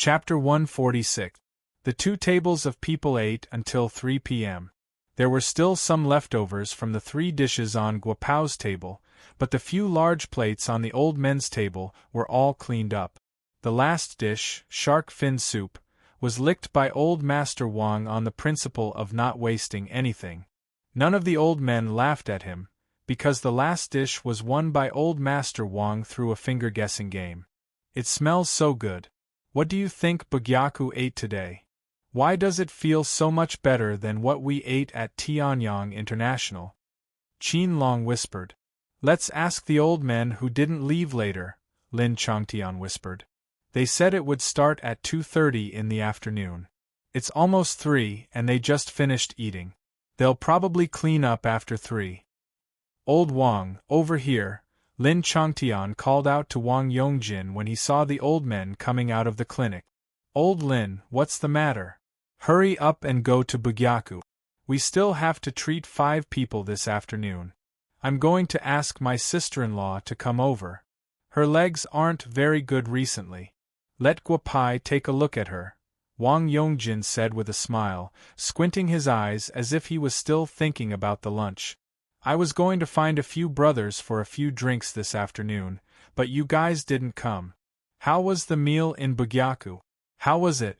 Chapter 146. The 2 tables of people ate until 3 p.m. There were still some leftovers from the 3 dishes on Guapao's table, but the few large plates on the old men's table were all cleaned up. The last dish, shark fin soup, was licked by old Master Wang on the principle of not wasting anything. None of the old men laughed at him, because the last dish was won by old Master Wang through a finger-guessing game. It smells so good. What do you think Bugyaku ate today? Why does it feel so much better than what we ate at Tianyang International? Qin Long whispered. Let's ask the old men who didn't leave later, Lin Changtian whispered. They said it would start at 2:30 in the afternoon. It's almost 3 and they just finished eating. They'll probably clean up after 3. Old Wang, over here, Lin Changtian called out to Wang Yongjin when he saw the old men coming out of the clinic. Old Lin, what's the matter? Hurry up and go to Bugyaku. We still have to treat 5 people this afternoon. I'm going to ask my sister-in-law to come over. Her legs aren't very good recently. Let Guapai take a look at her, Wang Yongjin said with a smile, squinting his eyes as if he was still thinking about the lunch. I was going to find a few brothers for a few drinks this afternoon, but you guys didn't come. How was the meal in Bugyaku? How was it?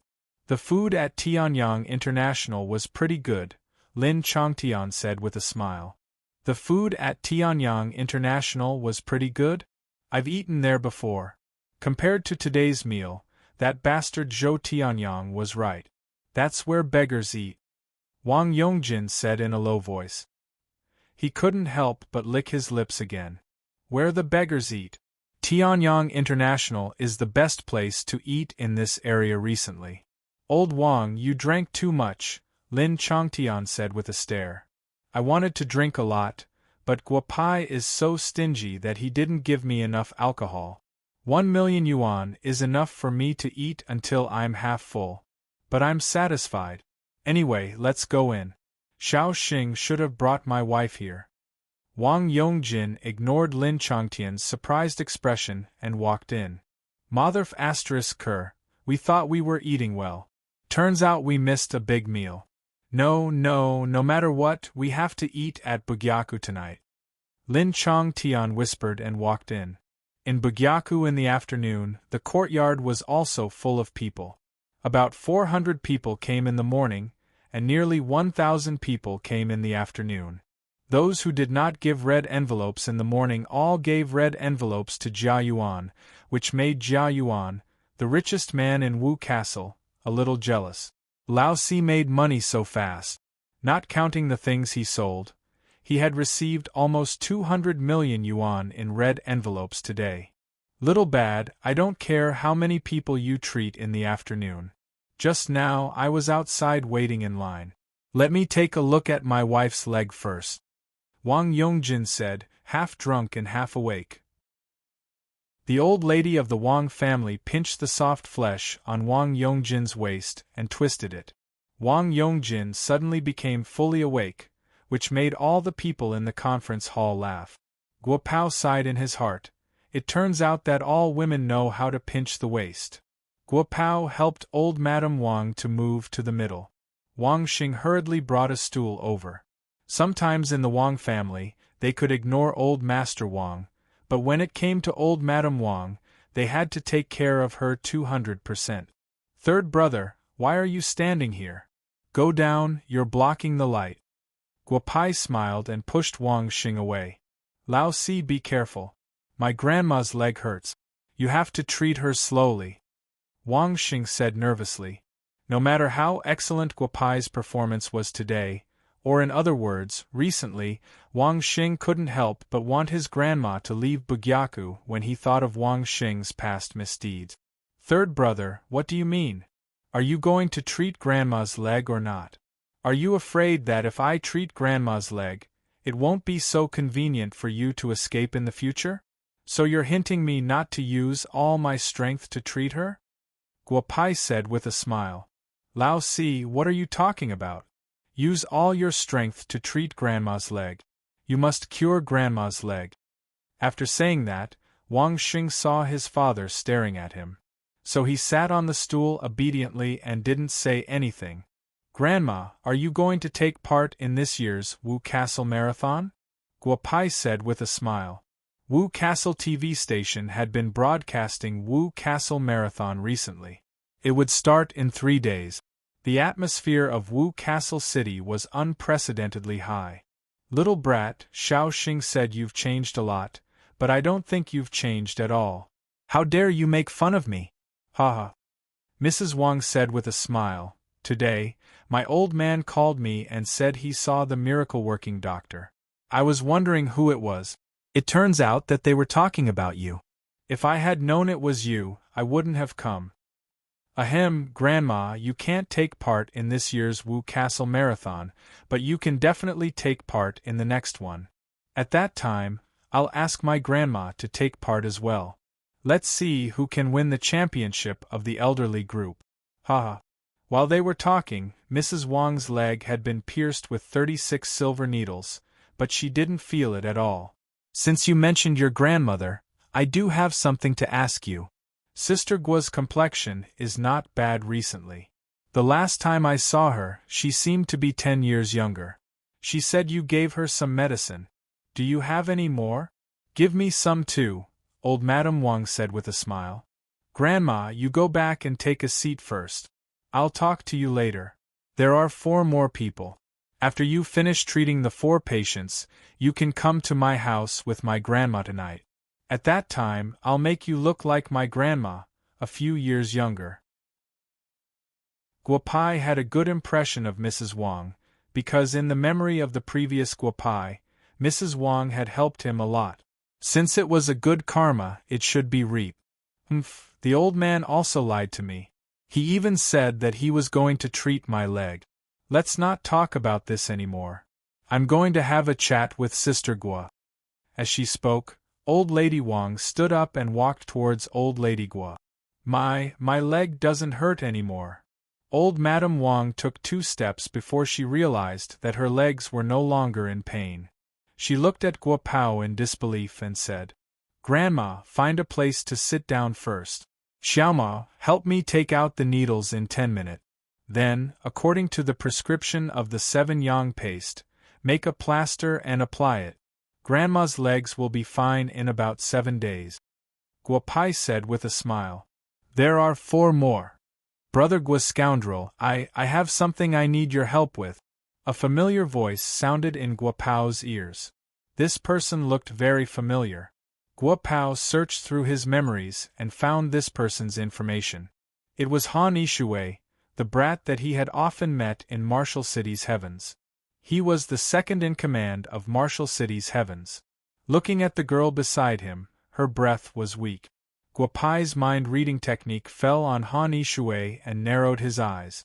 The food at Tianyang International was pretty good, Lin Changtian said with a smile. The food at Tianyang International was pretty good? I've eaten there before. Compared to today's meal, that bastard Zhou Tianyang was right. That's where beggars eat, Wang Yongjin said in a low voice. He couldn't help but lick his lips again. Where the beggars eat. Tianyang International is the best place to eat in this area recently. Old Wang, you drank too much, Lin Changtian said with a stare. I wanted to drink a lot, but Guapai is so stingy that he didn't give me enough alcohol. 1 million yuan is enough for me to eat until I'm half full. But I'm satisfied. Anyway, let's go in. Xiao Xing should have brought my wife here. Wang Yongjin ignored Lin Changtian's surprised expression and walked in. Motherf *Ker, we thought we were eating well. Turns out we missed a big meal. No matter what, we have to eat at Bugyaku tonight. Lin Changtian whispered and walked in. In Bugyaku in the afternoon, the courtyard was also full of people. About 400 people came in the morning, and nearly 1,000 people came in the afternoon. Those who did not give red envelopes in the morning all gave red envelopes to Jia Yuan, which made Jia Yuan, the richest man in Wu Castle, a little jealous. Lao Si made money so fast. Not counting the things he sold, he had received almost 200 million yuan in red envelopes today. Little bad, I don't care how many people you treat in the afternoon. Just now I was outside waiting in line. Let me take a look at my wife's leg first, Wang Yongjin said, half drunk and half awake. The old lady of the Wang family pinched the soft flesh on Wang Yongjin's waist and twisted it. Wang Yongjin suddenly became fully awake, which made all the people in the conference hall laugh. Guapao sighed in his heart. It turns out that all women know how to pinch the waist. Guapao helped old Madame Wang to move to the middle. Wang Xing hurriedly brought a stool over. Sometimes in the Wang family, they could ignore old Master Wang, but when it came to old Madame Wang, they had to take care of her 200%. Third brother, why are you standing here? Go down, you're blocking the light. Guapai smiled and pushed Wang Xing away. Lao Si, be careful. My grandma's leg hurts. You have to treat her slowly, Wang Xing said nervously. No matter how excellent Guapai's performance was today, or in other words, recently, Wang Xing couldn't help but want his grandma to leave Bugyaku when he thought of Wang Xing's past misdeeds. Third brother, what do you mean? Are you going to treat grandma's leg or not? Are you afraid that if I treat grandma's leg, it won't be so convenient for you to escape in the future? So you're hinting me not to use all my strength to treat her? Guapai said with a smile. Lao Si, what are you talking about? Use all your strength to treat grandma's leg. You must cure grandma's leg. After saying that, Wang Xing saw his father staring at him. so he sat on the stool obediently and didn't say anything. Grandma, are you going to take part in this year's Wu Castle Marathon? Guopai said with a smile. Wu Castle TV station had been broadcasting Wu Castle Marathon recently. It would start in 3 days. The atmosphere of Wu Castle City was unprecedentedly high. Little brat, Xiao Xing said, you've changed a lot, but I don't think you've changed at all. How dare you make fun of me? Ha ha. Mrs. Wang said with a smile, today, my old man called me and said he saw the miracle-working doctor. I was wondering who it was. It turns out that they were talking about you. If I had known it was you, I wouldn't have come. Ahem, Grandma, you can't take part in this year's Wu Castle Marathon, but you can definitely take part in the next one. At that time, I'll ask my grandma to take part as well. Let's see who can win the championship of the elderly group. Haha. While they were talking, Mrs. Wang's leg had been pierced with 36 silver needles, but she didn't feel it at all. Since you mentioned your grandmother, I do have something to ask you. Sister Guo's complexion is not bad recently. The last time I saw her, she seemed to be 10 years younger. She said you gave her some medicine. Do you have any more? Give me some too, old Madame Wang said with a smile. Grandma, you go back and take a seat first. I'll talk to you later. There are 4 more people. After you finish treating the 4 patients, you can come to my house with my grandma tonight. At that time, I'll make you look like my grandma, a few years younger. Guopai had a good impression of Mrs. Wang, because in the memory of the previous Guopai, Mrs. Wang had helped him a lot. Since it was a good karma, it should be reaped. The old man also lied to me. He even said that he was going to treat my leg. Let's not talk about this anymore. I'm going to have a chat with Sister Guo. As she spoke, Old Lady Wang stood up and walked towards Old Lady Guo. My leg doesn't hurt anymore. Old Madame Wang took 2 steps before she realized that her legs were no longer in pain. She looked at Guo Pao in disbelief and said, Grandma, find a place to sit down first. Xiaoma, help me take out the needles in 10 minutes. Then, according to the prescription of the 7 yang paste, make a plaster and apply it. Grandma's legs will be fine in about 7 days. Guopai said with a smile. There are 4 more. Brother Guo scoundrel, I have something I need your help with. A familiar voice sounded in Guopao's ears. This person looked very familiar. Guopao searched through his memories and found this person's information. It was Han Yishui, the brat that he had often met in Martial City's heavens. He was the second in command of Martial City's heavens. Looking at the girl beside him, her breath was weak. Guopai's mind-reading technique fell on Han Yishui and narrowed his eyes.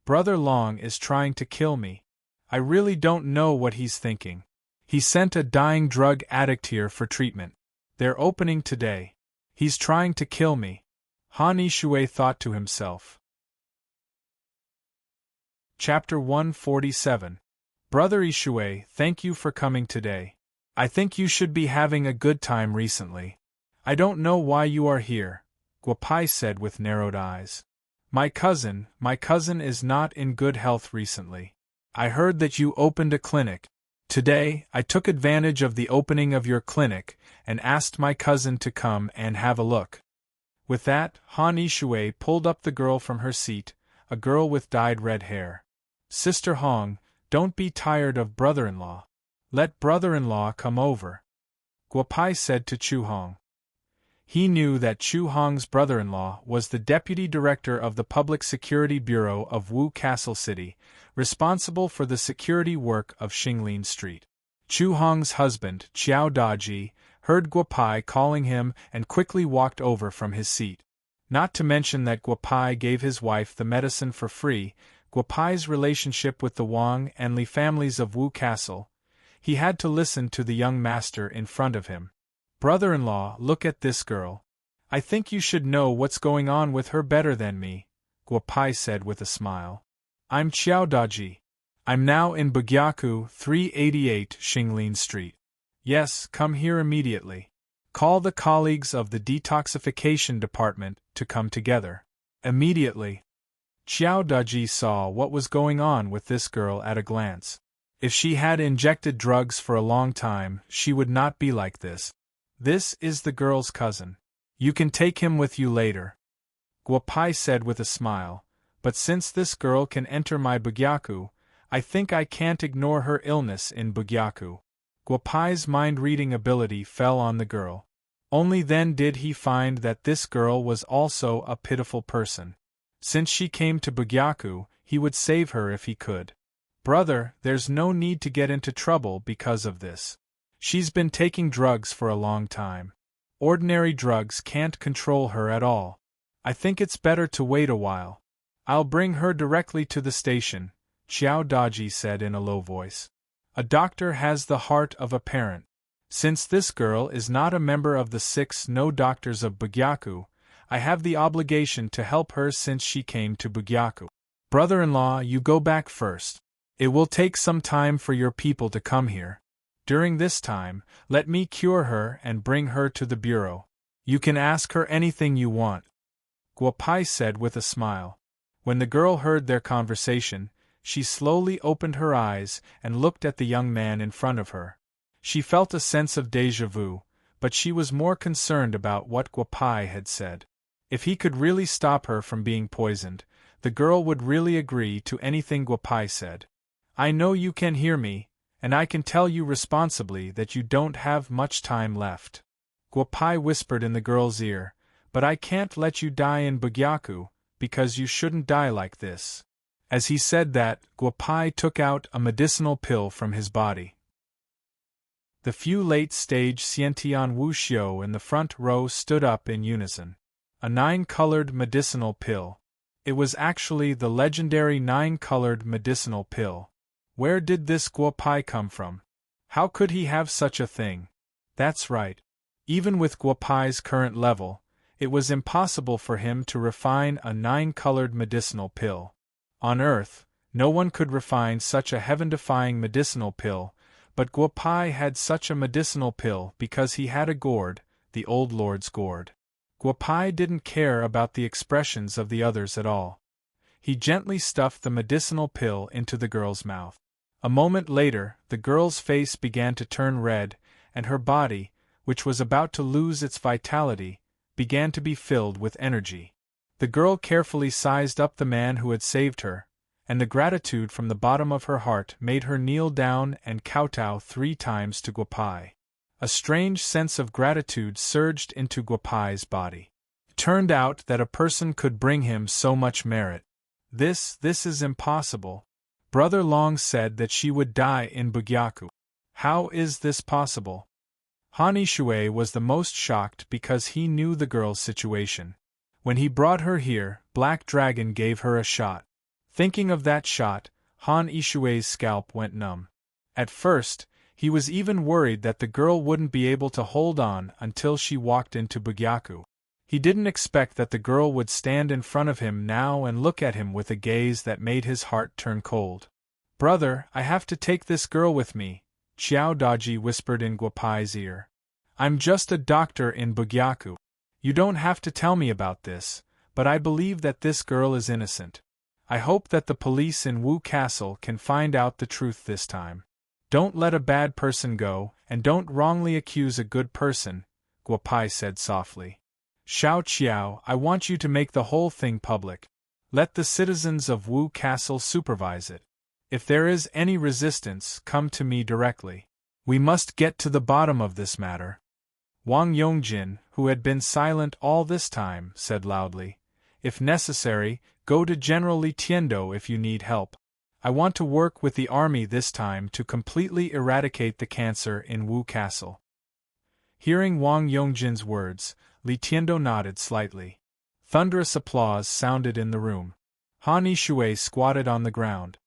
Brother Long is trying to kill me. I really don't know what he's thinking. He sent a dying drug addict here for treatment. They're opening today. He's trying to kill me. Han Yishui thought to himself. Chapter 147. Brother Yishui, thank you for coming today. I think you should be having a good time recently. I don't know why you are here, Guopai said with narrowed eyes. My cousin is not in good health recently. I heard that you opened a clinic. Today, I took advantage of the opening of your clinic and asked my cousin to come and have a look. With that, Han Yishui pulled up the girl from her seat, a girl with dyed red hair. Sister Hong, don't be tired of brother-in-law. Let brother-in-law come over. Guopai said to Chu Hong. He knew that Chu Hong's brother-in-law was the deputy director of the Public Security Bureau of Wu Castle City, responsible for the security work of Xinglin Street. Chu Hong's husband, Qiao Daji, heard Guopai calling him and quickly walked over from his seat. Not to mention that Guopai gave his wife the medicine for free, Guopai's relationship with the Wang and Li families of Wu Castle, he had to listen to the young master in front of him. Brother-in-law, look at this girl. I think you should know what's going on with her better than me, Guopai said with a smile. I'm Qiao Daji. I'm now in Bugyaku 388 Xinglin Street. Yes, come here immediately. Call the colleagues of the detoxification department to come together. Immediately. Xiao Daji saw what was going on with this girl at a glance. If she had injected drugs for a long time, she would not be like this. This is the girl's cousin. You can take him with you later, Guopai said with a smile, but since this girl can enter my Bugyaku, I think I can't ignore her illness in Bugyaku. Guopai's mind-reading ability fell on the girl. Only then did he find that this girl was also a pitiful person. Since she came to Bugyaku, he would save her if he could. Brother, there's no need to get into trouble because of this. She's been taking drugs for a long time. Ordinary drugs can't control her at all. I think it's better to wait a while. I'll bring her directly to the station, Xiao Daji said in a low voice. A doctor has the heart of a parent. Since this girl is not a member of the 6 no doctors of Bugyaku, I have the obligation to help her since she came to Bugyaku. Brother-in-law, you go back first. It will take some time for your people to come here. During this time, let me cure her and bring her to the bureau. You can ask her anything you want, Guopai said with a smile. When the girl heard their conversation, she slowly opened her eyes and looked at the young man in front of her. She felt a sense of déjà vu, but she was more concerned about what Guopai had said. If he could really stop her from being poisoned, the girl would really agree to anything Guopai said. I know you can hear me, and I can tell you responsibly that you don't have much time left, Guopai whispered in the girl's ear, but I can't let you die in Bugyaku, because you shouldn't die like this. As he said that, Guopai took out a medicinal pill from his body. The few late-stage Xiantian Wuxiu in the front row stood up in unison. A 9-colored medicinal pill. It was actually the legendary 9-colored medicinal pill. Where did this Guopai come from? How could he have such a thing? That's right. Even with Guopai's current level, it was impossible for him to refine a 9-colored medicinal pill. On Earth, no one could refine such a heaven-defying medicinal pill, but Guopai had such a medicinal pill because he had a gourd, the old lord's gourd. Guopai didn't care about the expressions of the others at all. He gently stuffed the medicinal pill into the girl's mouth. A moment later, the girl's face began to turn red, and her body, which was about to lose its vitality, began to be filled with energy. The girl carefully sized up the man who had saved her, and the gratitude from the bottom of her heart made her kneel down and kowtow 3 times to Guopai. A strange sense of gratitude surged into Guopai's body. It turned out that a person could bring him so much merit. This is impossible. Brother Long said that she would die in Bugyaku. How is this possible? Han Ishui was the most shocked because he knew the girl's situation. When he brought her here, Black Dragon gave her a shot. Thinking of that shot, Han Ishui's scalp went numb. At first, he was even worried that the girl wouldn't be able to hold on until she walked into Bugyaku. He didn't expect that the girl would stand in front of him now and look at him with a gaze that made his heart turn cold. Brother, I have to take this girl with me, Xiao Daji whispered in Guopai's ear. I'm just a doctor in Bugyaku. You don't have to tell me about this, but I believe that this girl is innocent. I hope that the police in Wu Castle can find out the truth this time. Don't let a bad person go, and don't wrongly accuse a good person, Guopai said softly. Xiao Qiao, I want you to make the whole thing public. Let the citizens of Wu Castle supervise it. If there is any resistance, come to me directly. We must get to the bottom of this matter. Wang Yongjin, who had been silent all this time, said loudly, if necessary, go to General Li Tiendo if you need help. I want to work with the army this time to completely eradicate the cancer in Wu Castle. Hearing Wang Yongjin's words, Li Tiendo nodded slightly. Thunderous applause sounded in the room. Han Ishui squatted on the ground.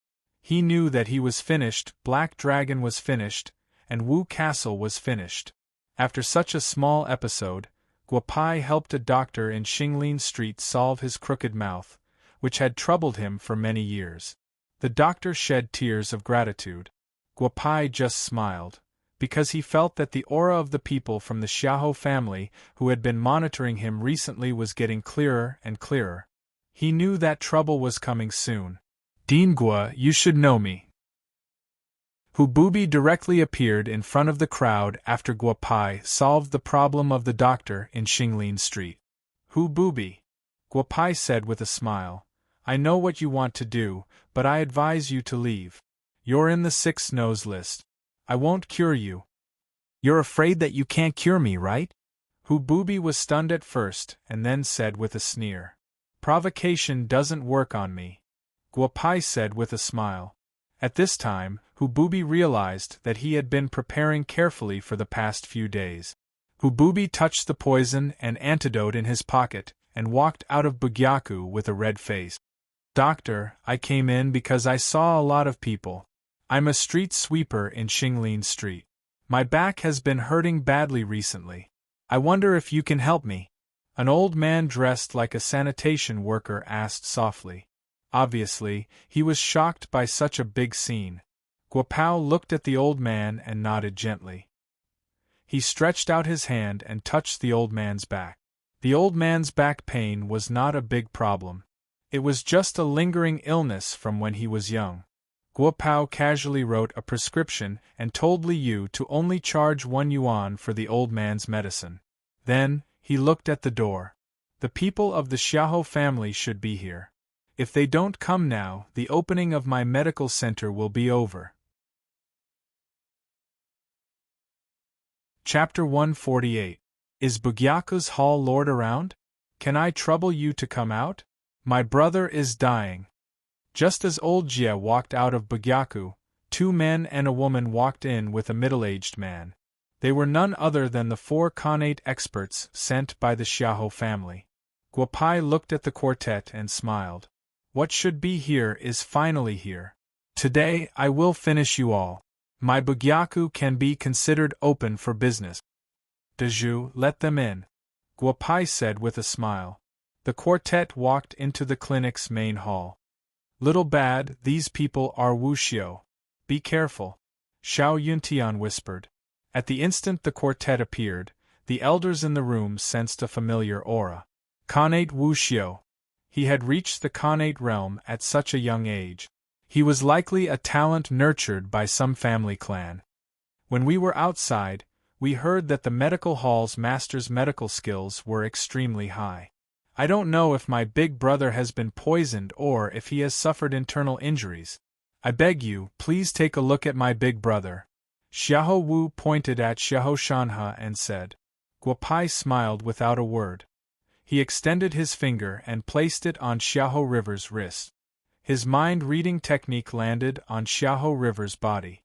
He knew that he was finished, Black Dragon was finished, and Wu Castle was finished. After such a small episode, Guopai helped a doctor in Xinglin Street solve his crooked mouth, which had troubled him for many years. The doctor shed tears of gratitude. Guopai just smiled, because he felt that the aura of the people from the Xiahou family who had been monitoring him recently was getting clearer and clearer. He knew that trouble was coming soon. Dingua, you should know me. Hu Bubi directly appeared in front of the crowd after Guo Pai solved the problem of the doctor in Xinglin Street. Hu Bubi, Guo Pai said with a smile, I know what you want to do, but I advise you to leave. You're in the 6 nose list. I won't cure you. You're afraid that you can't cure me, right? Hu Bubi was stunned at first and then said with a sneer. Provocation doesn't work on me. Guo Pai said with a smile. At this time, Hu Bubi realized that he had been preparing carefully for the past few days. Hu Bubi touched the poison and antidote in his pocket and walked out of Bugyaku with a red face. Doctor, I came in because I saw a lot of people. I'm a street sweeper in Xinglin Street. My back has been hurting badly recently. I wonder if you can help me. An old man dressed like a sanitation worker asked softly. Obviously, he was shocked by such a big scene. Guo Pao looked at the old man and nodded gently. He stretched out his hand and touched the old man's back. The old man's back pain was not a big problem. It was just a lingering illness from when he was young. Guo Pao casually wrote a prescription and told Li Yu to only charge 1 yuan for the old man's medicine. Then, he looked at the door. The people of the Xiahou family should be here. If they don't come now, the opening of my medical center will be over. Chapter 148. Is Bugyaku's Hall Lord around? Can I trouble you to come out? My brother is dying. Just as old Jie walked out of Bugyaku, 2 men and a woman walked in with a middle-aged man. They were none other than the 4 Khanate experts sent by the Xiahou family. Guo Pai looked at the quartet and smiled. What should be here is finally here. Today I will finish you all. My Bugyaku can be considered open for business. Dezhu, let them in. Guo Pai said with a smile. The quartet walked into the clinic's main hall. Little bad, these people are Wuxiu. Be careful. Xiao Yuntian whispered. At the instant the quartet appeared, the elders in the room sensed a familiar aura. Khanate Wuxiu. He had reached the Khanate realm at such a young age. He was likely a talent nurtured by some family clan. When we were outside, we heard that the medical hall's master's medical skills were extremely high. I don't know if my big brother has been poisoned or if he has suffered internal injuries. I beg you, please take a look at my big brother. Xiahou Wu pointed at Xiahou Shanhe and said. Guo Pai smiled without a word. He extended his finger and placed it on Xiahou River's wrist. His mind-reading technique landed on Xiahou River's body.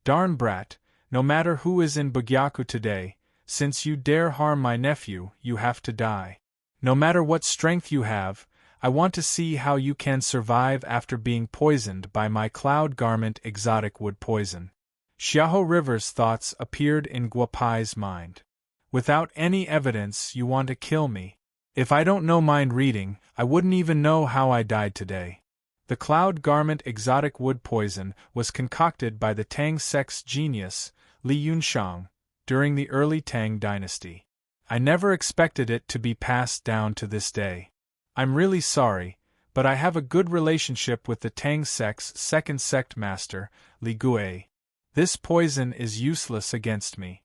Darn brat, no matter who is in Bugyaku today, since you dare harm my nephew, you have to die. No matter what strength you have, I want to see how you can survive after being poisoned by my cloud garment exotic wood poison. Xiahou River's thoughts appeared in Guo Pai's mind. Without any evidence, you want to kill me. If I don't know mind reading, I wouldn't even know how I died today. The cloud garment exotic wood poison was concocted by the Tang sect's genius, Li Yunshang, during the early Tang dynasty. I never expected it to be passed down to this day. I'm really sorry, but I have a good relationship with the Tang sect's second sect master, Li Gui. This poison is useless against me.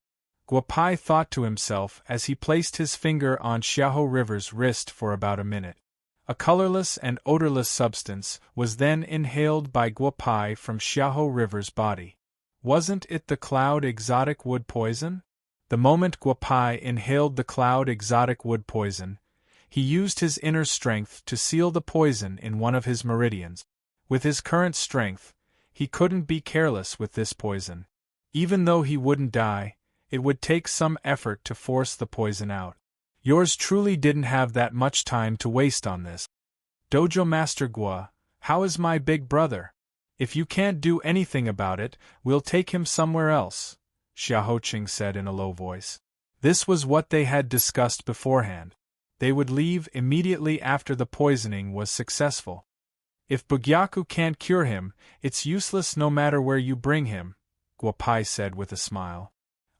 Guo Pai thought to himself as he placed his finger on Xiahou River's wrist for about a minute. A colorless and odorless substance was then inhaled by Guo Pai from Xiahou River's body. Wasn't it the cloud exotic wood poison? The moment Guo Pai inhaled the cloud exotic wood poison, he used his inner strength to seal the poison in one of his meridians. With his current strength, he couldn't be careless with this poison. Even though he wouldn't die, it would take some effort to force the poison out. Yours truly didn't have that much time to waste on this. Dojo Master Guo, how is my big brother? If you can't do anything about it, we'll take him somewhere else, Xiahou Qing said in a low voice. This was what they had discussed beforehand. They would leave immediately after the poisoning was successful. If Bugyaku can't cure him, it's useless no matter where you bring him, Guopai said with a smile.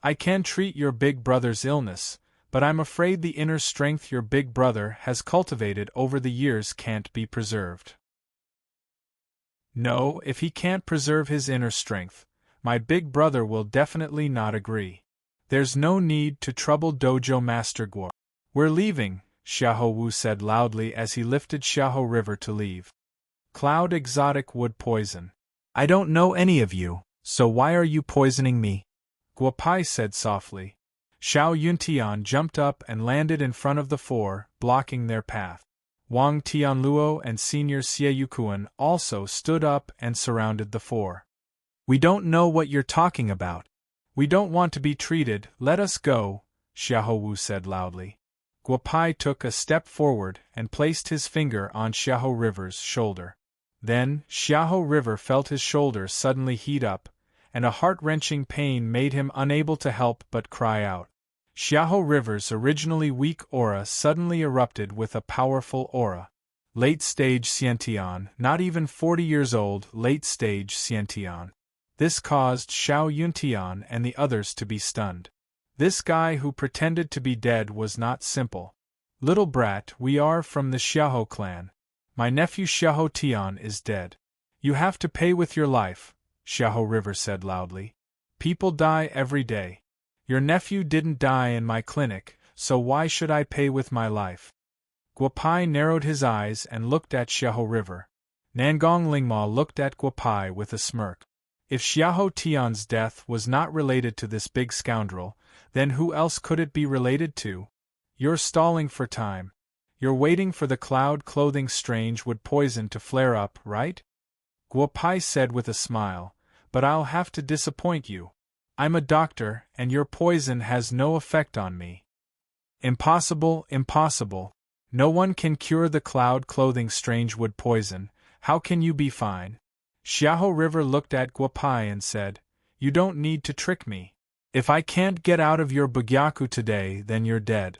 I can treat your big brother's illness, but I'm afraid the inner strength your big brother has cultivated over the years can't be preserved. No, if he can't preserve his inner strength, my big brother will definitely not agree. There's no need to trouble Dojo Master Guo. We're leaving, Xiahou Wu said loudly as he lifted Xiahou River to leave. Cloud exotic wood poison. I don't know any of you, so why are you poisoning me? Guopai said softly. Xiao Yuntian jumped up and landed in front of the four, blocking their path. Wang Tianluo and Senior Xie Yukuan also stood up and surrounded the four. We don't know what you're talking about. We don't want to be treated, let us go, Xiahou Wu said loudly. Guopai took a step forward and placed his finger on Xiahou River's shoulder. Then, Xiahou River felt his shoulder suddenly heat up, and a heart-wrenching pain made him unable to help but cry out. Xiahou River's originally weak aura suddenly erupted with a powerful aura. Late-stage Xiantian, not even 40 years old, late-stage Xiantian. This caused Xiao Yuntian and the others to be stunned. This guy who pretended to be dead was not simple. Little brat, we are from the Xiahou clan. My nephew Xiahou Tian is dead. You have to pay with your life, Xiahou River said loudly. People die every day. Your nephew didn't die in my clinic, so why should I pay with my life? Guopai narrowed his eyes and looked at Xiahou River. Nangong Lingma looked at Guopai with a smirk. If Xiahou Tian's death was not related to this big scoundrel, then who else could it be related to? You're stalling for time. You're waiting for the cloud clothing strange wood poison to flare up, right? Guopai said with a smile, but I'll have to disappoint you. I'm a doctor, and your poison has no effect on me. Impossible, impossible. No one can cure the cloud clothing strange wood poison. How can you be fine? Xiahou River looked at Guopai and said, You don't need to trick me. If I can't get out of your bugyaku today, then you're dead.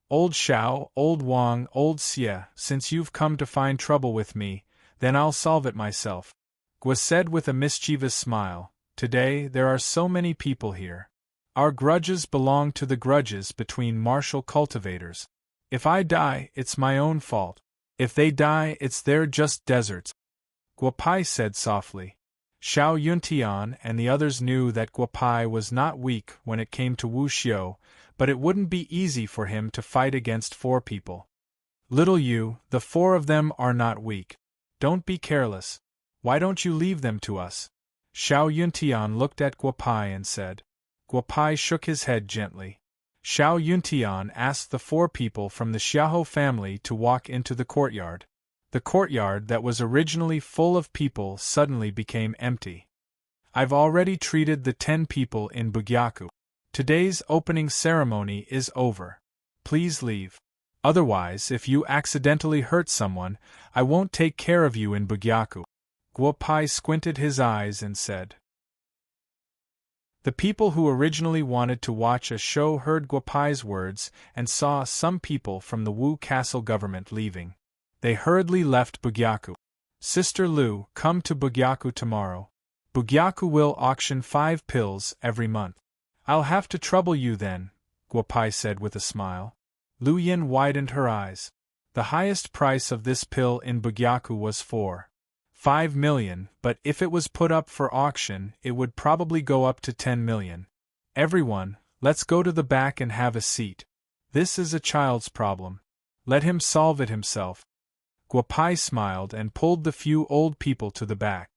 Old Xiao, old Wang, old Xie, since you've come to find trouble with me, then I'll solve it myself. Guo said with a mischievous smile, Today there are so many people here. Our grudges belong to the grudges between martial cultivators. If I die, it's my own fault. If they die, it's their just deserts. Guopai said softly. Xiao Yuntian and the others knew that Guopai was not weak when it came to Wu Xiu, but it wouldn't be easy for him to fight against four people. Little you, the four of them are not weak. Don't be careless. Why don't you leave them to us? Xiao Yuntian looked at Guopai and said. Guopai shook his head gently. Xiao Yuntian asked the four people from the Xiahou family to walk into the courtyard. The courtyard that was originally full of people suddenly became empty. I've already treated the 10 people in Bugyaku. Today's opening ceremony is over. Please leave. Otherwise, if you accidentally hurt someone, I won't take care of you in Bugyaku. Guopai squinted his eyes and said. The people who originally wanted to watch a show heard Guopai's words and saw some people from the Wu Castle government leaving. They hurriedly left Bugyaku. Sister Lu, come to Bugyaku tomorrow. Bugyaku will auction 5 pills every month. I'll have to trouble you then, Guopai said with a smile. Lu Yin widened her eyes. The highest price of this pill in Bugyaku was 5 million, but if it was put up for auction, it would probably go up to 10 million. Everyone, let's go to the back and have a seat. This is a child's problem. Let him solve it himself. Guopai smiled and pulled the few old people to the back.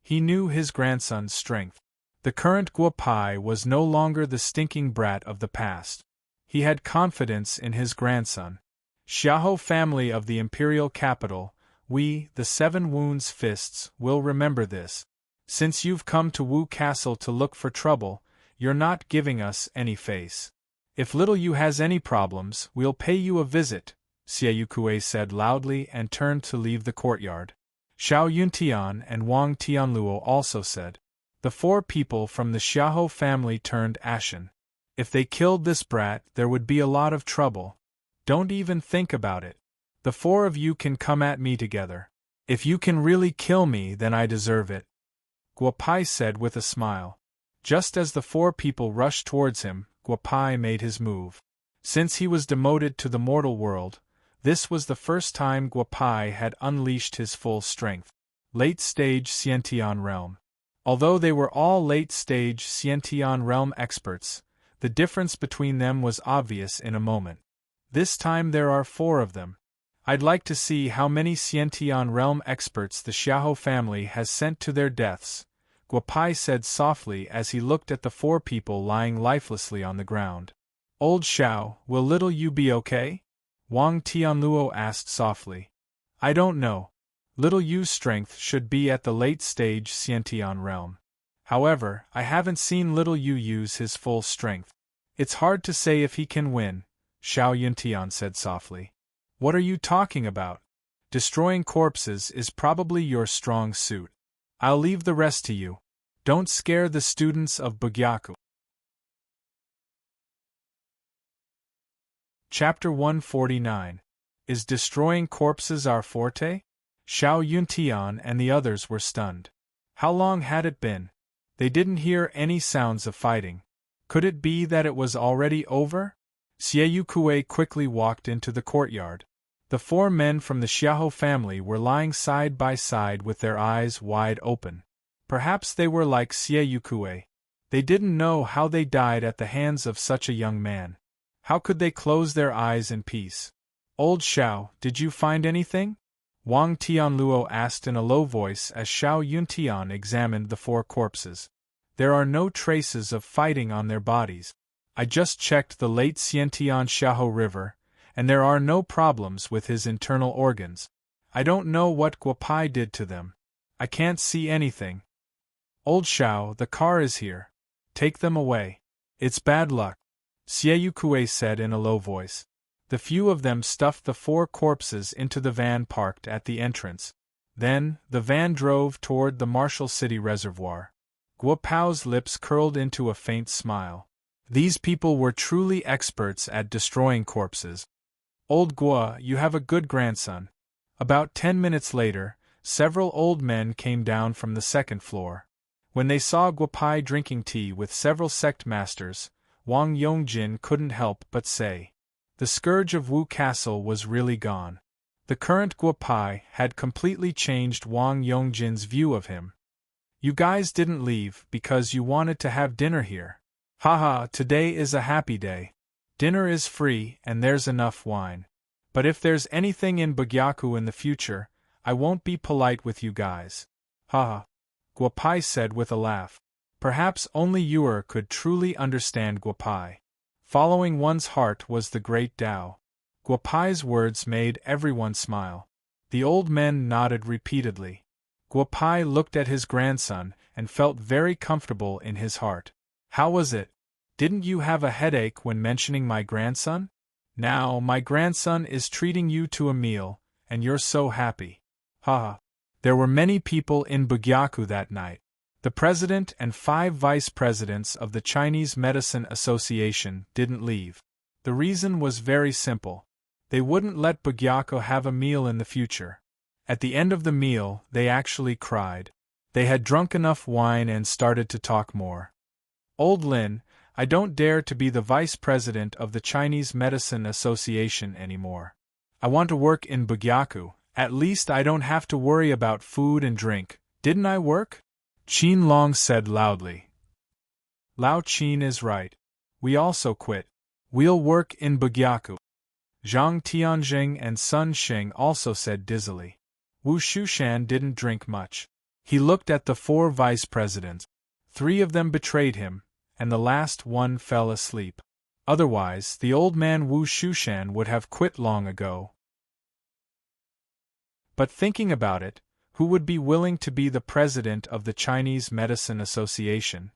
He knew his grandson's strength. The current Guopai was no longer the stinking brat of the past. He had confidence in his grandson. Xiahou family of the imperial capital, we, the 7 Wounds Fists, will remember this. Since you've come to Wu Castle to look for trouble, you're not giving us any face. If little you has any problems, we'll pay you a visit, Xie Yukue said loudly and turned to leave the courtyard. Xiao Yuntian and Wang Tianluo also said. The 4 people from the Xiahou family turned ashen. If they killed this brat, there would be a lot of trouble. Don't even think about it. The 4 of you can come at me together. If you can really kill me, then I deserve it. Guopai said with a smile. Just as the 4 people rushed towards him, Guopai made his move. Since he was demoted to the mortal world, this was the first time Guopai had unleashed his full strength. Late-stage Xiantian realm. Although they were all late-stage Xiantian realm experts, the difference between them was obvious in a moment. This time there are 4 of them. I'd like to see how many Xiantian realm experts the Xiahou family has sent to their deaths, Guopai said softly as he looked at the 4 people lying lifelessly on the ground. Old Xiao, will little you be okay? Wang Tianluo asked softly. I don't know. Little Yu's strength should be at the late-stage Xiantian realm. However, I haven't seen little Yu use his full strength. It's hard to say if he can win, Xiao Yuntian said softly. What are you talking about? Destroying corpses is probably your strong suit. I'll leave the rest to you. Don't scare the students of Bugyaku. Chapter 149. Is destroying corpses our forte? Xiao Yuntian and the others were stunned. How long had it been? They didn't hear any sounds of fighting. Could it be that it was already over? Xiaoyu Kuei quickly walked into the courtyard. The 4 men from the Xiahou family were lying side by side with their eyes wide open. Perhaps they were like Xiaoyu Kuei. They didn't know how they died at the hands of such a young man. How could they close their eyes in peace? Old Xiao, did you find anything? Wang Tianluo asked in a low voice as Xiao Yuntian examined the 4 corpses. There are no traces of fighting on their bodies. I just checked the late Xiantian Xiahou River, and there are no problems with his internal organs. I don't know what Guopai did to them. I can't see anything. Old Xiao, the car is here. Take them away. It's bad luck, Xiaoyu Kuei said in a low voice. The few of them stuffed the 4 corpses into the van parked at the entrance. Then, the van drove toward the Martial City Reservoir. Guopau's lips curled into a faint smile. These people were truly experts at destroying corpses. Old Guo, you have a good grandson. About 10 minutes later, several old men came down from the 2nd floor. When they saw Guopai drinking tea with several sect masters, Wang Yongjin couldn't help but say, the scourge of Wu Castle was really gone. The current Guopai had completely changed Wang Yongjin's view of him. You guys didn't leave because you wanted to have dinner here. Haha, today is a happy day. Dinner is free and there's enough wine. But if there's anything in Bugyaku in the future, I won't be polite with you guys. Haha, Guopai said with a laugh. Perhaps only Yuer could truly understand Guopai. Following one's heart was the great Tao. Guopai's words made everyone smile. The old men nodded repeatedly. Guopai looked at his grandson and felt very comfortable in his heart. How was it? Didn't you have a headache when mentioning my grandson? Now my grandson is treating you to a meal, and you're so happy. Haha. There were many people in Bugyaku that night. The president and 5 vice presidents of the Chinese Medicine Association didn't leave. The reason was very simple. They wouldn't let Bugyaku have a meal in the future. At the end of the meal, they actually cried. They had drunk enough wine and started to talk more. Old Lin, I don't dare to be the vice president of the Chinese Medicine Association anymore. I want to work in Bugyaku. At least I don't have to worry about food and drink. Didn't I work? Qin Long said loudly. Lao Qin is right. We also quit. We'll work in Bugyaku. Zhang Tianjing and Sun Xing also said dizzily. Wu Shushan didn't drink much. He looked at the 4 vice presidents. 3 of them betrayed him, and the last one fell asleep. Otherwise, the old man Wu Shushan would have quit long ago. But thinking about it, who would be willing to be the president of the Chinese Medicine Association?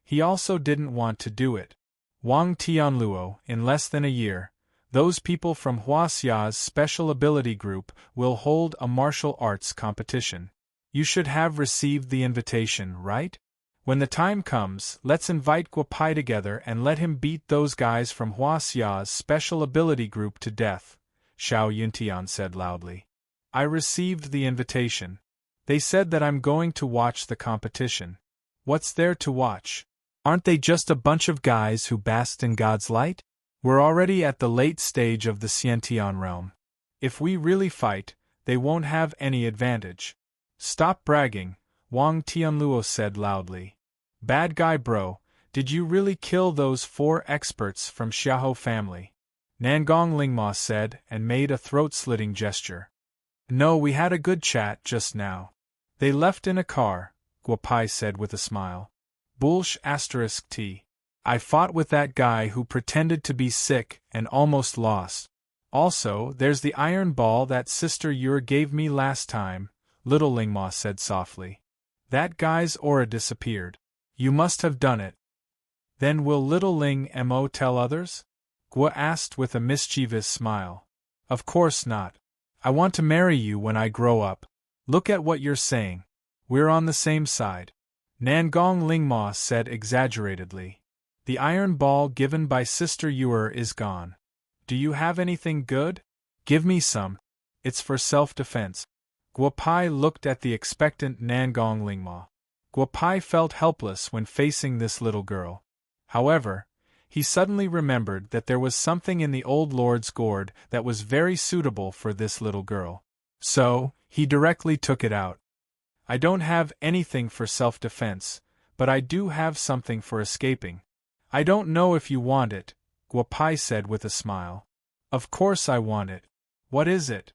He also didn't want to do it. Wang Tianluo, in less than a year, those people from Huaxia's Special Ability Group will hold a martial arts competition. You should have received the invitation, right? When the time comes, let's invite Guopai together and let him beat those guys from Huaxia's Special Ability Group to death, Xiao Yuntian said loudly. I received the invitation. They said that I'm going to watch the competition. What's there to watch? Aren't they just a bunch of guys who basked in God's light? We're already at the late stage of the Xiantian realm. If we really fight, they won't have any advantage. Stop bragging, Wang Tianluo said loudly. Bad guy bro, did you really kill those 4 experts from Xiahou family? Nangong Lingma said and made a throat-slitting gesture. No, we had a good chat just now. They left in a car, Guopai said with a smile. Bullsh *t. I fought with that guy who pretended to be sick and almost lost. Also, there's the iron ball that Sister Yur gave me last time, little Lingma said softly. That guy's aura disappeared. You must have done it. Then will little Ling Mo tell others? Guo asked with a mischievous smile. Of course not. I want to marry you when I grow up. Look at what you're saying. We're on the same side. Nangong Lingma said exaggeratedly. The iron ball given by Sister Yur is gone. Do you have anything good? Give me some. It's for self-defense. Guopai looked at the expectant Nangong Lingma. Guopai felt helpless when facing this little girl. However, he suddenly remembered that there was something in the old lord's gourd that was very suitable for this little girl. So, he directly took it out. I don't have anything for self-defense, but I do have something for escaping. I don't know if you want it, Guopai said with a smile. Of course I want it. What is it?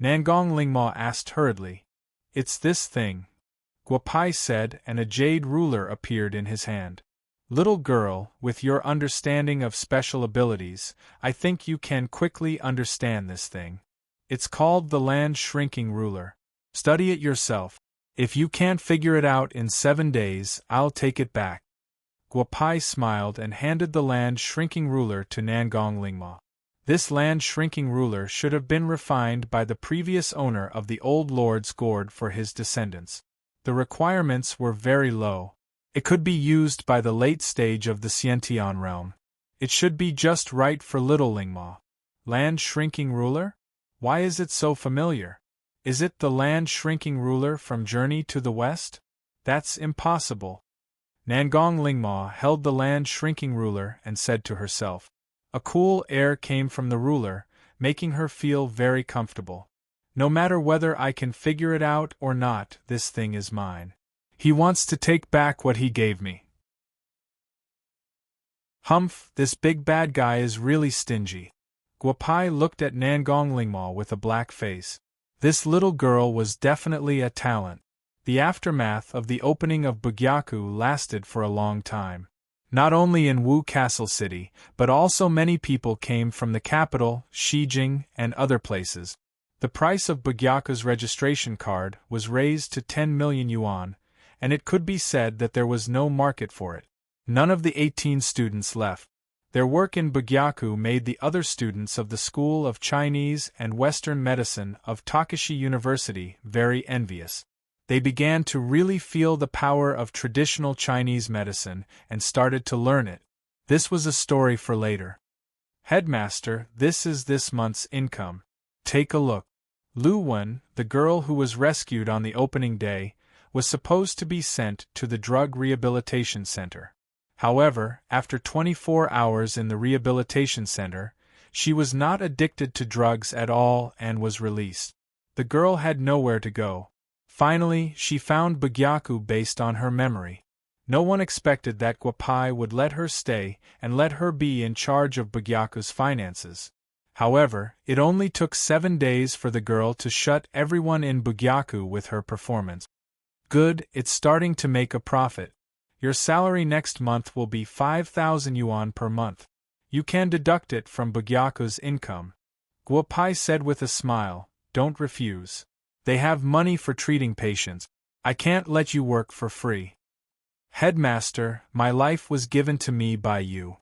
Nangong Lingma asked hurriedly. It's this thing, Guopai said, and a jade ruler appeared in his hand. Little girl, with your understanding of special abilities, I think you can quickly understand this thing. It's called the Land Shrinking Ruler. Study it yourself. If you can't figure it out in 7 days, I'll take it back. Guopai smiled and handed the Land Shrinking Ruler to Nangong Lingma. This Land Shrinking Ruler should have been refined by the previous owner of the old lord's gourd for his descendants. The requirements were very low. It could be used by the late stage of the Xiantian realm. It should be just right for little Lingma. Land Shrinking Ruler? Why is it so familiar? Is it the Land Shrinking Ruler from Journey to the West? That's impossible. Nangong Lingma held the Land Shrinking Ruler and said to herself. A cool air came from the ruler, making her feel very comfortable. No matter whether I can figure it out or not, this thing is mine. He wants to take back what he gave me. Humph, this big bad guy is really stingy. Guopai looked at Nangong Lingma with a black face. This little girl was definitely a talent. The aftermath of the opening of Bugyaku lasted for a long time. Not only in Wu Castle City, but also many people came from the capital, Shijing, and other places. The price of Bugyaku's registration card was raised to 10 million yuan, and it could be said that there was no market for it. None of the 18 students left. Their work in Bugyaku made the other students of the School of Chinese and Western Medicine of Takashi University very envious. They began to really feel the power of traditional Chinese medicine and started to learn it. This was a story for later. Headmaster, this is this month's income. Take a look. Lu Wen, the girl who was rescued on the opening day, was supposed to be sent to the Drug Rehabilitation Center. However, after 24 hours in the rehabilitation center, she was not addicted to drugs at all and was released. The girl had nowhere to go. Finally, she found Bugyaku based on her memory. No one expected that Guopai would let her stay and let her be in charge of Bugyaku's finances. However, it only took 7 days for the girl to shut everyone in Bugyaku with her performance. Good, it's starting to make a profit. Your salary next month will be 5,000 yuan per month. You can deduct it from Bugyaku's income. Guopai said with a smile, don't refuse. They have money for treating patients. I can't let you work for free. Headmaster, my life was given to me by you.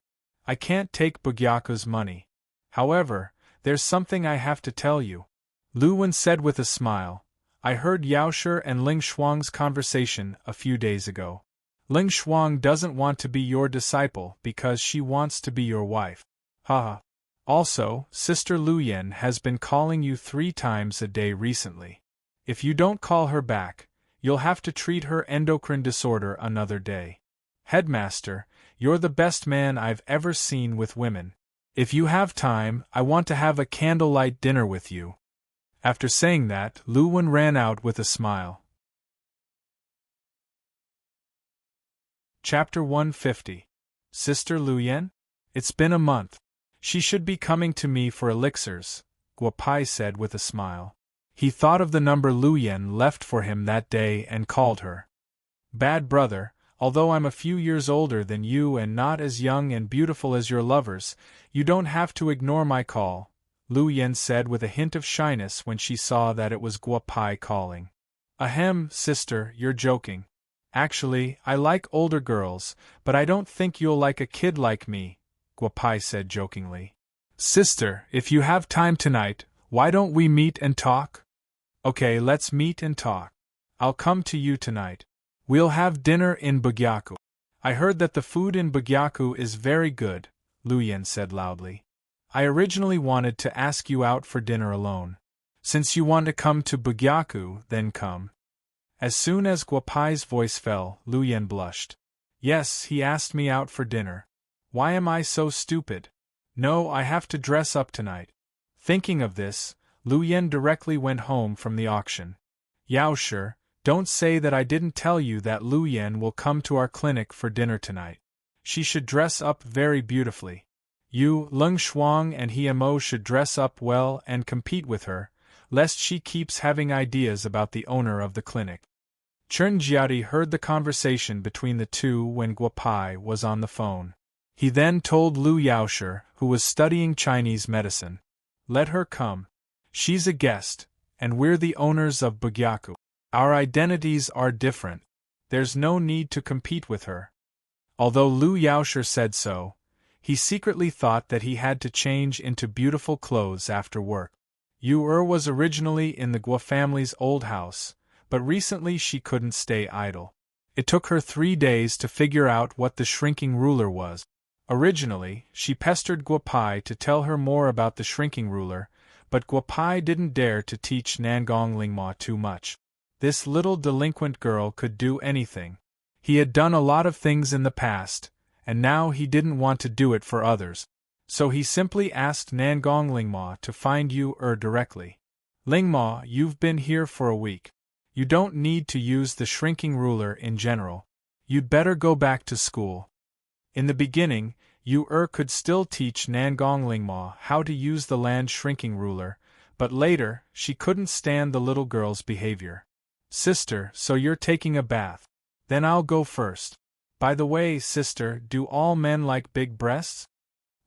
I can't take Bugyaku's money. However, there's something I have to tell you. Lu Wen said with a smile. I heard Yaoshi and Ling Shuang's conversation a few days ago. Ling Shuang doesn't want to be your disciple because she wants to be your wife. Haha. Also, Sister Lu Yen has been calling you 3 times a day recently. If you don't call her back, you'll have to treat her endocrine disorder another day. Headmaster, you're the best man I've ever seen with women. If you have time, I want to have a candlelight dinner with you. After saying that, Lu Wen ran out with a smile. Chapter 150. Sister Lu Yen? It's been a month. She should be coming to me for elixirs, Guo Pai said with a smile. He thought of the number Lu Yen left for him that day and called her. Bad brother, although I'm a few years older than you and not as young and beautiful as your lovers, you don't have to ignore my call, Lu Yen said with a hint of shyness when she saw that it was Guo Pai calling. Ahem, sister, you're joking. Actually, I like older girls, but I don't think you'll like a kid like me, Guo Pai said jokingly. Sister, if you have time tonight, why don't we meet and talk? Okay, let's meet and talk. I'll come to you tonight. We'll have dinner in Bugyaku. I heard that the food in Bugyaku is very good, Lu Yen said loudly. I originally wanted to ask you out for dinner alone. Since you want to come to Bugyaku, then come. As soon as Guo Pai's voice fell, Lu Yen blushed. Yes, he asked me out for dinner. Why am I so stupid? No, I have to dress up tonight. Thinking of this, Lu Yen directly went home from the auction. Yao Shi, don't say that I didn't tell you that Lu Yen will come to our clinic for dinner tonight. She should dress up very beautifully. You, Leng Shuang and He Mo should dress up well and compete with her, lest she keeps having ideas about the owner of the clinic. Chen Jiadi heard the conversation between the two when Guo Pai was on the phone. He then told Lu Yaoshi, who was studying Chinese medicine. Let her come. She's a guest, and we're the owners of Bugyaku. Our identities are different. There's no need to compete with her. Although Lu Yaoshi said so, he secretly thought that he had to change into beautiful clothes after work. Yu was originally in the Guo family's old house, but recently she couldn't stay idle. It took her 3 days to figure out what the shrinking ruler was. Originally, she pestered Guo Pai to tell her more about the shrinking ruler, but Guo Pai didn't dare to teach Nangong Lingma too much. This little delinquent girl could do anything. He had done a lot of things in the past, and now he didn't want to do it for others. So he simply asked Nangong Lingma to find Yu directly. Lingma, you've been here for a week. You don't need to use the shrinking ruler in general. You'd better go back to school. In the beginning, Yu could still teach Nangong Lingma how to use the land shrinking ruler, but later, she couldn't stand the little girl's behavior. Sister, so you're taking a bath. Then I'll go first. By the way, sister, do all men like big breasts?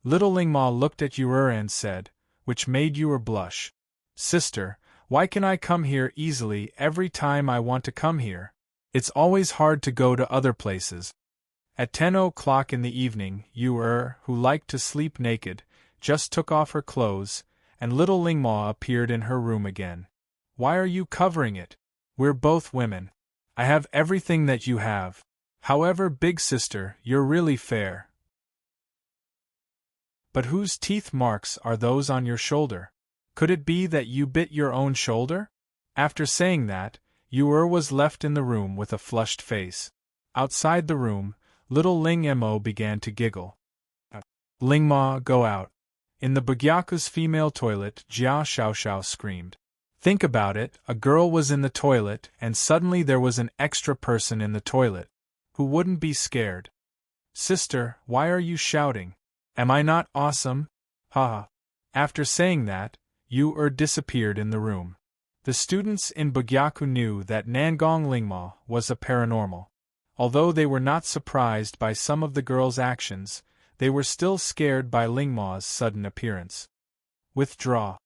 Little Lingma looked at Yu and said, which made Yu blush. Sister, why can I come here easily every time I want to come here? It's always hard to go to other places. At 10 o'clock in the evening, Yu who liked to sleep naked, just took off her clothes, and little Lingma appeared in her room again. Why are you covering it? We're both women. I have everything that you have. However, big sister, you're really fair. But whose teeth marks are those on your shoulder? Could it be that you bit your own shoulder? After saying that, Yu was left in the room with a flushed face. Outside the room, little Ling Mo began to giggle. Lingma, go out. In the Bugyaku's female toilet, Jia Xiaoxiao screamed. Think about it, a girl was in the toilet and suddenly there was an extra person in the toilet. Who wouldn't be scared? Sister, why are you shouting? Am I not awesome? Ha! After saying that, Yu disappeared in the room. The students in Bugyaku knew that Nangong Lingma was a paranormal. Although they were not surprised by some of the girl's actions, they were still scared by Lingma's sudden appearance. Withdraw.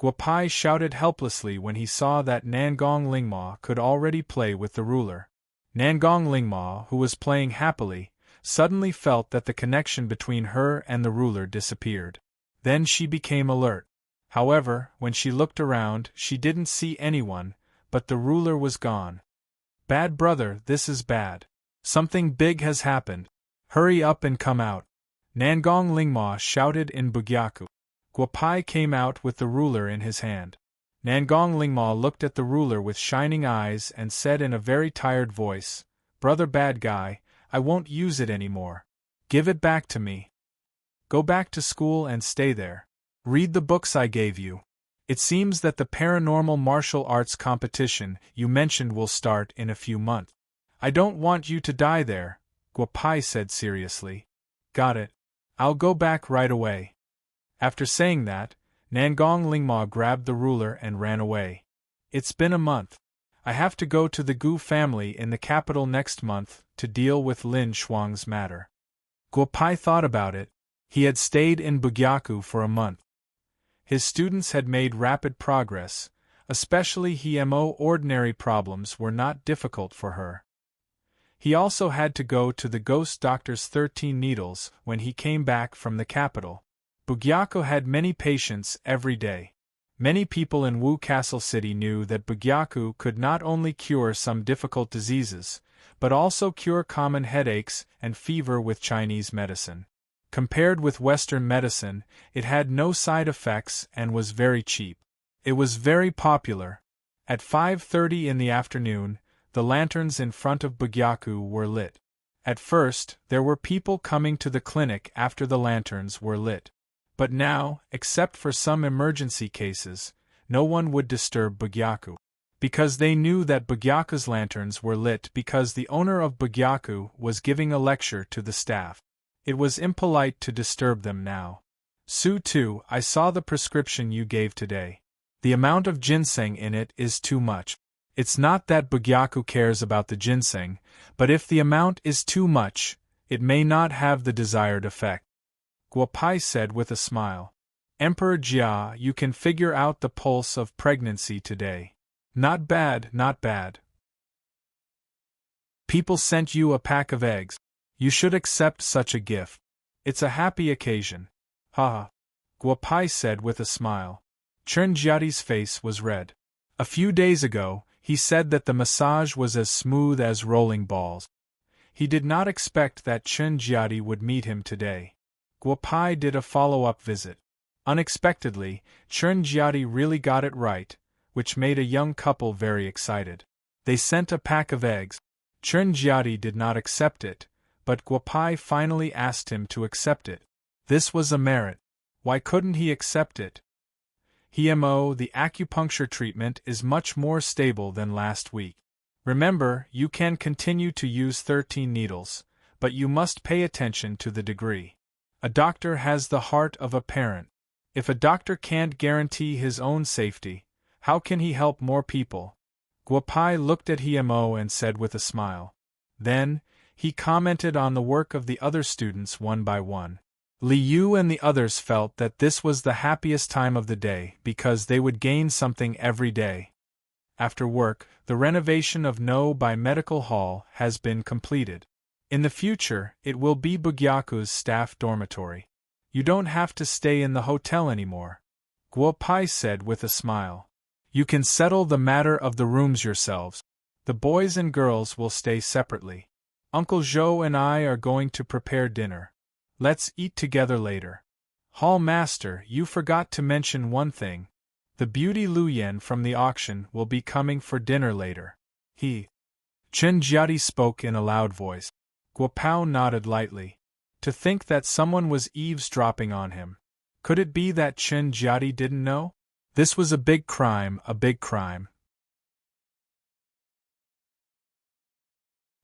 Guo Pai shouted helplessly when he saw that Nangong Lingma could already play with the ruler. Nangong Lingma, who was playing happily, suddenly felt that the connection between her and the ruler disappeared. Then she became alert. However, when she looked around, she didn't see anyone, but the ruler was gone. Bad brother, this is bad. Something big has happened. Hurry up and come out. Nangong Lingma shouted in Bugyaku. Guo Pai came out with the ruler in his hand. Nangong Lingma looked at the ruler with shining eyes and said in a very tired voice, Brother bad guy, I won't use it anymore. Give it back to me. Go back to school and stay there. Read the books I gave you. It seems that the paranormal martial arts competition you mentioned will start in a few months. I don't want you to die there, Guopai said seriously. Got it. I'll go back right away. After saying that, Nangong Lingma grabbed the ruler and ran away. It's been a month. I have to go to the Gu family in the capital next month to deal with Lin Shuang's matter. Guopai thought about it. He had stayed in Bugyaku for a month. His students had made rapid progress, especially Hmo. Ordinary problems were not difficult for her. He also had to go to the ghost doctor's 13 needles when he came back from the capital. Bugyaku had many patients every day. Many people in Wu Castle City knew that Bugyaku could not only cure some difficult diseases, but also cure common headaches and fever with Chinese medicine. Compared with Western medicine, it had no side effects and was very cheap. It was very popular. At 5:30 in the afternoon, the lanterns in front of Bugyaku were lit. At first, there were people coming to the clinic after the lanterns were lit. But now, except for some emergency cases, no one would disturb Bugyaku. Because they knew that Bugyaku's lanterns were lit because the owner of Bugyaku was giving a lecture to the staff. It was impolite to disturb them now. Su Tu, I saw the prescription you gave today. The amount of ginseng in it is too much. It's not that Bugyaku cares about the ginseng, but if the amount is too much, it may not have the desired effect. Guopai said with a smile. Emperor Jia, you can figure out the pulse of pregnancy today. Not bad, not bad. People sent you a pack of eggs. You should accept such a gift. It's a happy occasion. Ha! Guopai said with a smile. Chen Jiati's face was red. A few days ago, he said that the massage was as smooth as rolling balls. He did not expect that Chen Jiati would meet him today. Guopai did a follow-up visit. Unexpectedly, Chen Jiati really got it right, which made a young couple very excited. They sent a pack of eggs. Chen Jiati did not accept it, but Guopai finally asked him to accept it. This was a merit. Why couldn't he accept it? Hmo, the acupuncture treatment is much more stable than last week. Remember, you can continue to use 13 needles, but you must pay attention to the degree. A doctor has the heart of a parent. If a doctor can't guarantee his own safety, how can he help more people? Guopai looked at Hmo and said with a smile. Then, he commented on the work of the other students one by one. Li Yu and the others felt that this was the happiest time of the day because they would gain something every day. After work, the renovation of No by Medical Hall has been completed. In the future, it will be Bugyaku's staff dormitory. You don't have to stay in the hotel anymore, Guopai said with a smile. You can settle the matter of the rooms yourselves. The boys and girls will stay separately. Uncle Zhou and I are going to prepare dinner. Let's eat together later. Hall Master, you forgot to mention one thing. The beauty Lu Yan from the auction will be coming for dinner later. Chen Jiati spoke in a loud voice. Guopao nodded lightly. To think that someone was eavesdropping on him. Could it be that Chen Jiati didn't know? This was a big crime, a big crime.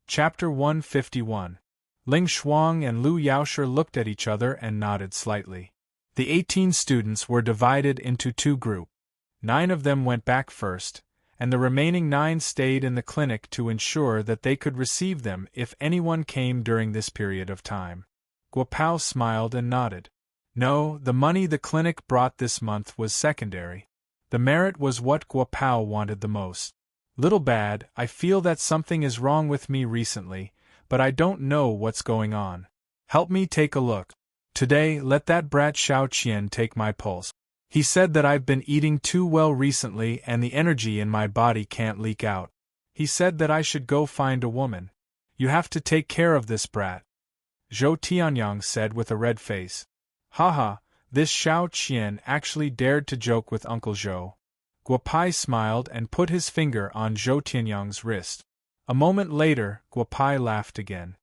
Chapter 151. Ling Shuang and Lu Yaoshe looked at each other and nodded slightly. The 18 students were divided into two groups. 9 of them went back first, and the remaining 9 stayed in the clinic to ensure that they could receive them if anyone came during this period of time. Guopao smiled and nodded. No, the money the clinic brought this month was secondary. The merit was what Guopao wanted the most. Little bad, I feel that something is wrong with me recently, but I don't know what's going on. Help me take a look. Today, let that brat Xiao Qian take my pulse. He said that I've been eating too well recently and the energy in my body can't leak out. He said that I should go find a woman. You have to take care of this brat. Zhou Tianyang said with a red face. Haha, this Xiao Qian actually dared to joke with Uncle Zhou. Guopai smiled and put his finger on Zhou Tianyang's wrist. A moment later, Guopai laughed again.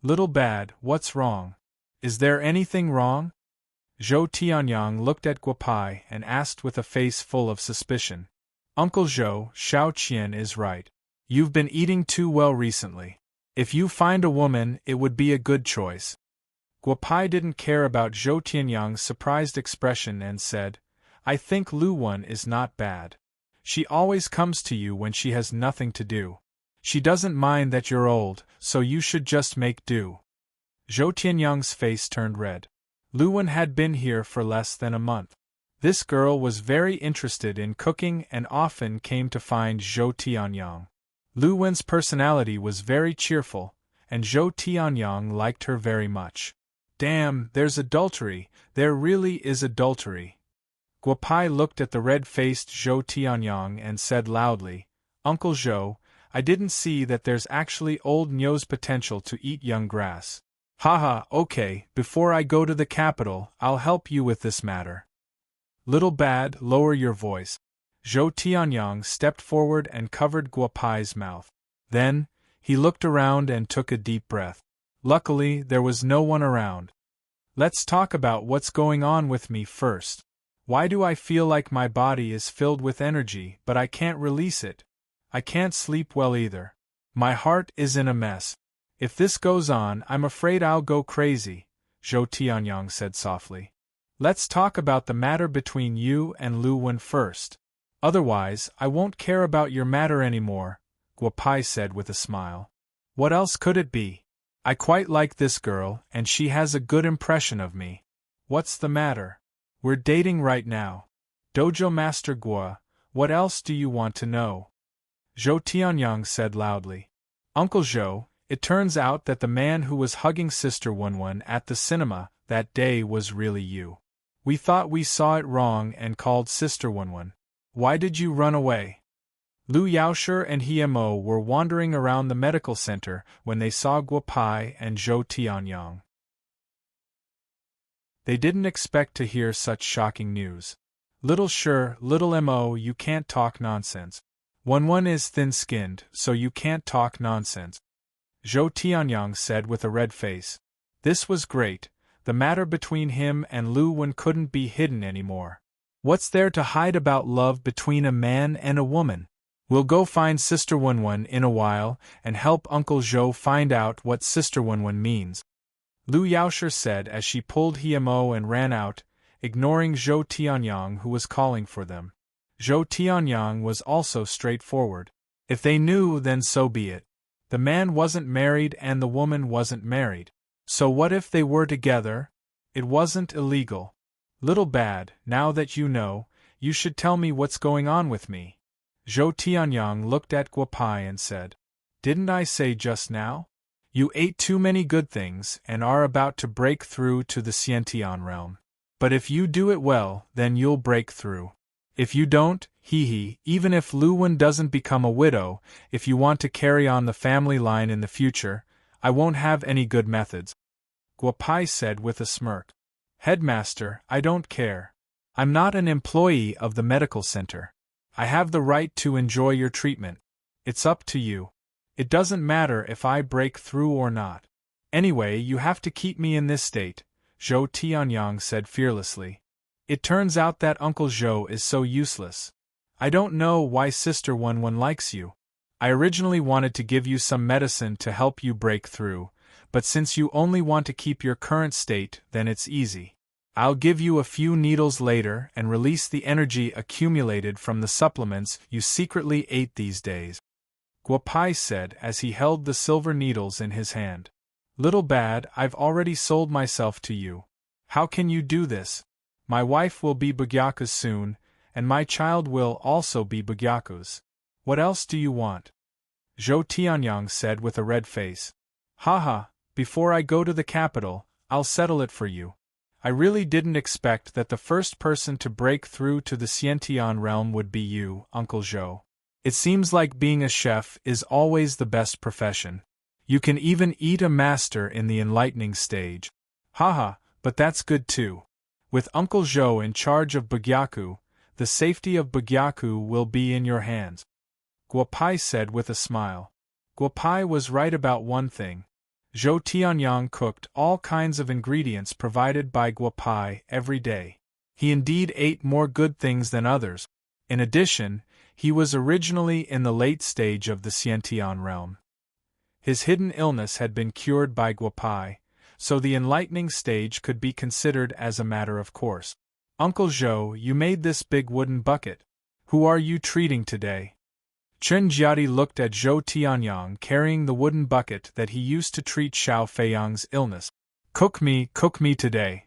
Little Bad, what's wrong? Is there anything wrong? Zhou Tianyang looked at Guopai and asked with a face full of suspicion. Uncle Zhou, Xiao Qian is right. You've been eating too well recently. If you find a woman, it would be a good choice. Guopai didn't care about Zhou Tianyang's surprised expression and said, I think Lu Wen is not bad. She always comes to you when she has nothing to do. She doesn't mind that you're old, so you should just make do. Zhou Tianyang's face turned red. Lu Wen had been here for less than a month. This girl was very interested in cooking and often came to find Zhou Tianyang. Lu Wen's personality was very cheerful, and Zhou Tianyang liked her very much. Damn, there's adultery, there really is adultery. Guopai looked at the red-faced Zhou Tianyang and said loudly, Uncle Zhou, I didn't see that there's actually old Nyo's potential to eat young grass. Haha, okay, before I go to the capital, I'll help you with this matter. Little Bad, lower your voice. Zhou Tianyang stepped forward and covered Guopai's mouth. Then, he looked around and took a deep breath. Luckily, there was no one around. Let's talk about what's going on with me first. Why do I feel like my body is filled with energy, but I can't release it? I can't sleep well either. My heart is in a mess. If this goes on, I'm afraid I'll go crazy, Zhou Tianyang said softly. Let's talk about the matter between you and Lu Wen first. Otherwise, I won't care about your matter anymore, Guopai said with a smile. What else could it be? I quite like this girl, and she has a good impression of me. What's the matter? We're dating right now. Dojo Master Guo, what else do you want to know? Zhou Tianyang said loudly. Uncle Zhou, it turns out that the man who was hugging Sister Wenwen at the cinema that day was really you. We thought we saw it wrong and called Sister Wenwen. Why did you run away? Lu Yaoshi and Hiemo were wandering around the medical center when they saw Guopai and Zhou Tianyang. They didn't expect to hear such shocking news. Little Mo, you can't talk nonsense. Wenwen is thin-skinned, so you can't talk nonsense. Zhou Tianyang said with a red face. This was great. The matter between him and Lu Wen couldn't be hidden anymore. What's there to hide about love between a man and a woman? We'll go find Sister Wenwen in a while and help Uncle Zhou find out what Sister Wenwen means. Lu Yaoshi said as she pulled Hiemo and ran out, ignoring Zhou Tianyang who was calling for them. Zhou Tianyang was also straightforward. If they knew, then so be it. The man wasn't married and the woman wasn't married. So what if they were together? It wasn't illegal. Little Bad, now that you know, you should tell me what's going on with me. Zhou Tianyang looked at Guopai and said, Didn't I say just now? You ate too many good things and are about to break through to the Xiantian realm. But if you do it well, then you'll break through. If you don't, even if Lu Wen doesn't become a widow, if you want to carry on the family line in the future, I won't have any good methods. Guopai said with a smirk. Headmaster, I don't care. I'm not an employee of the medical center. I have the right to enjoy your treatment. It's up to you. It doesn't matter if I break through or not. Anyway, you have to keep me in this state, Zhou Tianyang said fearlessly. It turns out that Uncle Zhou is so useless. I don't know why Sister Wenwen likes you. I originally wanted to give you some medicine to help you break through, but since you only want to keep your current state, then it's easy. I'll give you a few needles later and release the energy accumulated from the supplements you secretly ate these days. Guopai said as he held the silver needles in his hand. Little Bad, I've already sold myself to you. How can you do this? My wife will be Bugyaku's soon, and my child will also be Bugyaku's. What else do you want? Zhou Tianyang said with a red face. Haha, before I go to the capital, I'll settle it for you. I really didn't expect that the first person to break through to the Xiantian realm would be you, Uncle Zhou. It seems like being a chef is always the best profession. You can even eat a master in the enlightening stage. Haha, but that's good too. With Uncle Zhou in charge of Bugyaku, the safety of Bugyaku will be in your hands. Guopai said with a smile. Guopai was right about one thing. Zhou Tianyang cooked all kinds of ingredients provided by Guopai every day. He indeed ate more good things than others. In addition, he was originally in the late stage of the Xiantian realm. His hidden illness had been cured by Guopai, so the enlightening stage could be considered as a matter of course. Uncle Zhou, you made this big wooden bucket. Who are you treating today? Chen Jiadi looked at Zhou Tianyang carrying the wooden bucket that he used to treat Xiao Feiyang's illness. Cook me today.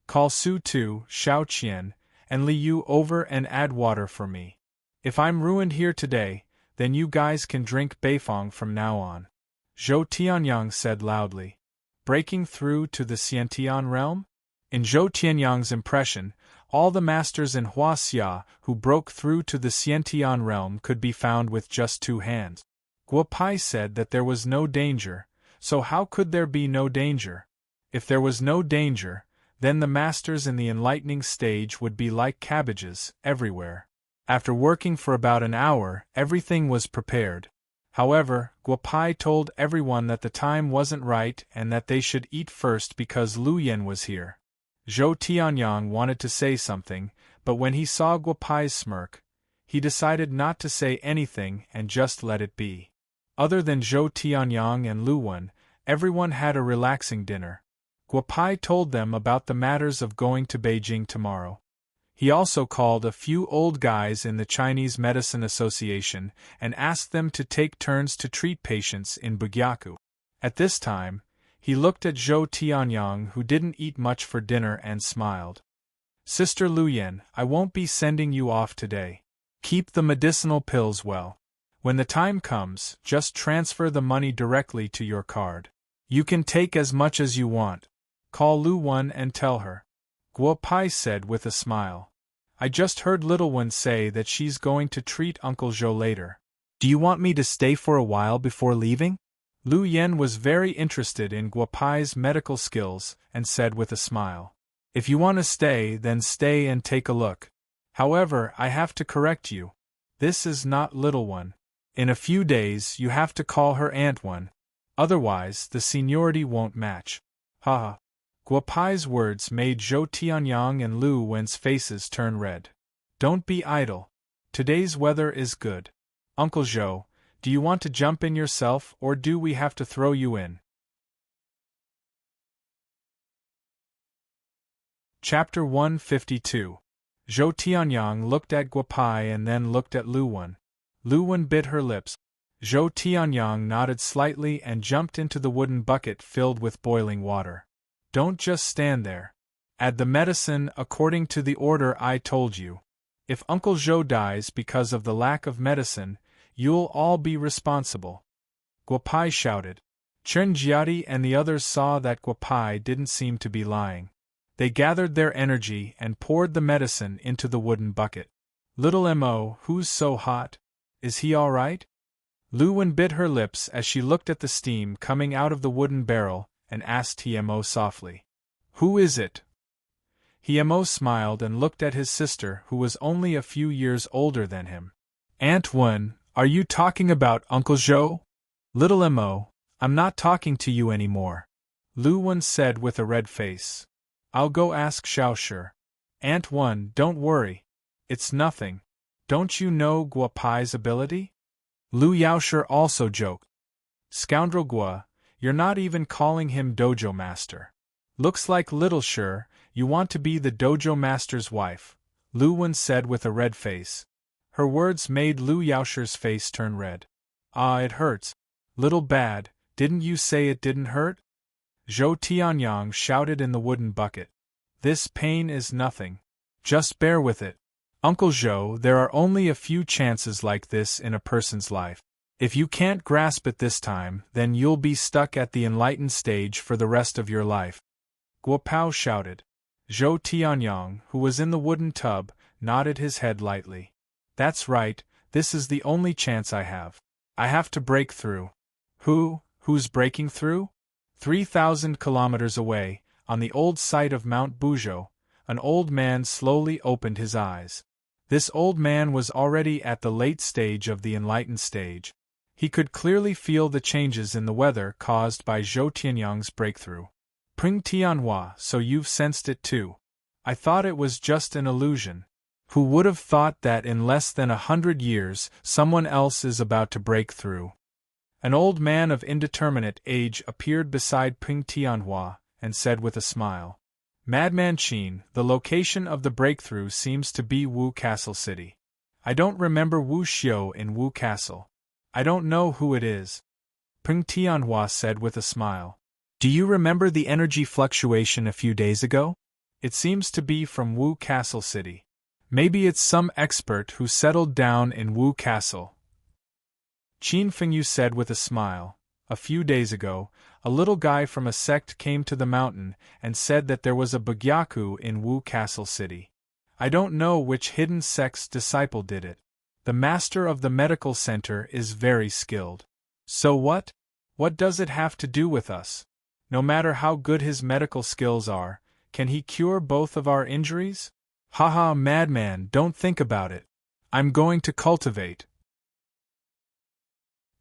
Call Su Tu, Xiao Qian, and Li Yu over and add water for me. If I'm ruined here today, then you guys can drink Beifong from now on. Zhou Tianyang said loudly. Breaking through to the Xiantian realm? In Zhou Tianyang's impression, all the masters in Huaxia who broke through to the Xiantian realm could be found with just 2 hands. Guopai said that there was no danger, so how could there be no danger? If there was no danger, then the masters in the enlightening stage would be like cabbages, everywhere. After working for about an hour, everything was prepared. However, Guopai told everyone that the time wasn't right and that they should eat first because Lu Yan was here. Zhou Tianyang wanted to say something, but when he saw Guopai's smirk, he decided not to say anything and just let it be. Other than Zhou Tianyang and Lu Wen, everyone had a relaxing dinner. Guopai told them about the matters of going to Beijing tomorrow. He also called a few old guys in the Chinese Medicine Association and asked them to take turns to treat patients in Bugyaku. At this time, he looked at Zhou Tianyang, who didn't eat much for dinner, and smiled. Sister Lu Yan, I won't be sending you off today. Keep the medicinal pills well. When the time comes, just transfer the money directly to your card. You can take as much as you want. Call Lu Wen and tell her. Guopai said with a smile. I just heard little one say that she's going to treat Uncle Zhou later. Do you want me to stay for a while before leaving? Lu Yan was very interested in Guopai's medical skills and said with a smile. If you want to stay, then stay and take a look. However, I have to correct you. This is not little one. In a few days you have to call her Aunt One. Otherwise, the seniority won't match. Haha. Guopai's words made Zhou Tianyang and Lu Wen's faces turn red. Don't be idle. Today's weather is good. Uncle Zhou, do you want to jump in yourself or do we have to throw you in? Chapter 152. Zhou Tianyang looked at Guopai and then looked at Lu Wen. Lu Wen bit her lips. Zhou Tianyang nodded slightly and jumped into the wooden bucket filled with boiling water. Don't just stand there. Add the medicine according to the order I told you. If Uncle Zhou dies because of the lack of medicine, you'll all be responsible. Guopai shouted. Chen Jiadi and the others saw that Guopai didn't seem to be lying. They gathered their energy and poured the medicine into the wooden bucket. Little Mo, who's so hot? Is he all right? Lu Wen bit her lips as she looked at the steam coming out of the wooden barrel and asked Mo softly. Who is it? Mo smiled and looked at his sister, who was only a few years older than him. Aunt Wen, are you talking about Uncle Zhou? Little Mo, I'm not talking to you anymore. Lu Wen said with a red face. I'll go ask Xiaoshi. Aunt Wen, don't worry. It's nothing. Don't you know Guopai's ability? Lu Yaoshi also joked. Scoundrel Guo, you're not even calling him dojo master. Looks like little Shi, you want to be the dojo master's wife, Lu Wen said with a red face. Her words made Lu Yaoshi's face turn red. Ah, it hurts. Little bad, didn't you say it didn't hurt? Zhou Tianyang shouted in the wooden bucket. This pain is nothing. Just bear with it. Uncle Zhou, there are only a few chances like this in a person's life. If you can't grasp it this time, then you'll be stuck at the enlightened stage for the rest of your life. Guopao shouted. Zhou Tianyang, who was in the wooden tub, nodded his head lightly. That's right, this is the only chance I have. I have to break through. Who's breaking through? 3,000 kilometers away, on the old site of Mount Buzhou, an old man slowly opened his eyes. This old man was already at the late stage of the enlightened stage. He could clearly feel the changes in the weather caused by Zhou Tianyang's breakthrough. Pring Tianhua, so you've sensed it too. I thought it was just an illusion. Who would have thought that in less than 100 years someone else is about to break through? An old man of indeterminate age appeared beside Ping Tianhua and said with a smile, "Madman Qin, the location of the breakthrough seems to be Wu Castle City. I don't remember Wu Xiu in Wu Castle. I don't know who it is." Ping Tianhua said with a smile, "Do you remember the energy fluctuation a few days ago? It seems to be from Wu Castle City. Maybe it's some expert who settled down in Wu Castle." Qin Fengyu said with a smile, "A few days ago, a little guy from a sect came to the mountain and said that there was a Bugyaku in Wu Castle City. I don't know which hidden sect's disciple did it. The master of the medical center is very skilled. So what? What does it have to do with us? No matter how good his medical skills are, can he cure both of our injuries? Haha, madman, don't think about it. I'm going to cultivate."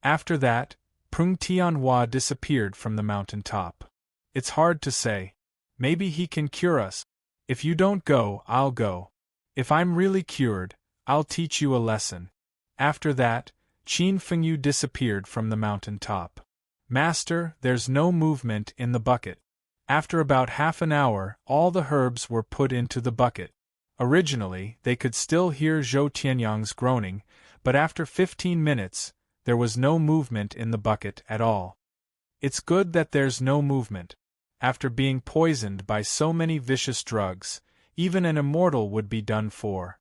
After that, Peng Tianhua disappeared from the mountain top. "It's hard to say. Maybe he can cure us. If you don't go, I'll go. If I'm really cured, I'll teach you a lesson." After that, Qin Fengyu disappeared from the mountain top. "Master, there's no movement in the bucket." After about half an hour, all the herbs were put into the bucket. Originally, they could still hear Zhou Tianyang's groaning, but after 15 minutes, there was no movement in the bucket at all. "It's good that there's no movement. After being poisoned by so many vicious drugs, even an immortal would be done for,"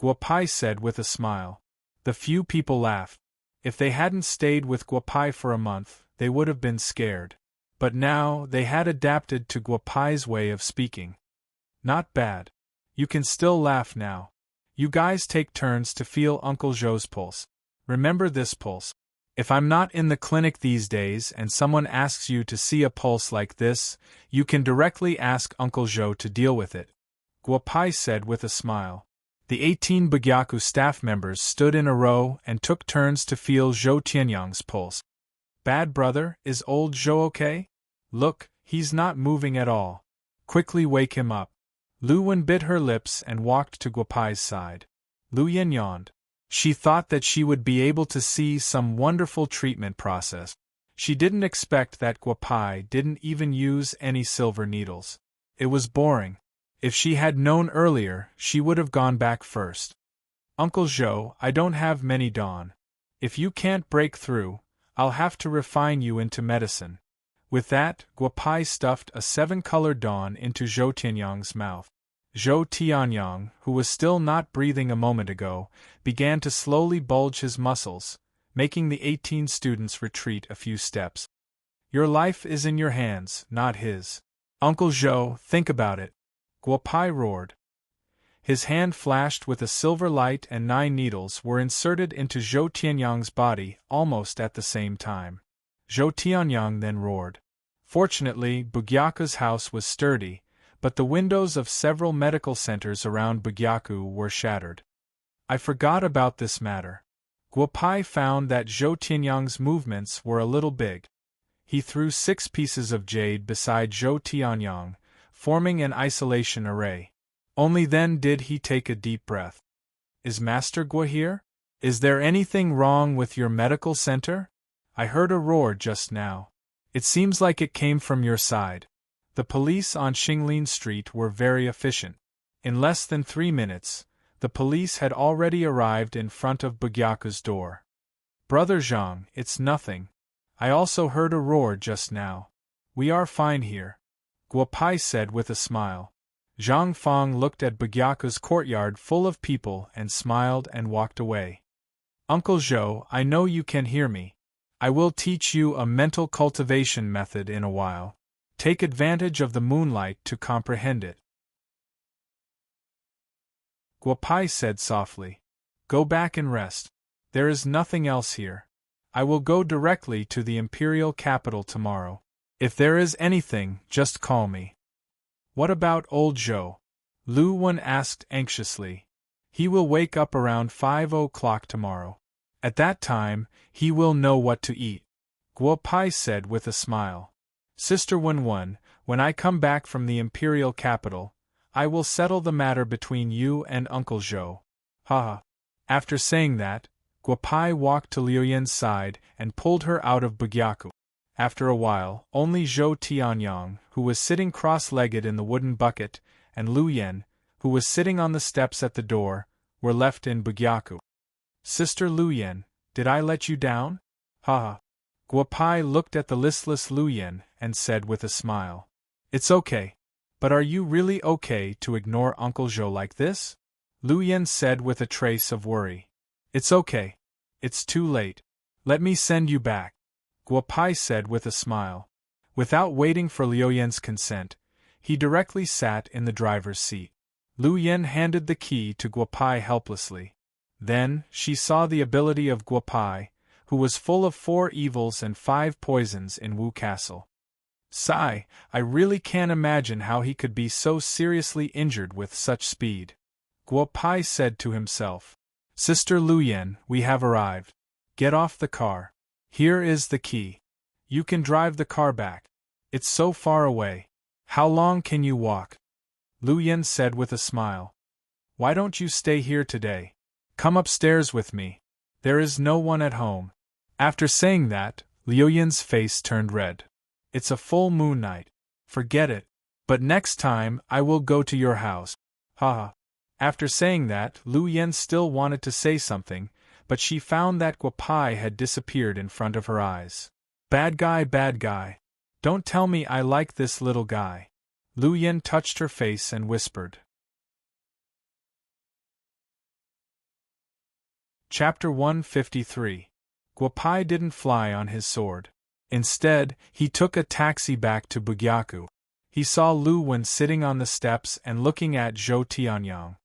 Guopai said with a smile. The few people laughed. If they hadn't stayed with Guopai for a month, they would have been scared. But now, they had adapted to Guopai's way of speaking. "Not bad. You can still laugh now. You guys take turns to feel Uncle Zhou's pulse. Remember this pulse. If I'm not in the clinic these days and someone asks you to see a pulse like this, you can directly ask Uncle Zhou to deal with it," Guopai said with a smile. The 18 Bugyaku staff members stood in a row and took turns to feel Zhou Tianyang's pulse. "Bad brother, is old Zhou okay? Look, he's not moving at all. Quickly wake him up." Lu Wen bit her lips and walked to Guopai's side. Lu Yen yawned. She thought that she would be able to see some wonderful treatment process. She didn't expect that Guopai didn't even use any silver needles. It was boring. If she had known earlier, she would have gone back first. "Uncle Zhou, I don't have many dawn. If you can't break through, I'll have to refine you into medicine." With that, Guopai stuffed a 7-colored dawn into Zhou Tianyang's mouth. Zhou Tianyang, who was still not breathing a moment ago, began to slowly bulge his muscles, making the 18 students retreat a few steps. "Your life is in your hands, not his. Uncle Zhou, think about it," Guopai roared. His hand flashed with a silver light and 9 needles were inserted into Zhou Tianyang's body almost at the same time. Zhou Tianyang then roared. Fortunately, Bugyaku's house was sturdy, but the windows of several medical centers around Bugyaku were shattered. "I forgot about this matter." Guopai found that Zhou Tianyang's movements were a little big. He threw 6 pieces of jade beside Zhou Tianyang, forming an isolation array. Only then did he take a deep breath. "Is Master Guo here? Is there anything wrong with your medical center? I heard a roar just now. It seems like it came from your side." The police on Xinglin Street were very efficient. In less than 3 minutes, the police had already arrived in front of Bugyaku's door. "Brother Zhang, it's nothing. I also heard a roar just now. We are fine here," Guopai said with a smile. Zhang Fang looked at Bugyaku's courtyard full of people and smiled and walked away. "Uncle Zhou, I know you can hear me. I will teach you a mental cultivation method in a while. Take advantage of the moonlight to comprehend it." Guopai said softly. "Go back and rest. There is nothing else here. I will go directly to the imperial capital tomorrow. If there is anything, just call me." "What about old Zhou?" Lu Wen asked anxiously. "He will wake up around 5 o'clock tomorrow. At that time, he will know what to eat. Guo Pai said with a smile. Sister Wenwen, when I come back from the imperial capital, I will settle the matter between you and Uncle Zhou. Ha! After saying that, Guo Pai walked to Liu Yan's side and pulled her out of Bugyaku. After a while, only Zhou Tianyang, who was sitting cross-legged in the wooden bucket, and Liu Yan, who was sitting on the steps at the door, were left in Bugyaku. Sister Liu Yan, did I let you down? Ha ha! Guo Pai looked at the listless Liu Yan and said with a smile. It's okay. But are you really okay to ignore Uncle Zhou like this? Liu Yan said with a trace of worry. It's okay. It's too late. Let me send you back. Guo Pai said with a smile. Without waiting for Liu Yan's consent, he directly sat in the driver's seat. Liu Yan handed the key to Guo Pai helplessly. Then, she saw the ability of Guo Pai, who was full of 4 evils and 5 poisons in Wu Castle. Sigh, I really can't imagine how he could be so seriously injured with such speed. Guo Pai said to himself. Sister Liu Yan, we have arrived. Get off the car. Here is the key. You can drive the car back. It's so far away. How long can you walk? Liu Yan said with a smile. Why don't you stay here today? Come upstairs with me. There is no one at home. After saying that, Liu Yan's face turned red. It's a full moon night. Forget it. But next time, I will go to your house. Ha ha. After saying that, Liu Yan still wanted to say something, but she found that Guo Pai had disappeared in front of her eyes. Bad guy, bad guy. Don't tell me I like this little guy. Liu Yan touched her face and whispered. Chapter 153. Guo Pai didn't fly on his sword. Instead, he took a taxi back to Bugyaku. He saw Lu Wen sitting on the steps and looking at Zhou Tianyang.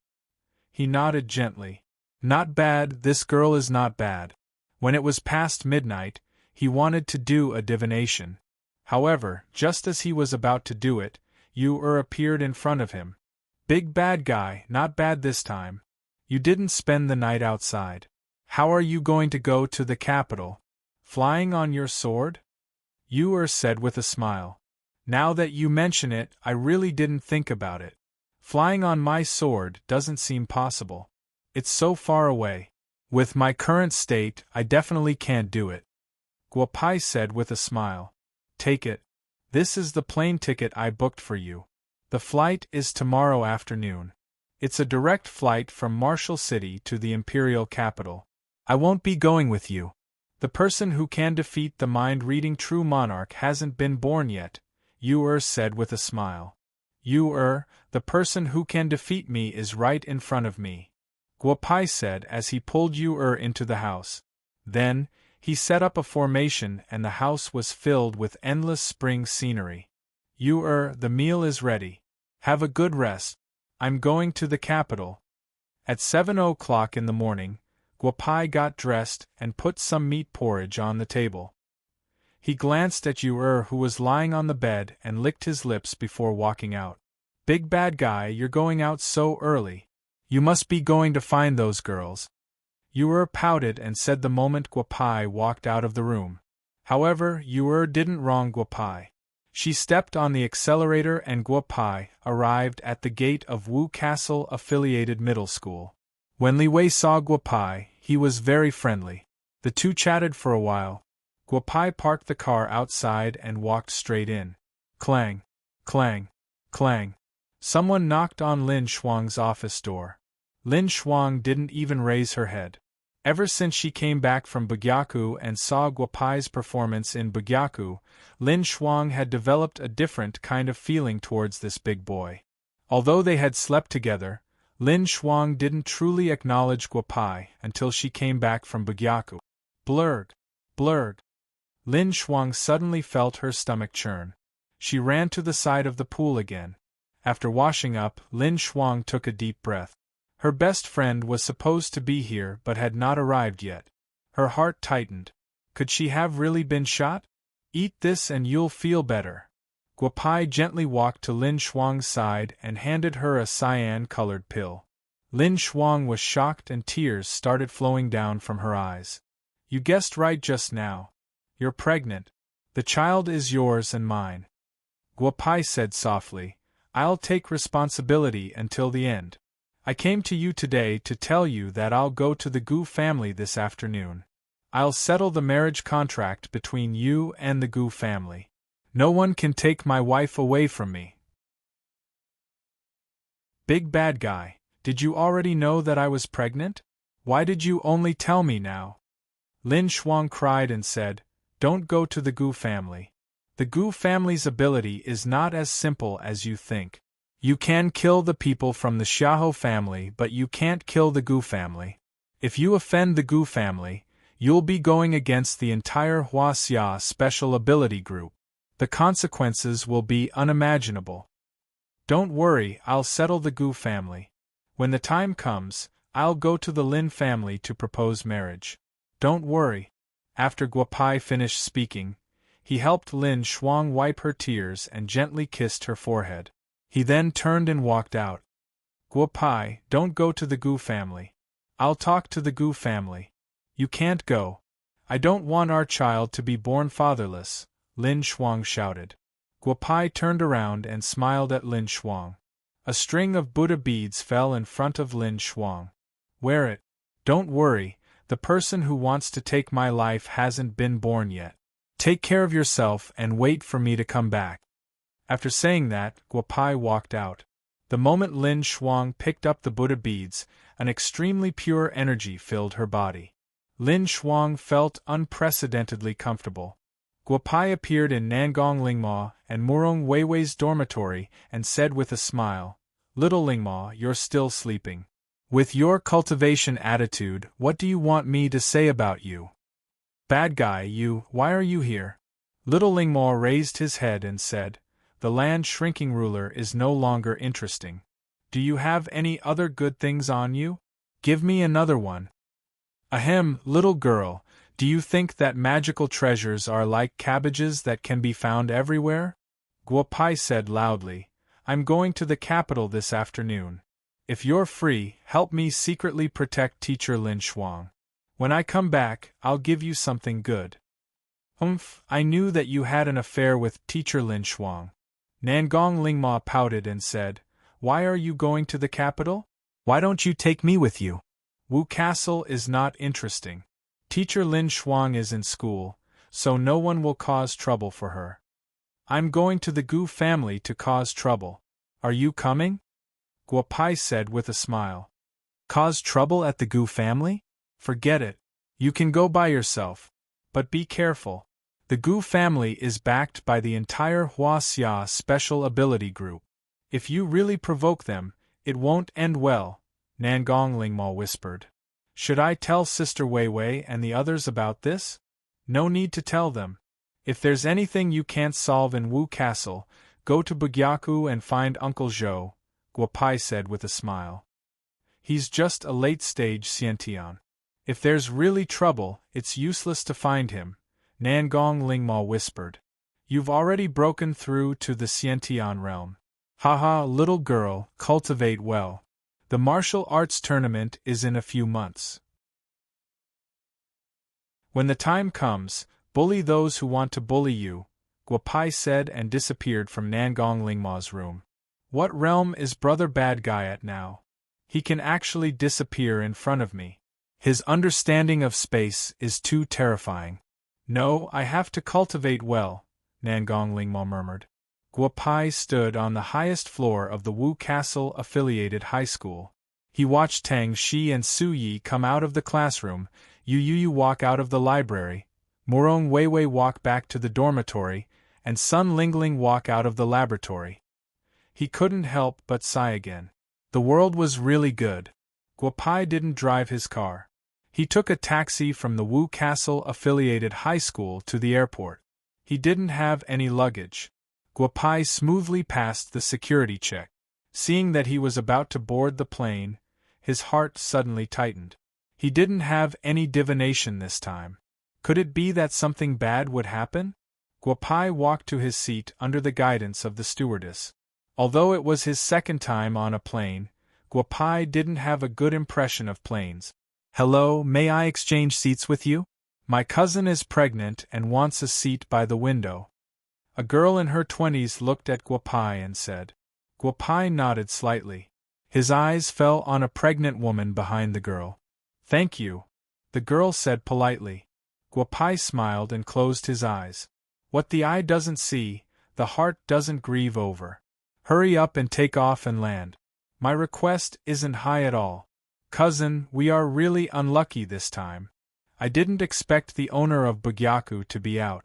He nodded gently. Not bad, this girl is not bad. When it was past midnight, he wanted to do a divination. However, just as he was about to do it, Yu appeared in front of him. Big bad guy, not bad this time. You didn't spend the night outside. How are you going to go to the capital? Flying on your sword? Yu said with a smile. Now that you mention it, I really didn't think about it. Flying on my sword doesn't seem possible. It's so far away. With my current state, I definitely can't do it. Guo Pai said with a smile. Take it. This is the plane ticket I booked for you. The flight is tomorrow afternoon. It's a direct flight from Martial City to the imperial capital. I won't be going with you. The person who can defeat the mind-reading true monarch hasn't been born yet, Yu said with a smile. Yu the person who can defeat me is right in front of me, Guo Pai said as he pulled Yu into the house. Then, he set up a formation and the house was filled with endless spring scenery. Yu the meal is ready. Have a good rest. I'm going to the capital. At 7 o'clock in the morning, Guo Pai got dressed and put some meat porridge on the table. He glanced at Yu who was lying on the bed and licked his lips before walking out. Big bad guy, you're going out so early. You must be going to find those girls. Yu pouted and said the moment Guo Pai walked out of the room. However, Yu didn't wrong Guo Pai. She stepped on the accelerator and Guo Pai arrived at the gate of Wu Castle affiliated middle school. When Li Wei saw Guo Pai, he was very friendly. The two chatted for a while. Guo Pai parked the car outside and walked straight in. Clang, clang, clang. Someone knocked on Lin Shuang's office door. Lin Shuang didn't even raise her head. Ever since she came back from Bugyaku and saw Guo Pai's performance in Bugyaku, Lin Shuang had developed a different kind of feeling towards this big boy. Although they had slept together, Lin Shuang didn't truly acknowledge Guo Pai until she came back from Bugyaku. Blurg, blurg. Lin Shuang suddenly felt her stomach churn. She ran to the side of the pool again. After washing up, Lin Shuang took a deep breath. Her best friend was supposed to be here but had not arrived yet. Her heart tightened. Could she have really been shot? Eat this and you'll feel better. Guo Pai gently walked to Lin Shuang's side and handed her a cyan-colored pill. Lin Shuang was shocked and tears started flowing down from her eyes. You guessed right just now. You're pregnant. The child is yours and mine. Guopai said softly, I'll take responsibility until the end. I came to you today to tell you that I'll go to the Gu family this afternoon. I'll settle the marriage contract between you and the Gu family. No one can take my wife away from me. Big bad guy, did you already know that I was pregnant? Why did you only tell me now? Lin Shuang cried and said, Don't go to the Gu family. The Gu family's ability is not as simple as you think. You can kill the people from the Xiahou family, but you can't kill the Gu family. If you offend the Gu family, you'll be going against the entire Huaxia special ability group. The consequences will be unimaginable. Don't worry, I'll settle the Gu family. When the time comes, I'll go to the Lin family to propose marriage. Don't worry. After Guopai finished speaking, he helped Lin Shuang wipe her tears and gently kissed her forehead. He then turned and walked out. Guopai, don't go to the Gu family. I'll talk to the Gu family. You can't go. I don't want our child to be born fatherless, Lin Shuang shouted. Guopai turned around and smiled at Lin Shuang. A string of Buddha beads fell in front of Lin Shuang. Wear it. Don't worry, the person who wants to take my life hasn't been born yet. Take care of yourself and wait for me to come back. After saying that, Guopai walked out. The moment Lin Shuang picked up the Buddha beads, an extremely pure energy filled her body. Lin Shuang felt unprecedentedly comfortable. Guopai appeared in Nangong Lingma and Murong Weiwei's dormitory and said with a smile, Little Lingma, you're still sleeping. With your cultivation attitude, what do you want me to say about you? Bad guy, you, why are you here? Little Lingma raised his head and said, The land shrinking ruler is no longer interesting. Do you have any other good things on you? Give me another one. Ahem, little girl, do you think that magical treasures are like cabbages that can be found everywhere? Guopai said loudly, I'm going to the capital this afternoon. If you're free, help me secretly protect teacher Lin Shuang. When I come back, I'll give you something good. I knew that you had an affair with teacher Lin Shuang. Nangong Lingma pouted and said, Why are you going to the capital? Why don't you take me with you? Wu Castle is not interesting. Teacher Lin Shuang is in school, so no one will cause trouble for her. I'm going to the Gu family to cause trouble. Are you coming? Guopai said with a smile. Cause trouble at the Gu family? Forget it. You can go by yourself. But be careful. The Gu family is backed by the entire Huaxia special ability group. If you really provoke them, it won't end well, Nangong Lingma whispered. Should I tell Sister Weiwei and the others about this? No need to tell them. If there's anything you can't solve in Wu Castle, go to Bugyaku and find Uncle Zhou, Guopai said with a smile. He's just a late-stage Xiantian. If there's really trouble, it's useless to find him, Nangong Lingma whispered. You've already broken through to the Xiantian realm. Haha, little girl, cultivate well. The martial arts tournament is in a few months. When the time comes, bully those who want to bully you, Guopai said and disappeared from Nangong Lingma's room. What realm is Brother Bad Guy at now? He can actually disappear in front of me. His understanding of space is too terrifying. No, I have to cultivate well, Nangong Lingma murmured. Guopai stood on the highest floor of the Wu Castle affiliated high school. He watched Tang Shi and Su Yi come out of the classroom, Yu Yu walk out of the library, Murong Weiwei walk back to the dormitory, and Sun Lingling walk out of the laboratory. He couldn't help but sigh again. The world was really good. Guopai didn't drive his car. He took a taxi from the Wu Castle affiliated high school to the airport. He didn't have any luggage. Guopai smoothly passed the security check. Seeing that he was about to board the plane, his heart suddenly tightened. He didn't have any divination this time. Could it be that something bad would happen? Guopai walked to his seat under the guidance of the stewardess. Although it was his second time on a plane, Guopai didn't have a good impression of planes. Hello, may I exchange seats with you? My cousin is pregnant and wants a seat by the window. A girl in her 20s looked at Guopai and said. Guopai nodded slightly. His eyes fell on a pregnant woman behind the girl. Thank you, the girl said politely. Guopai smiled and closed his eyes. What the eye doesn't see, the heart doesn't grieve over. Hurry up and take off and land. My request isn't high at all. Cousin, we are really unlucky this time. I didn't expect the owner of Bugyaku to be out.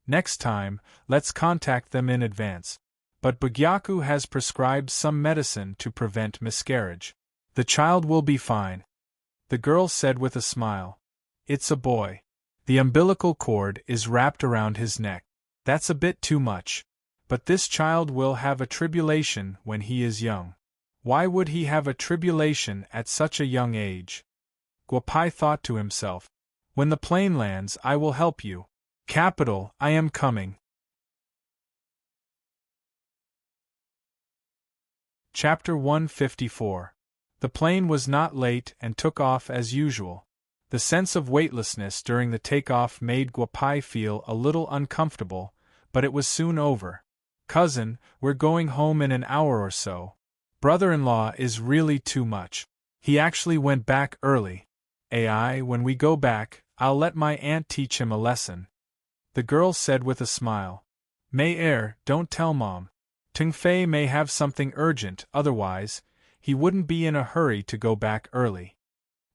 Next time, let's contact them in advance. But Bugyaku has prescribed some medicine to prevent miscarriage. The child will be fine, the girl said with a smile. It's a boy. The umbilical cord is wrapped around his neck. That's a bit too much. But this child will have a tribulation when he is young. Why would he have a tribulation at such a young age? Guopai thought to himself. When the plane lands, I will help you. Capital, I am coming. Chapter 154. The plane was not late and took off as usual. The sense of weightlessness during the takeoff made Guopai feel a little uncomfortable, but it was soon over. Cousin, we're going home in an hour or so. Brother-in-law is really too much. He actually went back early. When we go back, I'll let my aunt teach him a lesson. The girl said with a smile. May don't tell Mom. Tungfei may have something urgent, otherwise, he wouldn't be in a hurry to go back early.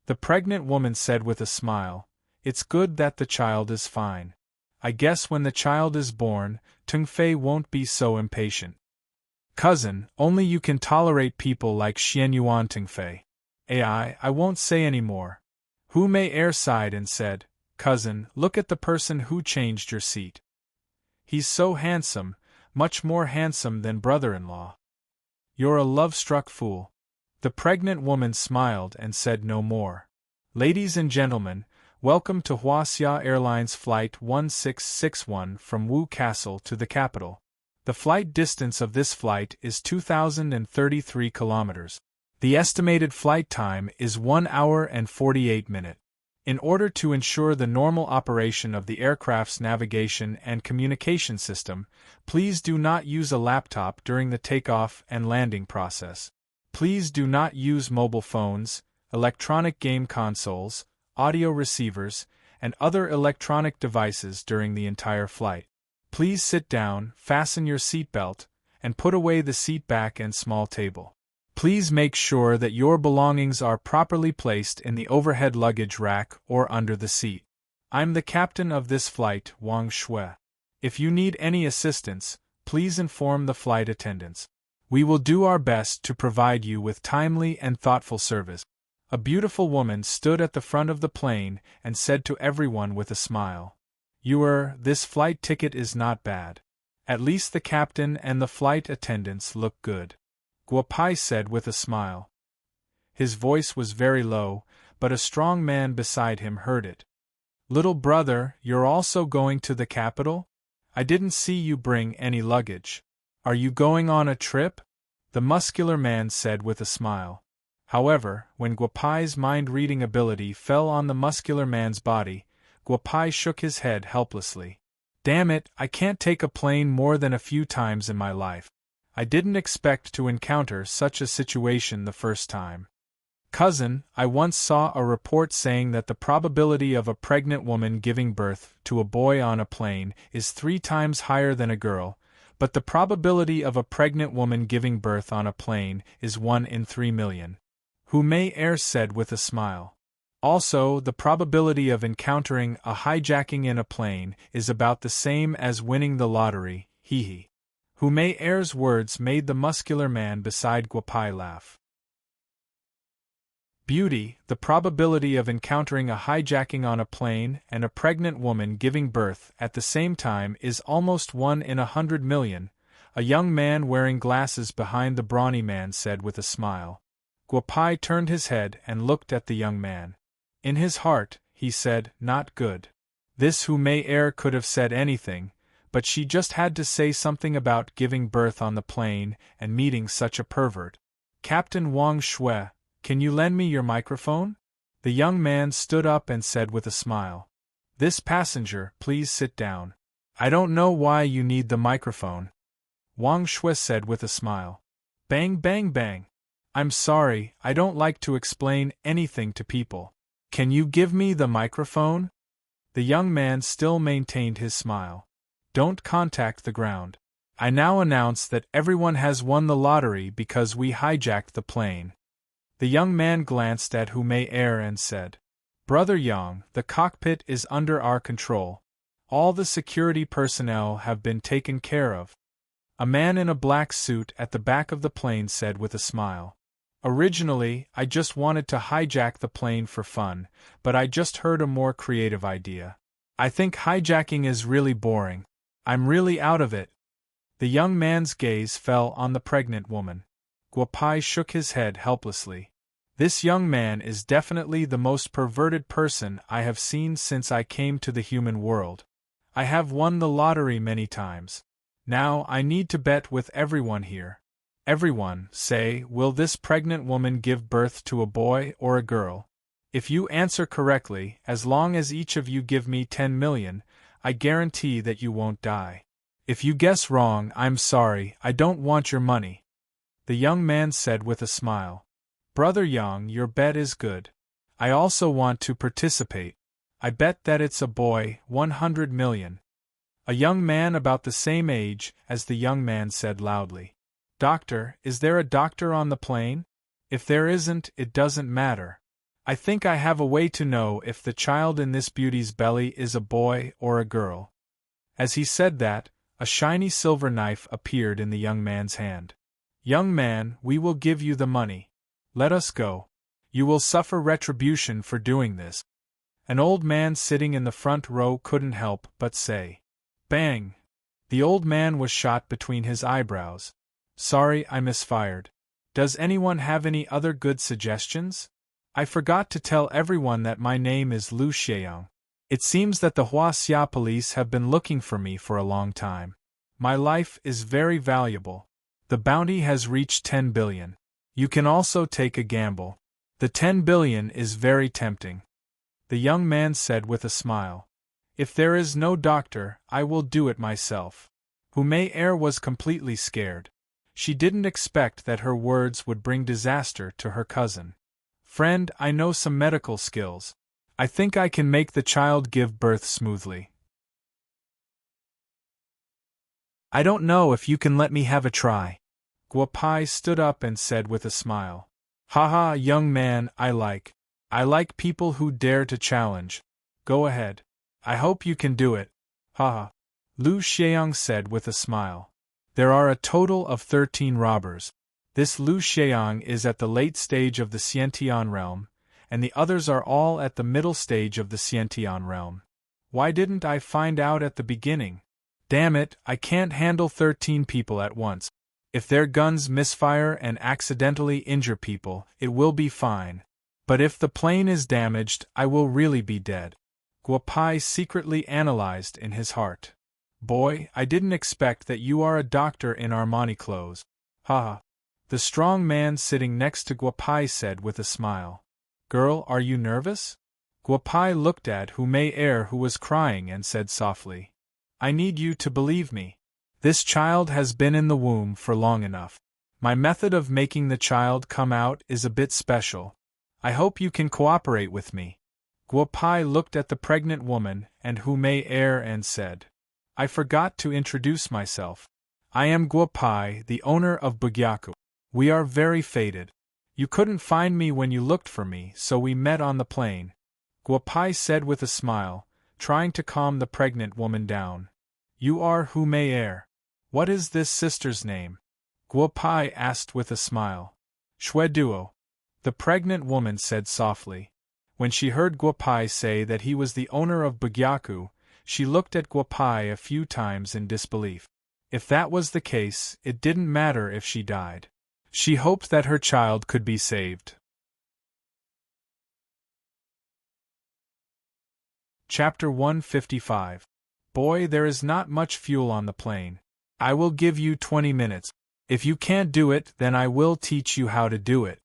The pregnant woman said with a smile. It's good that the child is fine. I guess when the child is born, Tungfei won't be so impatient. Cousin, only you can tolerate people like Xianyuan Tungfei. I won't say any more. Hu Mei sighed and said, Cousin, look at the person who changed your seat. He's so handsome, much more handsome than brother-in-law. You're a love-struck fool. The pregnant woman smiled and said no more. Ladies and gentlemen, welcome to Huaxia Airlines Flight 1661 from Wu Castle to the capital. The flight distance of this flight is 2,033 kilometers. The estimated flight time is 1 hour and 48 minutes. In order to ensure the normal operation of the aircraft's navigation and communication system, please do not use a laptop during the takeoff and landing process. Please do not use mobile phones, electronic game consoles, audio receivers, and other electronic devices during the entire flight. Please sit down, fasten your seatbelt, and put away the seat back and small table. Please make sure that your belongings are properly placed in the overhead luggage rack or under the seat. I'm the captain of this flight, Wang Shui. If you need any assistance, please inform the flight attendants. We will do our best to provide you with timely and thoughtful service. A beautiful woman stood at the front of the plane and said to everyone with a smile. This flight ticket is not bad. At least the captain and the flight attendants look good. Guopai said with a smile. His voice was very low, but a strong man beside him heard it. Little brother, you're also going to the capital? I didn't see you bring any luggage. Are you going on a trip? The muscular man said with a smile. However, when Guopai's mind-reading ability fell on the muscular man's body, Guopai shook his head helplessly. Damn it, I can't take a plane more than a few times in my life. I didn't expect to encounter such a situation the first time. Cousin, I once saw a report saying that the probability of a pregnant woman giving birth to a boy on a plane is 3 times higher than a girl, but the probability of a pregnant woman giving birth on a plane is 1 in 3 million. Hu Mei said with a smile. Also, the probability of encountering a hijacking in a plane is about the same as winning the lottery, hee. Hu Mei's words made the muscular man beside Guopai laugh. Beauty, the probability of encountering a hijacking on a plane and a pregnant woman giving birth at the same time is almost 1 in 100 million, a young man wearing glasses behind the brawny man said with a smile. Guopai turned his head and looked at the young man. In his heart, he said, not good. This Hu Mei could have said anything, but she just had to say something about giving birth on the plane and meeting such a pervert. Captain Wang Shui, can you lend me your microphone? The young man stood up and said with a smile. This passenger, please sit down. I don't know why you need the microphone, Wang Shui said with a smile. Bang bang bang. I'm sorry, I don't like to explain anything to people. Can you give me the microphone? The young man still maintained his smile. Don't contact the ground. I now announce that everyone has won the lottery because we hijacked the plane. The young man glanced at Hu Mei Er and said, Brother Yang, the cockpit is under our control. All the security personnel have been taken care of. A man in a black suit at the back of the plane said with a smile. Originally, I just wanted to hijack the plane for fun, but I just heard a more creative idea. I think hijacking is really boring. I'm really out of it. The young man's gaze fell on the pregnant woman. Guo Pai shook his head helplessly. This young man is definitely the most perverted person I have seen since I came to the human world. I have won the lottery many times. Now I need to bet with everyone here. Everyone, say, will this pregnant woman give birth to a boy or a girl? If you answer correctly, as long as each of you give me 10 million, I guarantee that you won't die. If you guess wrong, I'm sorry, I don't want your money. The young man said with a smile. Brother Yang, your bet is good. I also want to participate. I bet that it's a boy, 100 million. A young man about the same age as the young man said loudly. Doctor, is there a doctor on the plane? If there isn't, it doesn't matter. I think I have a way to know if the child in this beauty's belly is a boy or a girl. As he said that, a shiny silver knife appeared in the young man's hand. Young man, we will give you the money. Let us go. You will suffer retribution for doing this. An old man sitting in the front row couldn't help but say. Bang! The old man was shot between his eyebrows. Sorry, I misfired. Does anyone have any other good suggestions? I forgot to tell everyone that my name is Lu Xieyang. It seems that the Huaxia police have been looking for me for a long time. My life is very valuable. The bounty has reached 10 billion. You can also take a gamble. The 10 billion is very tempting. The young man said with a smile. If there is no doctor, I will do it myself. Hu Mei Er was completely scared. She didn't expect that her words would bring disaster to her cousin. Friend, I know some medical skills. I think I can make the child give birth smoothly. I don't know if you can let me have a try. Guo Pai stood up and said with a smile. Haha, young man, I like people who dare to challenge. Go ahead. I hope you can do it. Haha. Lu Xieyang said with a smile. There are a total of 13 robbers. This Lu Xieyang is at the late stage of the Xiantian realm, and the others are all at the middle stage of the Xiantian realm. Why didn't I find out at the beginning? Damn it, I can't handle 13 people at once. If their guns misfire and accidentally injure people, it will be fine. But if the plane is damaged, I will really be dead. Guo Pai secretly analyzed in his heart. Boy, I didn't expect that you are a doctor in Armani clothes. Haha. The strong man sitting next to Guo Pai said with a smile. Girl, are you nervous? Guo Pai looked at Hu Mei Er who was crying and said softly. I need you to believe me. This child has been in the womb for long enough. My method of making the child come out is a bit special. I hope you can cooperate with me. Guo Pai looked at the pregnant woman and Hu Mei Er and said. I forgot to introduce myself. I am Guo Pai, the owner of Bugyaku. We are very fated. You couldn't find me when you looked for me, so we met on the plane. Guo Pai said with a smile, trying to calm the pregnant woman down. You are Hu Mei Er. What is this sister's name? Guo Pai asked with a smile. Shui Duo. The pregnant woman said softly. When she heard Guo Pai say that he was the owner of Bugyaku, she looked at Guo Pai a few times in disbelief. If that was the case, it didn't matter if she died. She hoped that her child could be saved. Chapter 155. Boy, there is not much fuel on the plane. I will give you 20 minutes. If you can't do it, then I will teach you how to do it.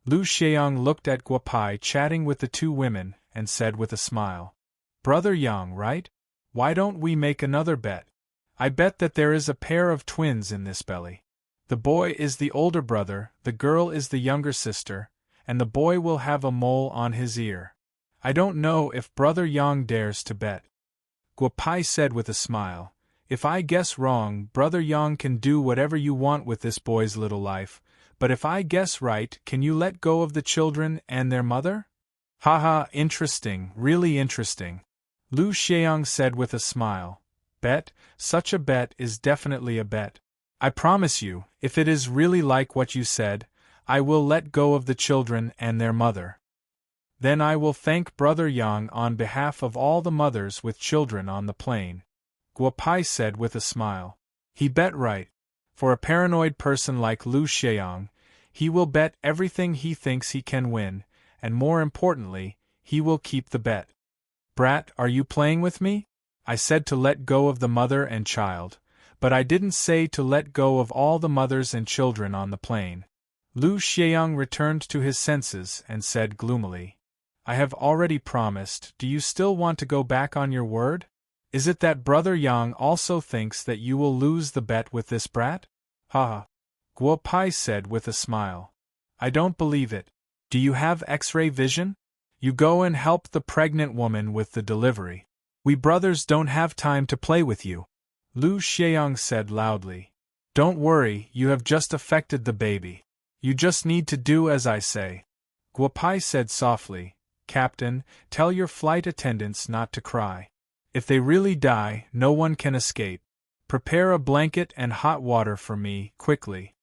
Lu Xieyang looked at Guo Pai chatting with the two women and said with a smile. Brother Yang, right? Why don't we make another bet? I bet that there is a pair of twins in this belly. The boy is the older brother, the girl is the younger sister, and the boy will have a mole on his ear. I don't know if Brother Yang dares to bet. Guopai said with a smile, If I guess wrong, Brother Yang can do whatever you want with this boy's little life, but if I guess right, can you let go of the children and their mother? Haha, interesting, really interesting. Lu Xiang said with a smile. Bet, such a bet is definitely a bet. I promise you, if it is really like what you said, I will let go of the children and their mother. Then I will thank Brother Yang on behalf of all the mothers with children on the plain. Guopai said with a smile. He bet right. For a paranoid person like Lu Xiang, he will bet everything he thinks he can win, and more importantly, he will keep the bet. Brat, are you playing with me? I said to let go of the mother and child, but I didn't say to let go of all the mothers and children on the plain. Lu Xiang returned to his senses and said gloomily, I have already promised, do you still want to go back on your word? Is it that Brother Yang also thinks that you will lose the bet with this brat? Ha! Guopai said with a smile. I don't believe it. Do you have X-ray vision? You go and help the pregnant woman with the delivery. We brothers don't have time to play with you. Lu Xiang said loudly. Don't worry, you have just affected the baby. You just need to do as I say. Guopai said softly, Captain, tell your flight attendants not to cry. If they really die, no one can escape. Prepare a blanket and hot water for me, quickly.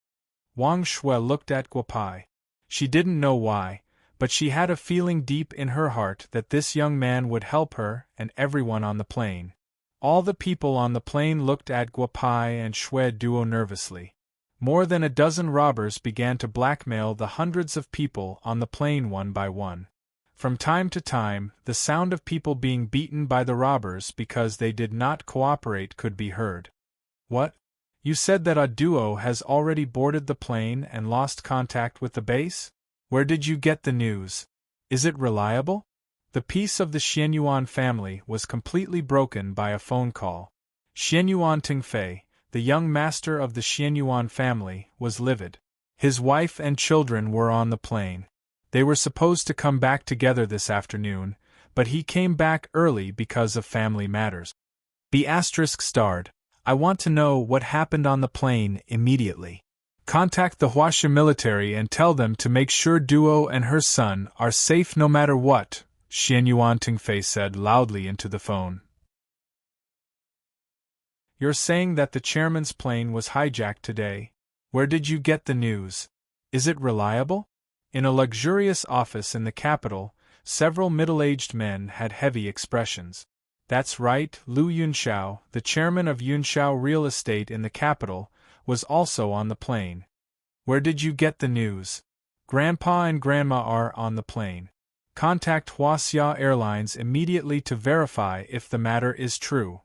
Wang Shui looked at Guopai. She didn't know why, but she had a feeling deep in her heart that this young man would help her and everyone on the plain. All the people on the plain looked at Guopai and Shui Duo nervously. More than a dozen robbers began to blackmail the hundreds of people on the plain one by one. From time to time, the sound of people being beaten by the robbers because they did not cooperate could be heard. What? You said that a duo has already boarded the plane and lost contact with the base? Where did you get the news? Is it reliable? The peace of the Xianyuan family was completely broken by a phone call. Xianyuan Tingfei, the young master of the Xianyuan family, was livid. His wife and children were on the plane. They were supposed to come back together this afternoon, but he came back early because of family matters. ****. I want to know what happened on the plane immediately. Contact the Huaxia military and tell them to make sure Duo and her son are safe no matter what, Xianyuan Tingfei said loudly into the phone. You're saying that the chairman's plane was hijacked today? Where did you get the news? Is it reliable? In a luxurious office in the capital, several middle-aged men had heavy expressions. That's right, Lu Yunxiao, the chairman of Yunxiao Real Estate in the capital, was also on the plane. Where did you get the news? Grandpa and Grandma are on the plane. Contact Huaxia Airlines immediately to verify if the matter is true.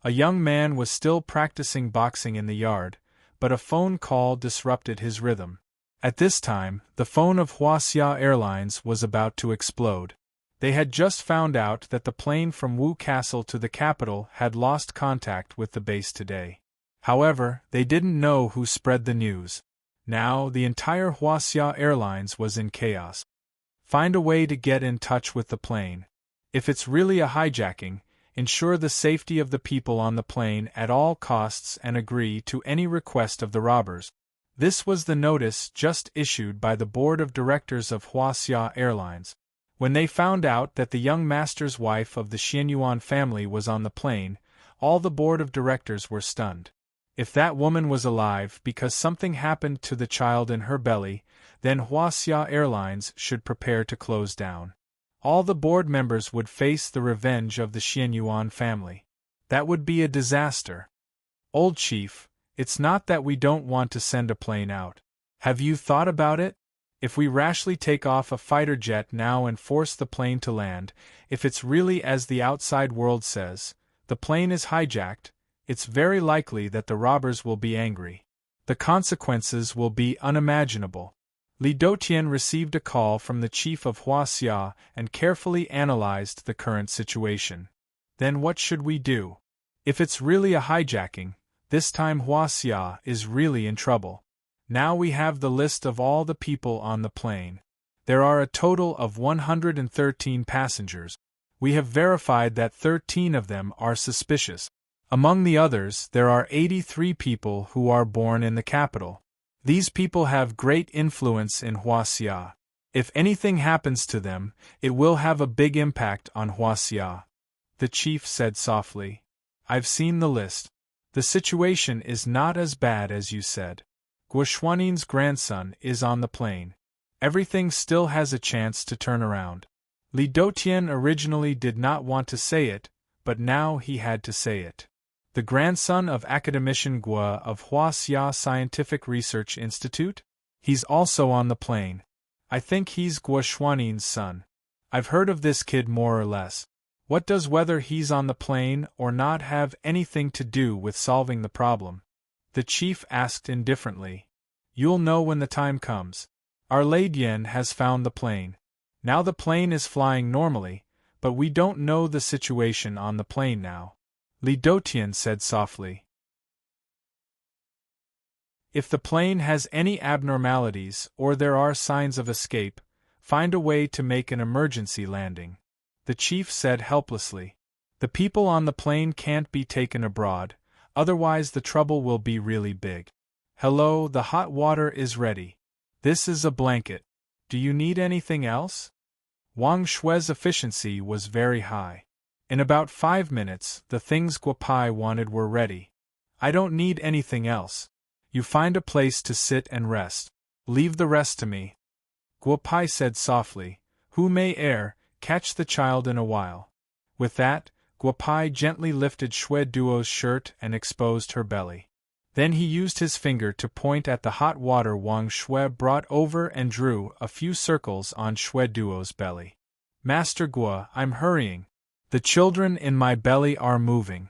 A young man was still practicing boxing in the yard, but a phone call disrupted his rhythm. At this time, the phone of Huaxia Airlines was about to explode. They had just found out that the plane from Wu Castle to the capital had lost contact with the base today. However, they didn't know who spread the news. Now, the entire Huaxia Airlines was in chaos. Find a way to get in touch with the plane. If it's really a hijacking, ensure the safety of the people on the plane at all costs and agree to any request of the robbers. This was the notice just issued by the board of directors of Huaxia Airlines. When they found out that the young master's wife of the Xianyuan family was on the plane, all the board of directors were stunned. If that woman was alive because something happened to the child in her belly, then Huaxia Airlines should prepare to close down. All the board members would face the revenge of the Xianyuan family. That would be a disaster. Old chief, it's not that we don't want to send a plane out. Have you thought about it? If we rashly take off a fighter jet now and force the plane to land, if it's really as the outside world says, the plane is hijacked, it's very likely that the robbers will be angry. The consequences will be unimaginable. Li Dotian received a call from the chief of Huaxia and carefully analyzed the current situation. Then what should we do? If it's really a hijacking, this time Huaxia is really in trouble. Now we have the list of all the people on the plane. There are a total of 113 passengers. We have verified that 13 of them are suspicious. Among the others, there are 83 people who are born in the capital. These people have great influence in Huaxia. If anything happens to them, it will have a big impact on Huaxia. The chief said softly. I've seen the list. The situation is not as bad as you said. Guoxuanin's grandson is on the plane. Everything still has a chance to turn around. Li Dotian originally did not want to say it, but now he had to say it. The grandson of academician Guo of Huaxia Scientific Research Institute? He's also on the plane. I think he's Guoxuanin's son. I've heard of this kid more or less. What does whether he's on the plane or not have anything to do with solving the problem? The chief asked indifferently. You'll know when the time comes. Our Ladian has found the plane. Now the plane is flying normally, but we don't know the situation on the plane now. Li Dotian said softly. If the plane has any abnormalities or there are signs of escape, find a way to make an emergency landing. The chief said helplessly. The people on the plane can't be taken abroad, otherwise the trouble will be really big. Hello, the hot water is ready. This is a blanket. Do you need anything else? Wang Shui's efficiency was very high. In about 5 minutes, the things Guopai wanted were ready. I don't need anything else. You find a place to sit and rest. Leave the rest to me. Guopai said softly. Hu Mei Er, catch the child in a while. With that, Guopai gently lifted Shui Duo's shirt and exposed her belly. Then he used his finger to point at the hot water Wang Shui brought over and drew a few circles on Shui Duo's belly. Master Guo, I'm hurrying. The children in my belly are moving.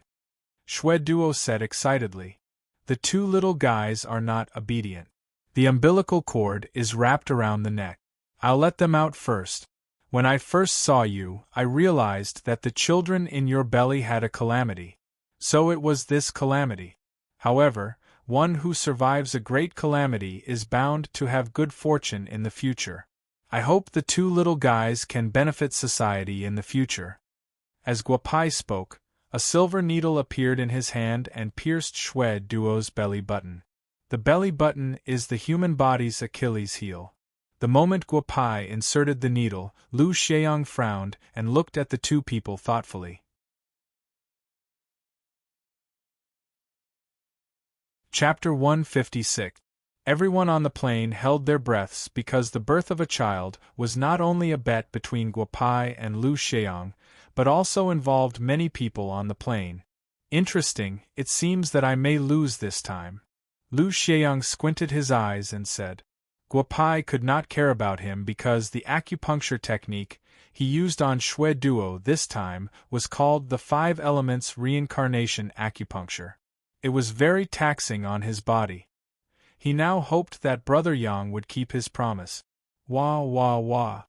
Shui Duo said excitedly. The two little guys are not obedient. The umbilical cord is wrapped around the neck. I'll let them out first. When I first saw you, I realized that the children in your belly had a calamity. So it was this calamity. However, one who survives a great calamity is bound to have good fortune in the future. I hope the two little guys can benefit society in the future. As Guopai spoke, a silver needle appeared in his hand and pierced Shui Duo's belly button. The belly button is the human body's Achilles heel. The moment Guopai inserted the needle, Lu Xiang frowned and looked at the two people thoughtfully. Chapter 156. Everyone on the plane held their breaths because the birth of a child was not only a bet between Guopai and Lu Xiang, but also involved many people on the plane. Interesting, it seems that I may lose this time. Lu Xiang squinted his eyes and said. Guopai could not care about him because the acupuncture technique he used on Shui Duo this time was called the 5 elements reincarnation acupuncture. It was very taxing on his body. He now hoped that Brother Yang would keep his promise. Wah wah wah.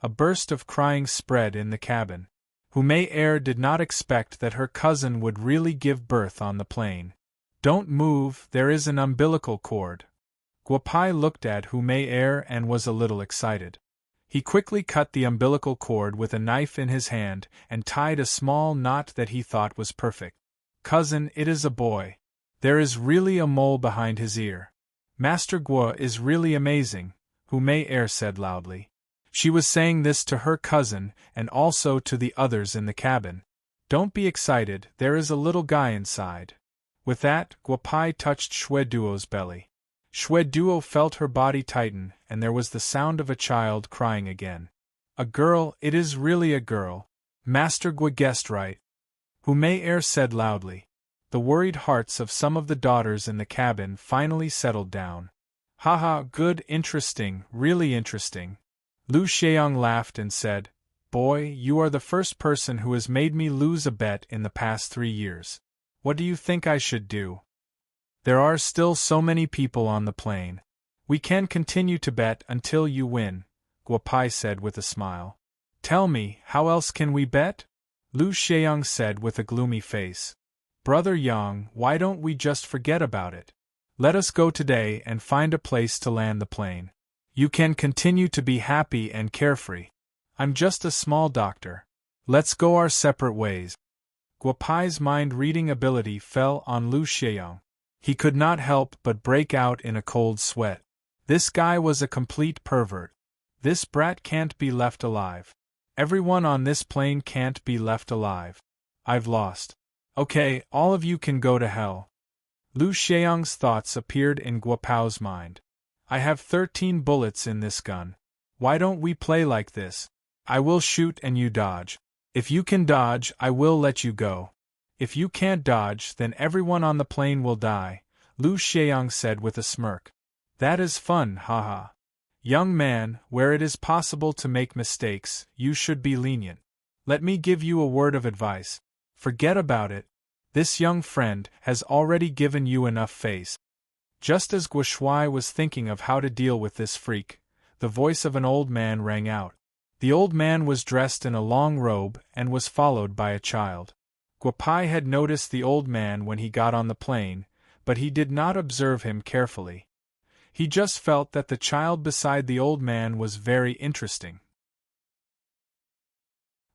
A burst of crying spread in the cabin. Hu Mei Er did not expect that her cousin would really give birth on the plane. Don't move, there is an umbilical cord. Guopai looked at Hu Mei Er and was a little excited. He quickly cut the umbilical cord with a knife in his hand and tied a small knot that he thought was perfect. Cousin, it is a boy. There is really a mole behind his ear. Master Guo is really amazing, Hu Mei Er said loudly. She was saying this to her cousin and also to the others in the cabin. Don't be excited, there is a little guy inside. With that, Guopai touched Shui Duo's belly. Shui Duo felt her body tighten and there was the sound of a child crying again. A girl, it is really a girl. Master Guo guessed right. Hu Mei Er said loudly. The worried hearts of some of the daughters in the cabin finally settled down. Haha, good, interesting, really interesting. Lu Xiang laughed and said, Boy, you are the first person who has made me lose a bet in the past 3 years. What do you think I should do? There are still so many people on the plane. We can continue to bet until you win, Guopai said with a smile. Tell me, how else can we bet? Lu Xiang said with a gloomy face. Brother Yang, why don't we just forget about it? Let us go today and find a place to land the plane. You can continue to be happy and carefree. I'm just a small doctor. Let's go our separate ways. Guopai's mind-reading ability fell on Lu Xiang. He could not help but break out in a cold sweat. This guy was a complete pervert. This brat can't be left alive. Everyone on this plane can't be left alive. I've lost. Okay, all of you can go to hell. Lu Xiang's thoughts appeared in Guopao's mind. I have 13 bullets in this gun. Why don't we play like this? I will shoot and you dodge. If you can dodge, I will let you go. If you can't dodge, then everyone on the plane will die, Lu Xiang said with a smirk. That is fun, haha. Young man, where it is possible to make mistakes, you should be lenient. Let me give you a word of advice. Forget about it. This young friend has already given you enough face. Just as Guo Shuai was thinking of how to deal with this freak, the voice of an old man rang out. The old man was dressed in a long robe and was followed by a child. Guopai had noticed the old man when he got on the plane, but he did not observe him carefully. He just felt that the child beside the old man was very interesting.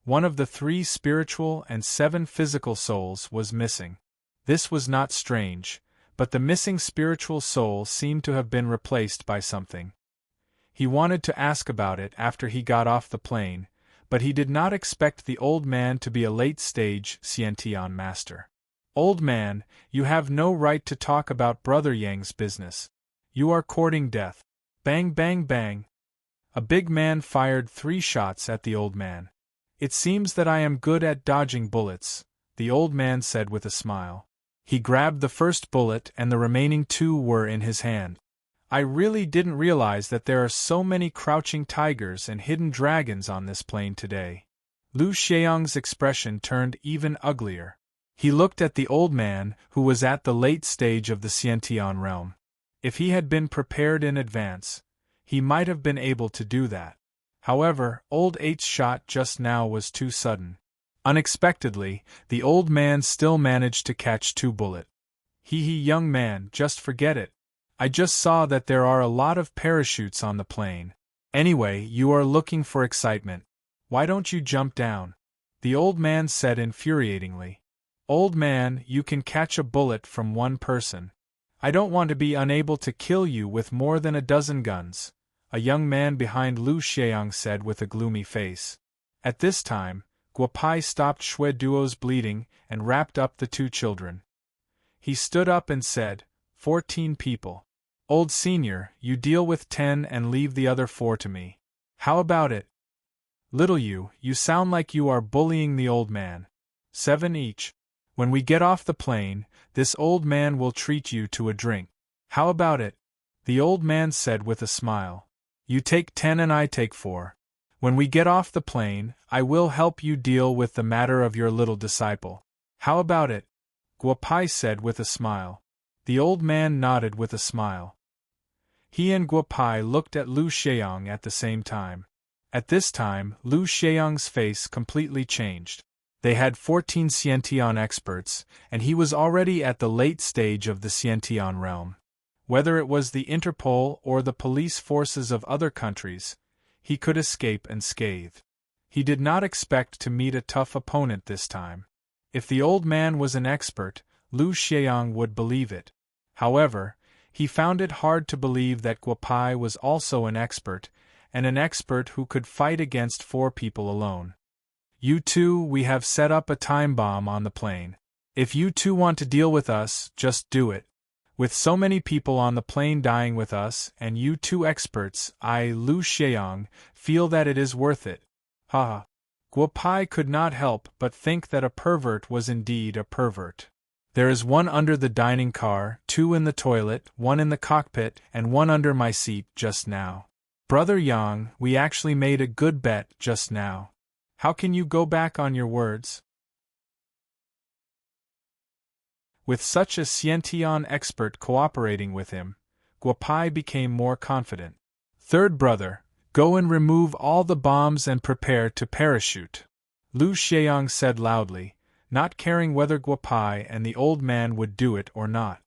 One of the 3 spiritual and 7 physical souls was missing. This was not strange, but the missing spiritual soul seemed to have been replaced by something. He wanted to ask about it after he got off the plane, but he did not expect the old man to be a late-stage Xiantian master. Old man, you have no right to talk about Brother Yang's business. You are courting death. Bang bang bang. A big man fired 3 shots at the old man. It seems that I am good at dodging bullets, the old man said with a smile. He grabbed the first bullet and the remaining 2 were in his hand. I really didn't realize that there are so many crouching tigers and hidden dragons on this plane today. Lu Xiang's expression turned even uglier. He looked at the old man, who was at the late stage of the Xiantian realm. If he had been prepared in advance, he might have been able to do that. However, Old Eight's shot just now was too sudden. Unexpectedly, the old man still managed to catch 2 bullets. Young man, just forget it. I just saw that there are a lot of parachutes on the plane. Anyway, you are looking for excitement. Why don't you jump down? The old man said infuriatingly. Old man, you can catch a bullet from 1 person. I don't want to be unable to kill you with more than a dozen guns, a young man behind Lu Xiang said with a gloomy face. At this time, Guopai stopped Xue Duo's bleeding and wrapped up the 2 children. He stood up and said, 14 people. Old senior, you deal with 10 and leave the other 4 to me. How about it? Little you sound like you are bullying the old man. 7 each. When we get off the plane, this old man will treat you to a drink. How about it? The old man said with a smile. You take 10 and I take 4. When we get off the plane, I will help you deal with the matter of your little disciple. How about it? Guopai said with a smile. The old man nodded with a smile. He and Guopai looked at Lu Xiang at the same time. At this time, Lu Xiang's face completely changed. They had 14 Xiantian experts, and he was already at the late stage of the Xiantian realm. Whether it was the Interpol or the police forces of other countries, he could escape unscathed. He did not expect to meet a tough opponent this time. If the old man was an expert, Lu Xiang would believe it. However, he found it hard to believe that Guopai was also an expert, and an expert who could fight against 4 people alone. You 2, we have set up a time bomb on the plane. If you 2 want to deal with us, just do it. With so many people on the plane dying with us, and you 2 experts, I, Lu Xiang, feel that it is worth it. Ha! Guopai could not help but think that a pervert was indeed a pervert. There is 1 under the dining car, 2 in the toilet, 1 in the cockpit, and 1 under my seat just now. Brother Yang, we actually made a good bet just now. How can you go back on your words? With such a Xiantian expert cooperating with him, Guopai became more confident. Third brother, go and remove all the bombs and prepare to parachute. Lu Xiang said loudly, not caring whether Guopai and the old man would do it or not.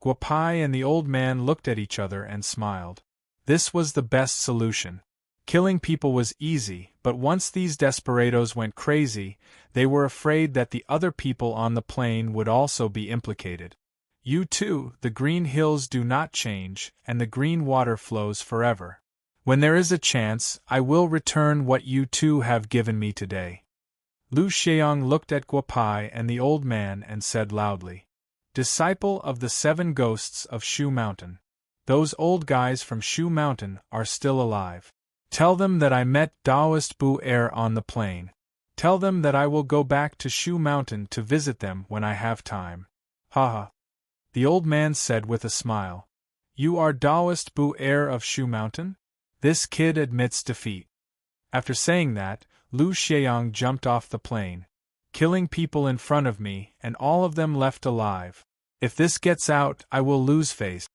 Guopai and the old man looked at each other and smiled. This was the best solution. Killing people was easy, but once these desperados went crazy, they were afraid that the other people on the plain would also be implicated. You too, the green hills do not change, and the green water flows forever. When there is a chance, I will return what you two have given me today. Lu Xiang looked at Guopai and the old man and said loudly, Disciple of the 7 ghosts of Shu Mountain. Those old guys from Shu Mountain are still alive. Tell them that I met Taoist Bu Er on the plain. Tell them that I will go back to Shu Mountain to visit them when I have time. Ha. The old man said with a smile. You are Taoist Bu Er of Shu Mountain? This kid admits defeat. After saying that, Lu Xiang jumped off the plane, killing people in front of me, and all of them left alive. If this gets out, I will lose face.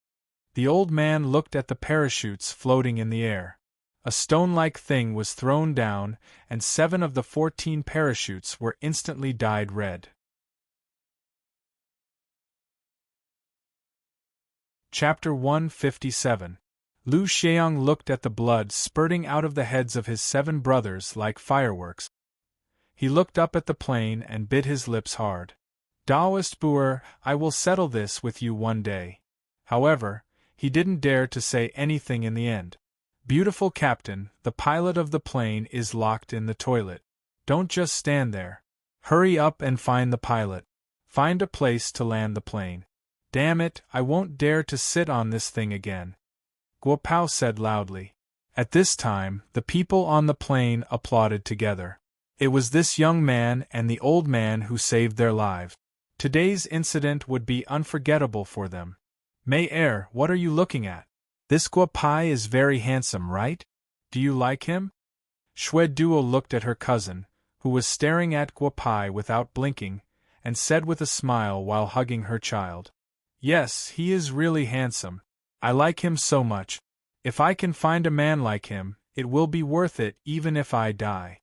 The old man looked at the parachutes floating in the air. A stone-like thing was thrown down, and 7 of the 14 parachutes were instantly dyed red. Chapter 157. Lu Xiang looked at the blood spurting out of the heads of his 7 brothers like fireworks. He looked up at the plain and bit his lips hard. Taoist Buer, I will settle this with you one day. However, he didn't dare to say anything in the end. Beautiful Captain, the pilot of the plane is locked in the toilet. Don't just stand there. Hurry up and find the pilot. Find a place to land the plane. Damn it, I won't dare to sit on this thing again. Guopao said loudly. At this time, the people on the plane applauded together. It was this young man and the old man who saved their lives. Today's incident would be unforgettable for them. May Er, what are you looking at? This Guopai is very handsome, right? Do you like him? Xue Duo looked at her cousin, who was staring at Guopai without blinking, and said with a smile while hugging her child. Yes, he is really handsome. I like him so much. If I can find a man like him, it will be worth it even if I die.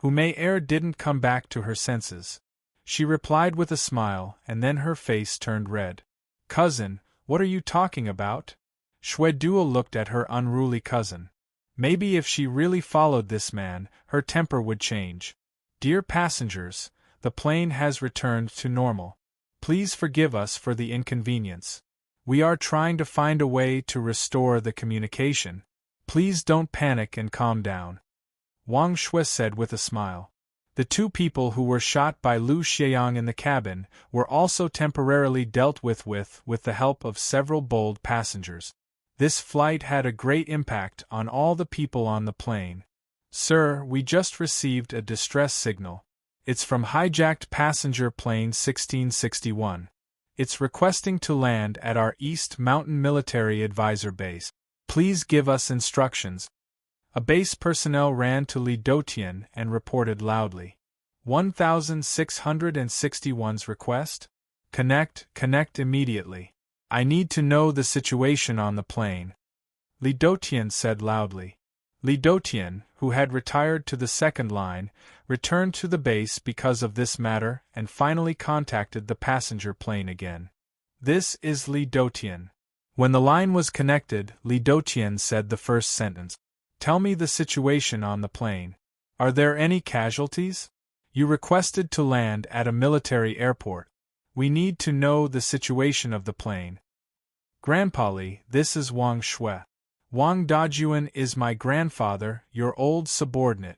May Er didn't come back to her senses. She replied with a smile, and then her face turned red. Cousin, what are you talking about? Xue Duo looked at her unruly cousin. Maybe if she really followed this man, her temper would change. Dear passengers, the plane has returned to normal. Please forgive us for the inconvenience. We are trying to find a way to restore the communication. Please don't panic and calm down. Wang Shui said with a smile. The 2 people who were shot by Lu Xiang in the cabin were also temporarily dealt with the help of several bold passengers. This flight had a great impact on all the people on the plane. Sir, we just received a distress signal. It's from hijacked passenger plane 1661. It's requesting to land at our East Mountain Military Advisor Base. Please give us instructions. A base personnel ran to Li Dotian and reported loudly. 1661's request? Connect immediately. I need to know the situation on the plane. Li Dotian said loudly. Li Dotian, who had retired to the second line, returned to the base because of this matter and finally contacted the passenger plane again. This is Li Dotian. When the line was connected, Li Dotian said the first sentence. Tell me the situation on the plane. Are there any casualties? You requested to land at a military airport. We need to know the situation of the plane. Grandpa Li, this is Wang Shui. Wang Dajuan is my grandfather, your old subordinate.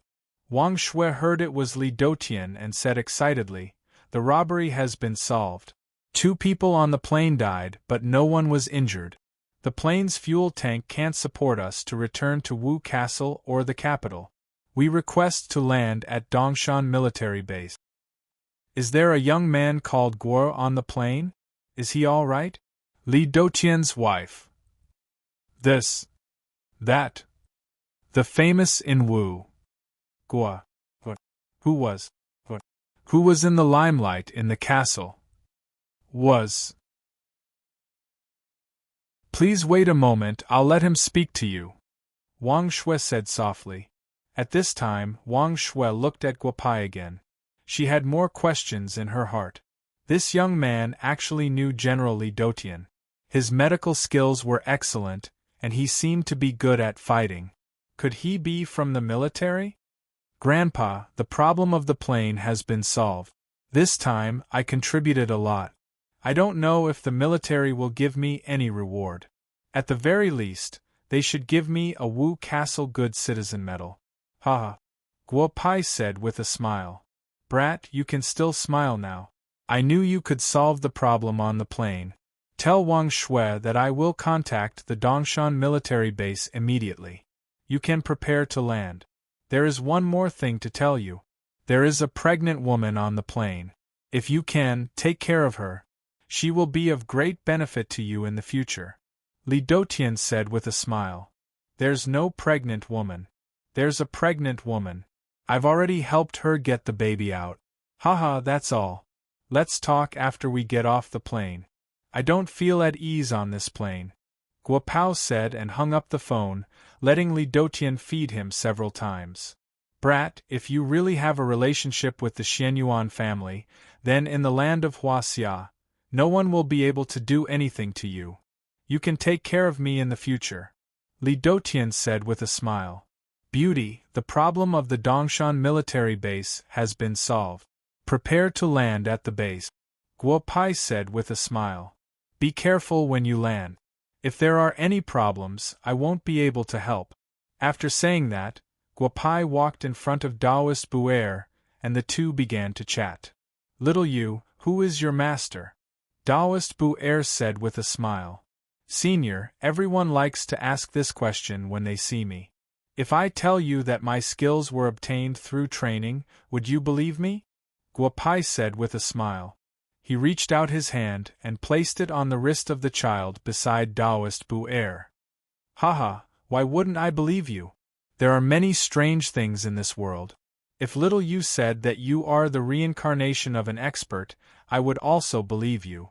Wang Shui heard it was Li Dotian and said excitedly, the robbery has been solved. 2 people on the plane died, but no one was injured. The plane's fuel tank can't support us to return to Wu Castle or the capital. We request to land at Dongshan Military Base. Is there a young man called Guo on the plane? Is he all right? Li Dotian's wife. That. The famous in Wu. Guo. Who was in the limelight in the castle? Please wait a moment, I'll let him speak to you. Wang Shui said softly. At this time, Wang Shui looked at Guopai again. She had more questions in her heart. This young man actually knew General Li Dotian. His medical skills were excellent, and he seemed to be good at fighting. Could he be from the military? Grandpa, the problem of the plane has been solved. This time, I contributed a lot. I don't know if the military will give me any reward. At the very least, they should give me a Wu Castle Good Citizen medal. Haha. Guo Pai said with a smile. Brat, you can still smile now. I knew you could solve the problem on the plane. Tell Wang Shui that I will contact the Dongshan military base immediately. You can prepare to land. There is one more thing to tell you. There is a pregnant woman on the plane. If you can, take care of her. She will be of great benefit to you in the future. Li Dotian said with a smile. There's no pregnant woman. There's a pregnant woman. I've already helped her get the baby out. Haha, that's all. Let's talk after we get off the plane. I don't feel at ease on this plane. Guo Pao said and hung up the phone, letting Li Dotian feed him several times. Brat, if you really have a relationship with the Xianyuan family, then in the land of Huaxia, no one will be able to do anything to you. You can take care of me in the future. Li Dotian said with a smile. Beauty, the problem of the Dongshan military base has been solved. Prepare to land at the base. Guo Pai said with a smile. Be careful when you land. If there are any problems, I won't be able to help. After saying that, Guo Pai walked in front of Taoist Buer, and the two began to chat. Little you, who is your master? Taoist Buer said with a smile. Senior, everyone likes to ask this question when they see me. If I tell you that my skills were obtained through training, would you believe me? Guo Pai said with a smile. He reached out his hand and placed it on the wrist of the child beside Taoist Buer. Haha, why wouldn't I believe you? There are many strange things in this world. If little you said that you are the reincarnation of an expert, I would also believe you.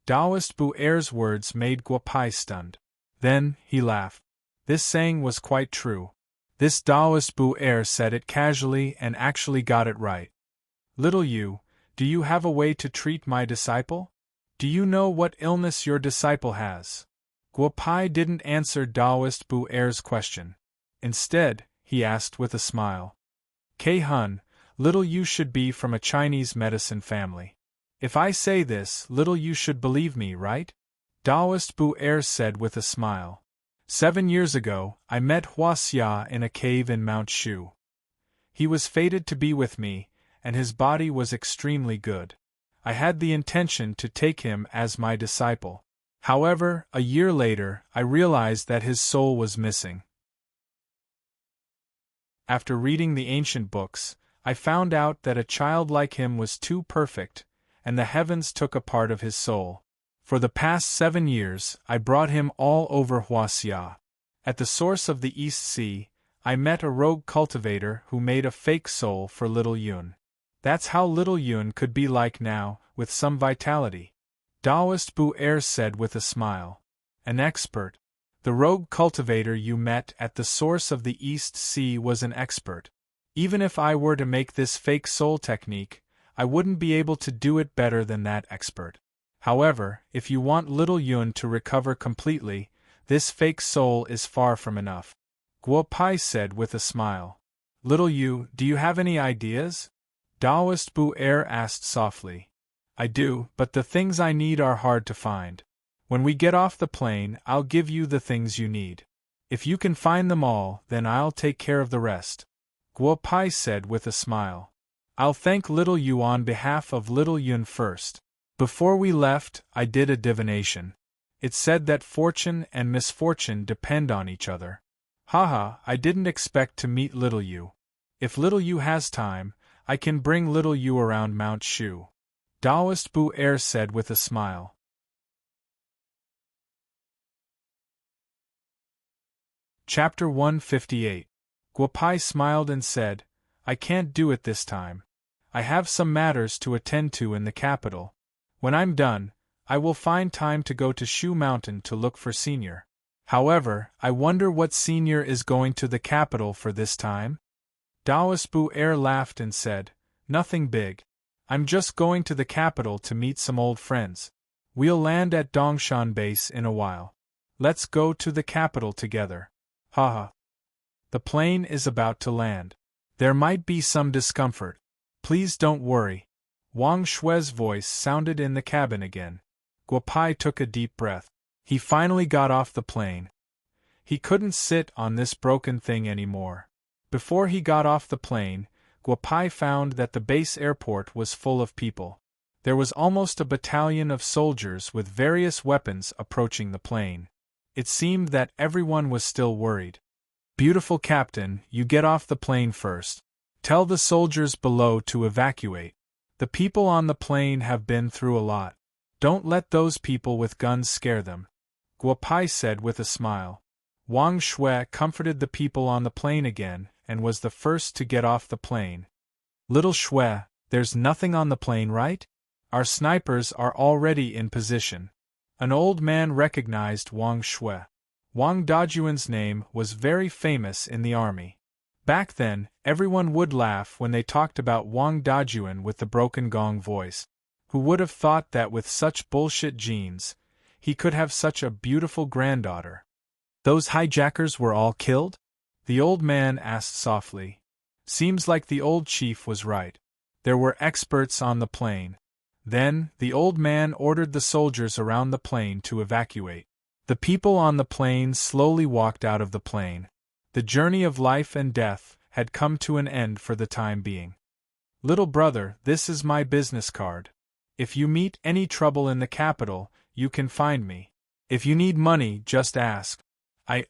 Taoist Buer's words made Guo Pai stunned. Then, he laughed. This saying was quite true. This Taoist Buer said it casually and actually got it right. Little you, do you have a way to treat my disciple? Do you know what illness your disciple has? Guo Pai didn't answer Taoist Buer's question. Instead, he asked with a smile. K Hun, little you should be from a Chinese medicine family. If I say this, little you should believe me, right? Taoist Buer said with a smile. 7 years ago, I met Huaxia in a cave in Mount Shu. He was fated to be with me, and his body was extremely good. I had the intention to take him as my disciple. However, a year later, I realized that his soul was missing. After reading the ancient books, I found out that a child like him was too perfect, and the heavens took a part of his soul. For the past 7 years, I brought him all over Huaxia. At the source of the East Sea, I met a rogue cultivator who made a fake soul for little Yun. That's how little Yun could be like now, with some vitality. Taoist Buer said with a smile. An expert. The rogue cultivator you met at the source of the East Sea was an expert. Even if I were to make this fake soul technique, I wouldn't be able to do it better than that expert. However, if you want little Yun to recover completely, this fake soul is far from enough. Guo Pai said with a smile. Little you, do you have any ideas? Taoist Buer asked softly. I do, but the things I need are hard to find. When we get off the plane, I'll give you the things you need. If you can find them all, then I'll take care of the rest. Guo Pai said with a smile. I'll thank little you on behalf of little Yun first. Before we left, I did a divination. It said that fortune and misfortune depend on each other. Haha, I didn't expect to meet little you. If little you has time, I can bring little you around Mount Shu. Taoist Buer said with a smile. Chapter 158. Guo Pai smiled and said, I can't do it this time. I have some matters to attend to in the capital. When I'm done, I will find time to go to Shu Mountain to look for Senior. However, I wonder what Senior is going to the capital for this time? Daoist Bu Er laughed and said, "Nothing big. I'm just going to the capital to meet some old friends. We'll land at Dongshan base in a while. Let's go to the capital together. Haha. The plane is about to land. There might be some discomfort. Please don't worry." Wang Shue's voice sounded in the cabin again. Guo Pai took a deep breath. He finally got off the plane. He couldn't sit on this broken thing anymore. Before he got off the plane, Guo Pai found that the base airport was full of people. There was almost a battalion of soldiers with various weapons approaching the plane. It seemed that everyone was still worried. "Beautiful Captain, you get off the plane first. Tell the soldiers below to evacuate. The people on the plane have been through a lot. Don't let those people with guns scare them," Guo Pai said with a smile. Wang Shui comforted the people on the plane again and was the first to get off the plane. "Little Shui, there's nothing on the plane, right? Our snipers are already in position." An old man recognized Wang Shui. Wang Dajuan's name was very famous in the army. Back then, everyone would laugh when they talked about Wang Dajuan with the broken gong voice. Who would have thought that with such bullshit genes, he could have such a beautiful granddaughter? "Those hijackers were all killed?" the old man asked softly. Seems like the old chief was right. There were experts on the plane. Then, the old man ordered the soldiers around the plane to evacuate. The people on the plane slowly walked out of the plane. The journey of life and death had come to an end for the time being. "Little brother, this is my business card. If you meet any trouble in the capital, you can find me. If you need money, just ask.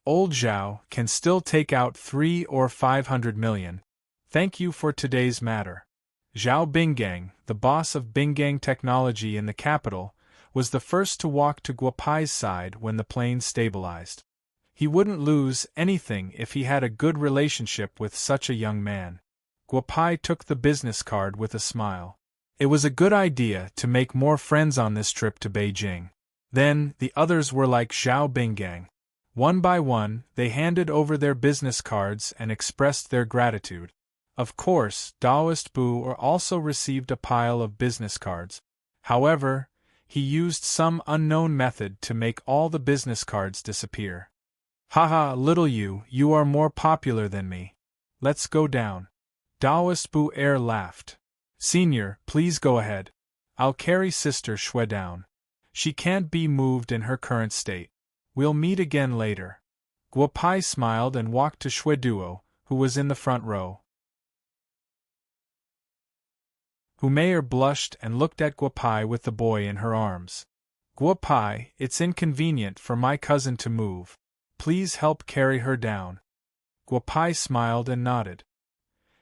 Old Zhao, can still take out 300 or 500 million. Thank you for today's matter." Zhao Binggang, the boss of Binggang Technology in the capital, was the first to walk to Guo Pai's side when the plane stabilized. He wouldn't lose anything if he had a good relationship with such a young man. Guo Pai took the business card with a smile. It was a good idea to make more friends on this trip to Beijing. Then, the others were like Zhao Binggang. One by one, they handed over their business cards and expressed their gratitude. Of course, Daoist Bu also received a pile of business cards. However, he used some unknown method to make all the business cards disappear. "Haha, little you are more popular than me. Let's go down." Daoist Bu Er laughed. "Senior, please go ahead. I'll carry Sister Shui down. She can't be moved in her current state. We'll meet again later." Guo Pai smiled and walked to Shui Duo, who was in the front row. Humayer blushed and looked at Guo Pai with the boy in her arms. "Guo Pai, it's inconvenient for my cousin to move. Please help carry her down." Guo Pai smiled and nodded.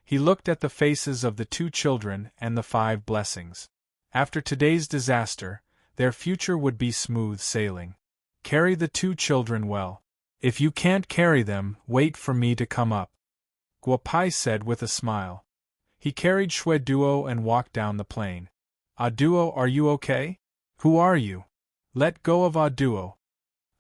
He looked at the faces of the two children and the 5 blessings. After today's disaster, their future would be smooth sailing. Carry the 2 children well. If you can't carry them, wait for me to come up, Guo Pai said with a smile. He carried Shui Duo and walked down the plane. Duo, are you okay? Who are you? Let go of Duo.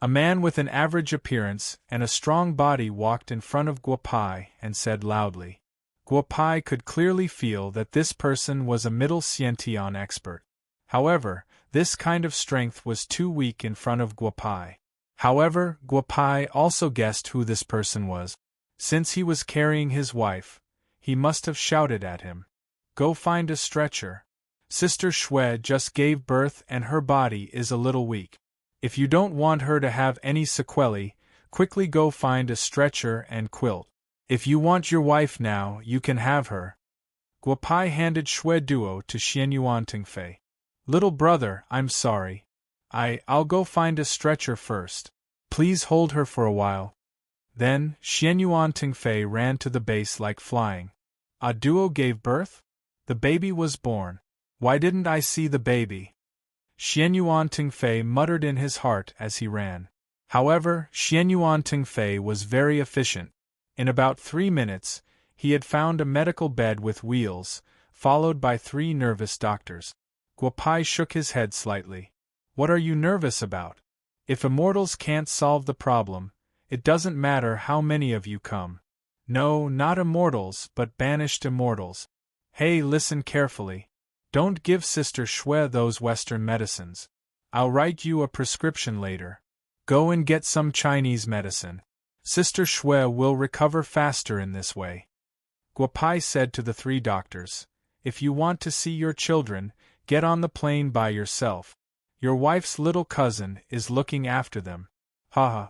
A man with an average appearance and a strong body walked in front of Guo Pai and said loudly. Guo Pai could clearly feel that this person was a middle Xiantian expert. However, this kind of strength was too weak in front of Guo Pai. However, Guo Pai also guessed who this person was. Since he was carrying his wife, he must have shouted at him. Go find a stretcher. Sister Shui just gave birth and her body is a little weak. If you don't want her to have any sequelae, quickly go find a stretcher and quilt. If you want your wife now, you can have her. Guo Pai handed Shui Duo to Xianyuan Tingfei. Little brother, I'm sorry. I'll go find a stretcher first. Please hold her for a while. Then, Xianyuan Tingfei ran to the base like flying. Duo gave birth? The baby was born. Why didn't I see the baby? Xianyuan Tingfei muttered in his heart as he ran. However, Xianyuan Tingfei was very efficient. In about 3 minutes, he had found a medical bed with wheels, followed by 3 nervous doctors. Guo Pai shook his head slightly. What are you nervous about? If immortals can't solve the problem, it doesn't matter how many of you come. No, not immortals, but banished immortals. Hey, listen carefully. Don't give Sister Shui those Western medicines. I'll write you a prescription later. Go and get some Chinese medicine. Sister Shui will recover faster in this way. Guopai said to the 3 doctors, if you want to see your children, get on the plane by yourself. Your wife's little cousin is looking after them. Haha.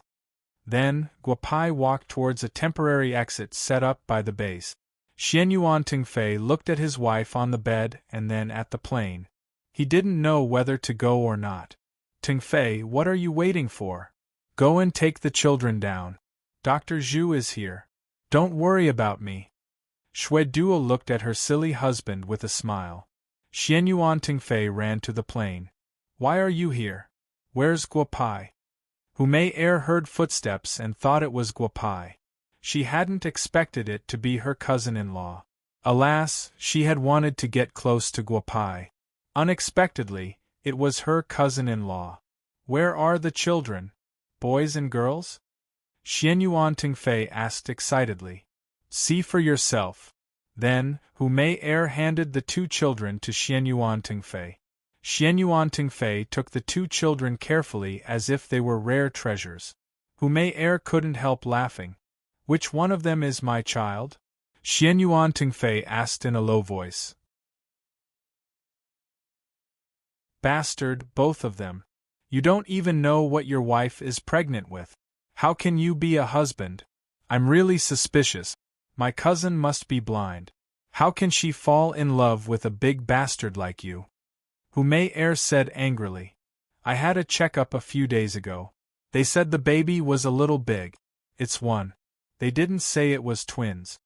Then, Guopai walked towards a temporary exit set up by the base. Xianyuan Tingfei looked at his wife on the bed and then at the plane. He didn't know whether to go or not. Tingfei, what are you waiting for? Go and take the children down. Dr. Zhu is here. Don't worry about me. Shui Duo looked at her silly husband with a smile. Xianyuan Tingfei ran to the plane. Why are you here? Where's Guopai? Hu Mei heard footsteps and thought it was Guopai. She hadn't expected it to be her cousin-in-law. Alas, she had wanted to get close to Guopai. Unexpectedly, it was her cousin-in-law. Where are the children? Boys and girls? Xianyuan Tingfei asked excitedly. See for yourself. Then, Hu Mei handed the 2 children to Xianyuan Tingfei. Xianyuan Tingfei took the 2 children carefully as if they were rare treasures. Hu Mei couldn't help laughing. Which one of them is my child? Xianyuan Tingfei asked in a low voice. Bastard, both of them. You don't even know what your wife is pregnant with. How can you be a husband? I'm really suspicious. My cousin must be blind. How can she fall in love with a big bastard like you? Hu Mei said angrily. I had a checkup a few days ago. They said the baby was a little big. It's one. They didn't say it was twins.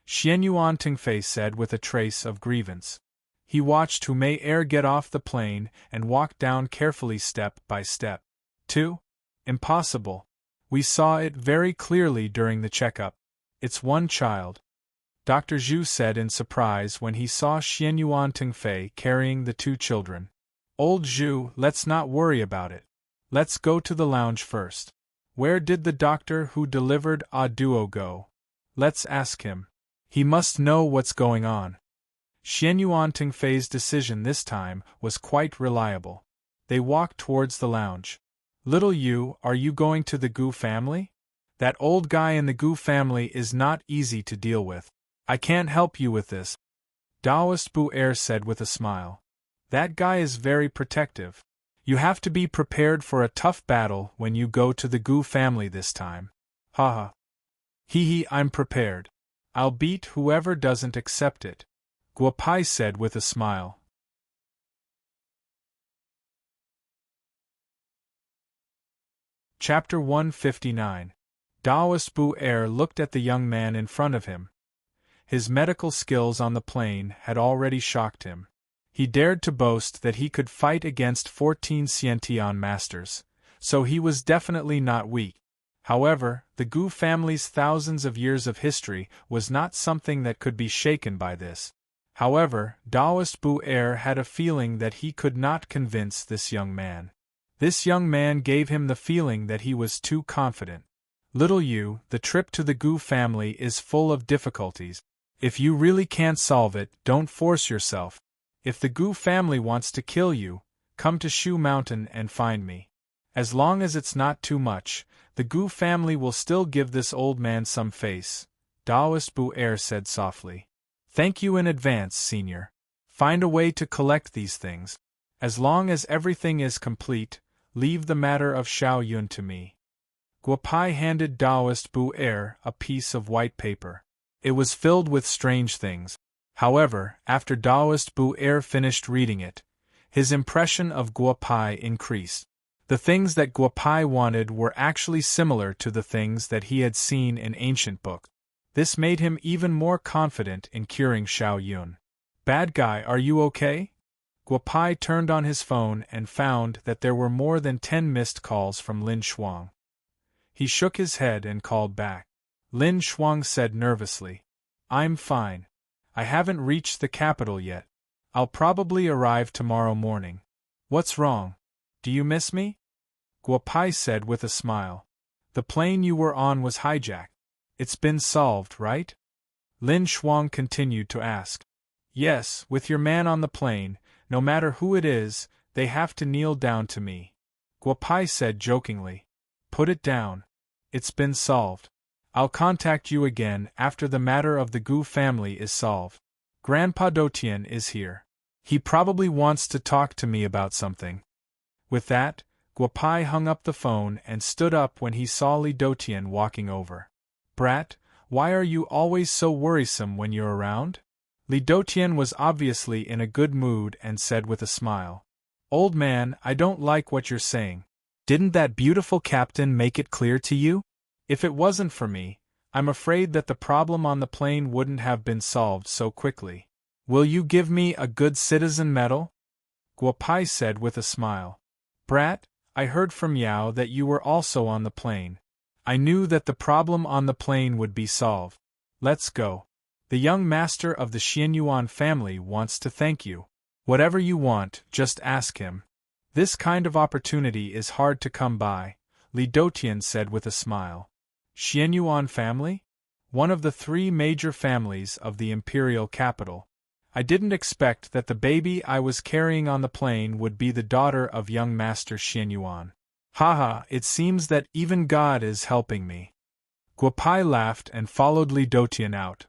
Xianyuan Tingfei said with a trace of grievance. He watched Hu Mei get off the plane and walk down carefully step by step. 2. Impossible. We saw it very clearly during the checkup. It's one child. Dr. Zhu said in surprise when he saw Xianyuan Tingfei carrying the 2 children. Old Zhu, let's not worry about it. Let's go to the lounge first. Where did the doctor who delivered Audiobook go? Let's ask him. He must know what's going on. Xianyuan Tingfei's decision this time was quite reliable. They walked towards the lounge. Little Yu, are you going to the Gu family? That old guy in the Gu family is not easy to deal with. I can't help you with this. Daoist Bu said with a smile. That guy is very protective. You have to be prepared for a tough battle when you go to the Gu family this time. Haha. Hee, I'm prepared. I'll beat whoever doesn't accept it. Guopai said with a smile. Chapter 159. Daoist Bu looked at the young man in front of him. His medical skills on the plane had already shocked him. He dared to boast that he could fight against 14 Xiantian masters, so he was definitely not weak. However, the Gu family's thousands of years of history was not something that could be shaken by this. However, Daoist Bu had a feeling that he could not convince this young man. This young man gave him the feeling that he was too confident. Little Yu, the trip to the Gu family is full of difficulties. If you really can't solve it, don't force yourself. If the Gu family wants to kill you, come to Shu Mountain and find me. As long as it's not too much, the Gu family will still give this old man some face, Daoist Bu said softly. Thank you in advance, senior. Find a way to collect these things. As long as everything is complete, leave the matter of Xiao Yun to me. Guopai handed Daoist Bu a piece of white paper. It was filled with strange things. However, after Daoist Bu finished reading it, his impression of Guopai increased. The things that Guopai wanted were actually similar to the things that he had seen in ancient books. This made him even more confident in curing Xiao Yun. Bad guy, are you okay? Guopai turned on his phone and found that there were more than 10 missed calls from Lin Shuang. He shook his head and called back. Lin Shuang said nervously, I'm fine. I haven't reached the capital yet. I'll probably arrive tomorrow morning. What's wrong? Do you miss me? Guopai said with a smile. The plane you were on was hijacked. It's been solved, right? Lin Shuang continued to ask. Yes, with your man on the plane, no matter who it is, they have to kneel down to me. Guopai said jokingly. Put it down. It's been solved. I'll contact you again after the matter of the Gu family is solved. Grandpa Dotian is here. He probably wants to talk to me about something. With that, Guopai hung up the phone and stood up when he saw Li Dotian walking over. Brat, why are you always so worrisome when you're around? Li Dotian was obviously in a good mood and said with a smile. Old man, I don't like what you're saying. Didn't that beautiful captain make it clear to you? If it wasn't for me, I'm afraid that the problem on the plane wouldn't have been solved so quickly. Will you give me a good citizen medal? Guopai said with a smile. Brat, I heard from Yao that you were also on the plane. I knew that the problem on the plane would be solved. Let's go. The young master of the Xianyuan family wants to thank you. Whatever you want, just ask him. This kind of opportunity is hard to come by, Li Dotian said with a smile. Xianyuan family? One of the 3 major families of the imperial capital. I didn't expect that the baby I was carrying on the plane would be the daughter of young Master Xianyuan. Haha, it seems that even God is helping me. Guopai laughed and followed Li Dotian out.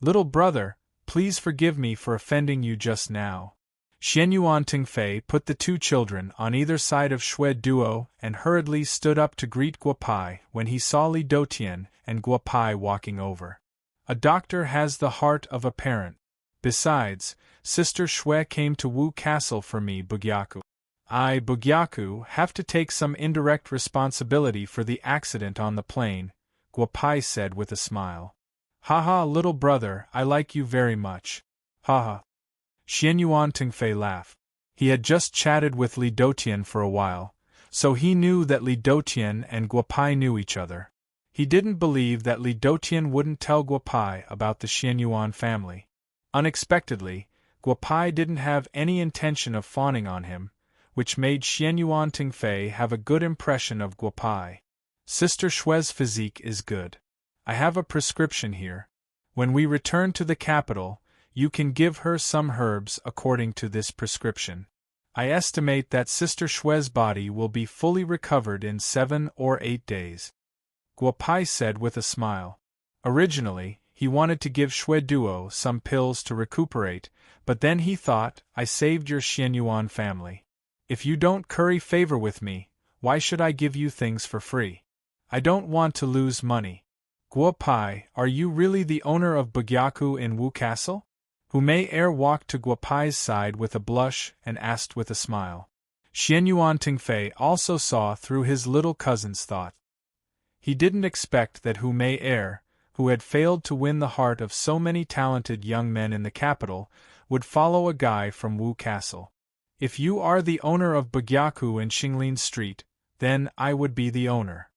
Little brother, please forgive me for offending you just now. Xianyuan Tingfei put the 2 children on either side of Shui Duo and hurriedly stood up to greet Guopai when he saw Li Dotian and Guopai walking over. A doctor has the heart of a parent. Besides, Sister Shui came to Wu Castle for me, Bugyaku. I, Bugyaku, have to take some indirect responsibility for the accident on the plane, Guopai said with a smile. Haha, little brother, I like you very much. Haha. Xianyuan Tingfei laughed. He had just chatted with Li Dotian for a while, so he knew that Li Dotian and Guopai knew each other. He didn't believe that Li Dotian wouldn't tell Guopai about the Xianyuan family. Unexpectedly, Guopai didn't have any intention of fawning on him, which made Xianyuan Tingfei have a good impression of Guopai. Sister Shui's physique is good. I have a prescription here. When we return to the capital, you can give her some herbs according to this prescription. I estimate that Sister Shui's body will be fully recovered in 7 or 8 days. Guopai said with a smile. Originally, he wanted to give Shui Duo some pills to recuperate, but then he thought, I saved your Xianyuan family. If you don't curry favor with me, why should I give you things for free? I don't want to lose money. Guopai, are you really the owner of Bugyaku in Wu Castle? Humei Er walked to Guopai's side with a blush and asked with a smile. Xianyuan Tingfei also saw through his little cousin's thought. He didn't expect that Humei Er, who had failed to win the heart of so many talented young men in the capital, would follow a guy from Wu Castle. If you are the owner of Bugyaku in Xinglin Street, then I would be the owner.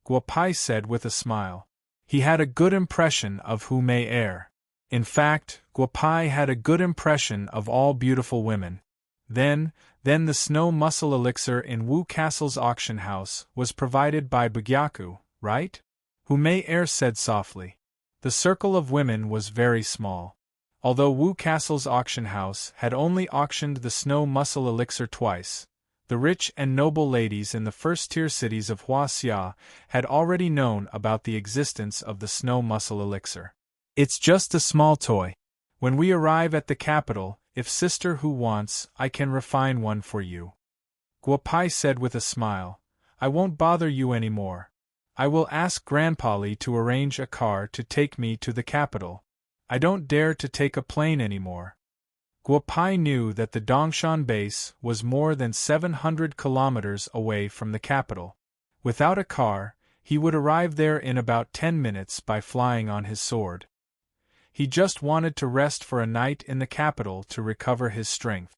Guopai said with a smile. He had a good impression of Humei Er. In fact, Guopai had a good impression of all beautiful women. Then the snow muscle elixir in Wu Castle's auction house was provided by Bugyaku, right? Humei Er said softly. The circle of women was very small. Although Wu Castle's auction house had only auctioned the snow muscle elixir twice, the rich and noble ladies in the first-tier cities of Huaxia had already known about the existence of the snow muscle elixir. It's just a small toy. When we arrive at the capital, if Sister Hu wants, I can refine one for you. Guopai said with a smile. I won't bother you anymore. I will ask Grandpa Li to arrange a car to take me to the capital. I don't dare to take a plane anymore. Guopai knew that the Dongshan base was more than 700 kilometers away from the capital. Without a car, he would arrive there in about 10 minutes by flying on his sword. He just wanted to rest for a night in the capital to recover his strength.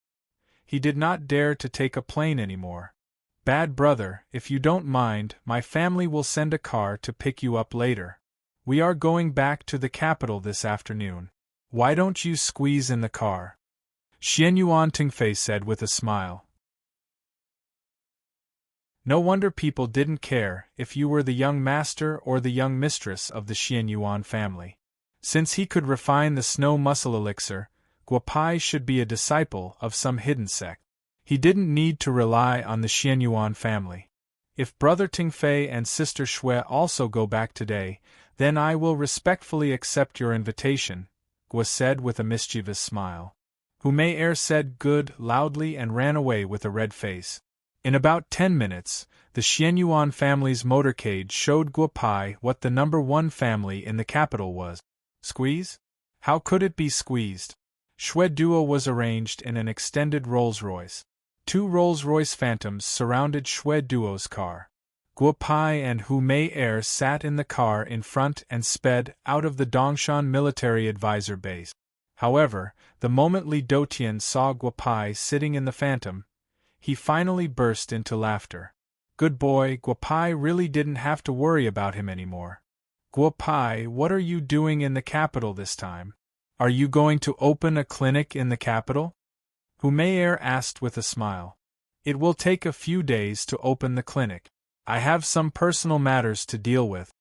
He did not dare to take a plane anymore. Bad brother, if you don't mind, my family will send a car to pick you up later. We are going back to the capital this afternoon. Why don't you squeeze in the car? Xianyuan Tingfei said with a smile. No wonder people didn't care if you were the young master or the young mistress of the Xianyuan family. Since he could refine the snow muscle elixir, Guopai should be a disciple of some hidden sect. He didn't need to rely on the Xianyuan family. If Brother Tingfei and Sister Shui also go back today, then I will respectfully accept your invitation, Guo said with a mischievous smile. Hu Mei said good loudly and ran away with a red face. In about 10 minutes, the Xianyuan family's motorcade showed Guopai what the number 1 family in the capital was. Squeeze? How could it be squeezed? Shui Duo was arranged in an extended Rolls-Royce. 2 Rolls-Royce Phantoms surrounded Shui Duo's car. Guopai and Hu Mei sat in the car in front and sped out of the Dongshan military advisor base. However, the moment Li Dotian saw Guopai sitting in the Phantom, he finally burst into laughter. Good boy, Guopai really didn't have to worry about him anymore. Guopai, what are you doing in the capital this time? Are you going to open a clinic in the capital? Hu Mei asked with a smile. It will take a few days to open the clinic. I have some personal matters to deal with,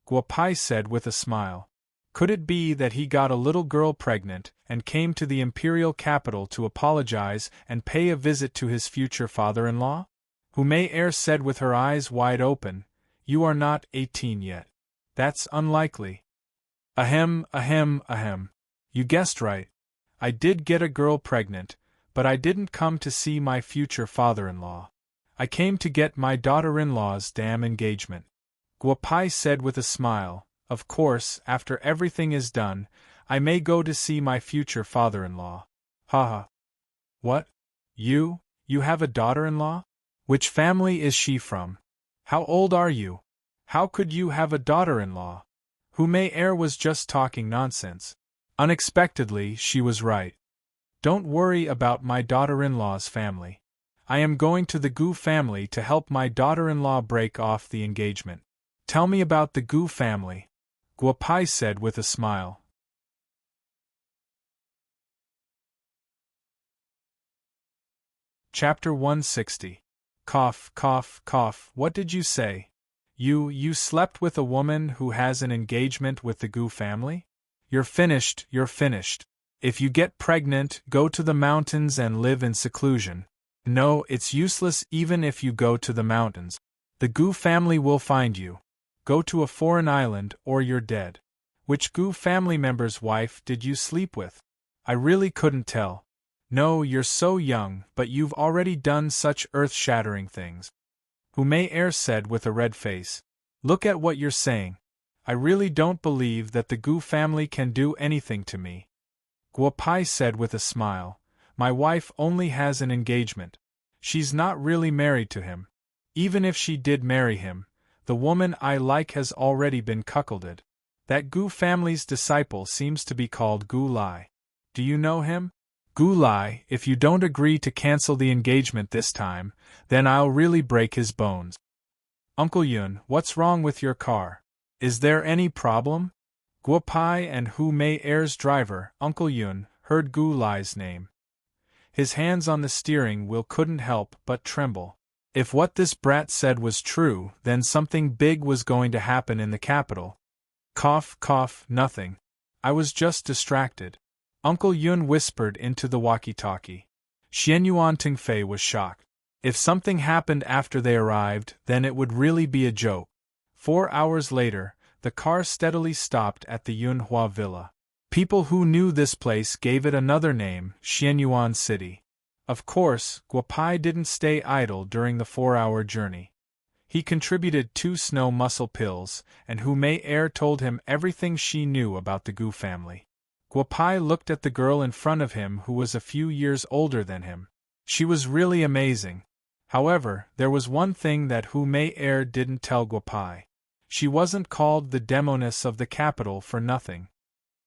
Guopai said with a smile. Could it be that he got a little girl pregnant and came to the imperial capital to apologize and pay a visit to his future father-in-law? Hu Mei said with her eyes wide open, You are not 18 yet. That's unlikely. Ahem, ahem, ahem. You guessed right. I did get a girl pregnant, but I didn't come to see my future father-in-law. I came to get my daughter-in-law's damn engagement. Guopai said with a smile, Of course, after everything is done, I may go to see my future father-in-law. Haha. What? You have a daughter-in-law? Which family is she from? How old are you? How could you have a daughter-in-law? Hu Mei was just talking nonsense. Unexpectedly, she was right. Don't worry about my daughter-in-law's family. I am going to the Gu family to help my daughter-in-law break off the engagement. Tell me about the Gu family, Guopai said with a smile. Chapter 160. Cough, cough, cough. What did you say? You slept with a woman who has an engagement with the Gu family? You're finished. If you get pregnant, go to the mountains and live in seclusion. No, it's useless even if you go to the mountains. The Gu family will find you. Go to a foreign island or you're dead. Which Gu family member's wife did you sleep with? I really couldn't tell. No, you're so young, but you've already done such earth-shattering things. Hu Mei said with a red face. Look at what you're saying. I really don't believe that the Gu family can do anything to me. Guopai said with a smile. My wife only has an engagement. She's not really married to him. Even if she did marry him, the woman I like has already been cuckolded. That Gu family's disciple seems to be called Gu Lai. Do you know him? Gu Lai, if you don't agree to cancel the engagement this time, then I'll really break his bones. Uncle Yun, what's wrong with your car? Is there any problem? Guopai and Hu Mei's driver, Uncle Yun, heard Gu Lai's name. His hands on the steering wheel couldn't help but tremble. If what this brat said was true, then something big was going to happen in the capital. Cough, cough, nothing. I was just distracted. Uncle Yun whispered into the walkie-talkie. Xianyuan Tingfei was shocked. If something happened after they arrived, then it would really be a joke. 4 hours later, the car steadily stopped at the Yunhua Villa. People who knew this place gave it another name, Xianyuan City. Of course, Guopai didn't stay idle during the 4-hour journey. He contributed 2 snow muscle pills, and Hu Mei told him everything she knew about the Gu family. Guopai looked at the girl in front of him who was a few years older than him. She was really amazing. However, there was one thing that Hu Mei didn't tell Guopai. She wasn't called the demoness of the capital for nothing.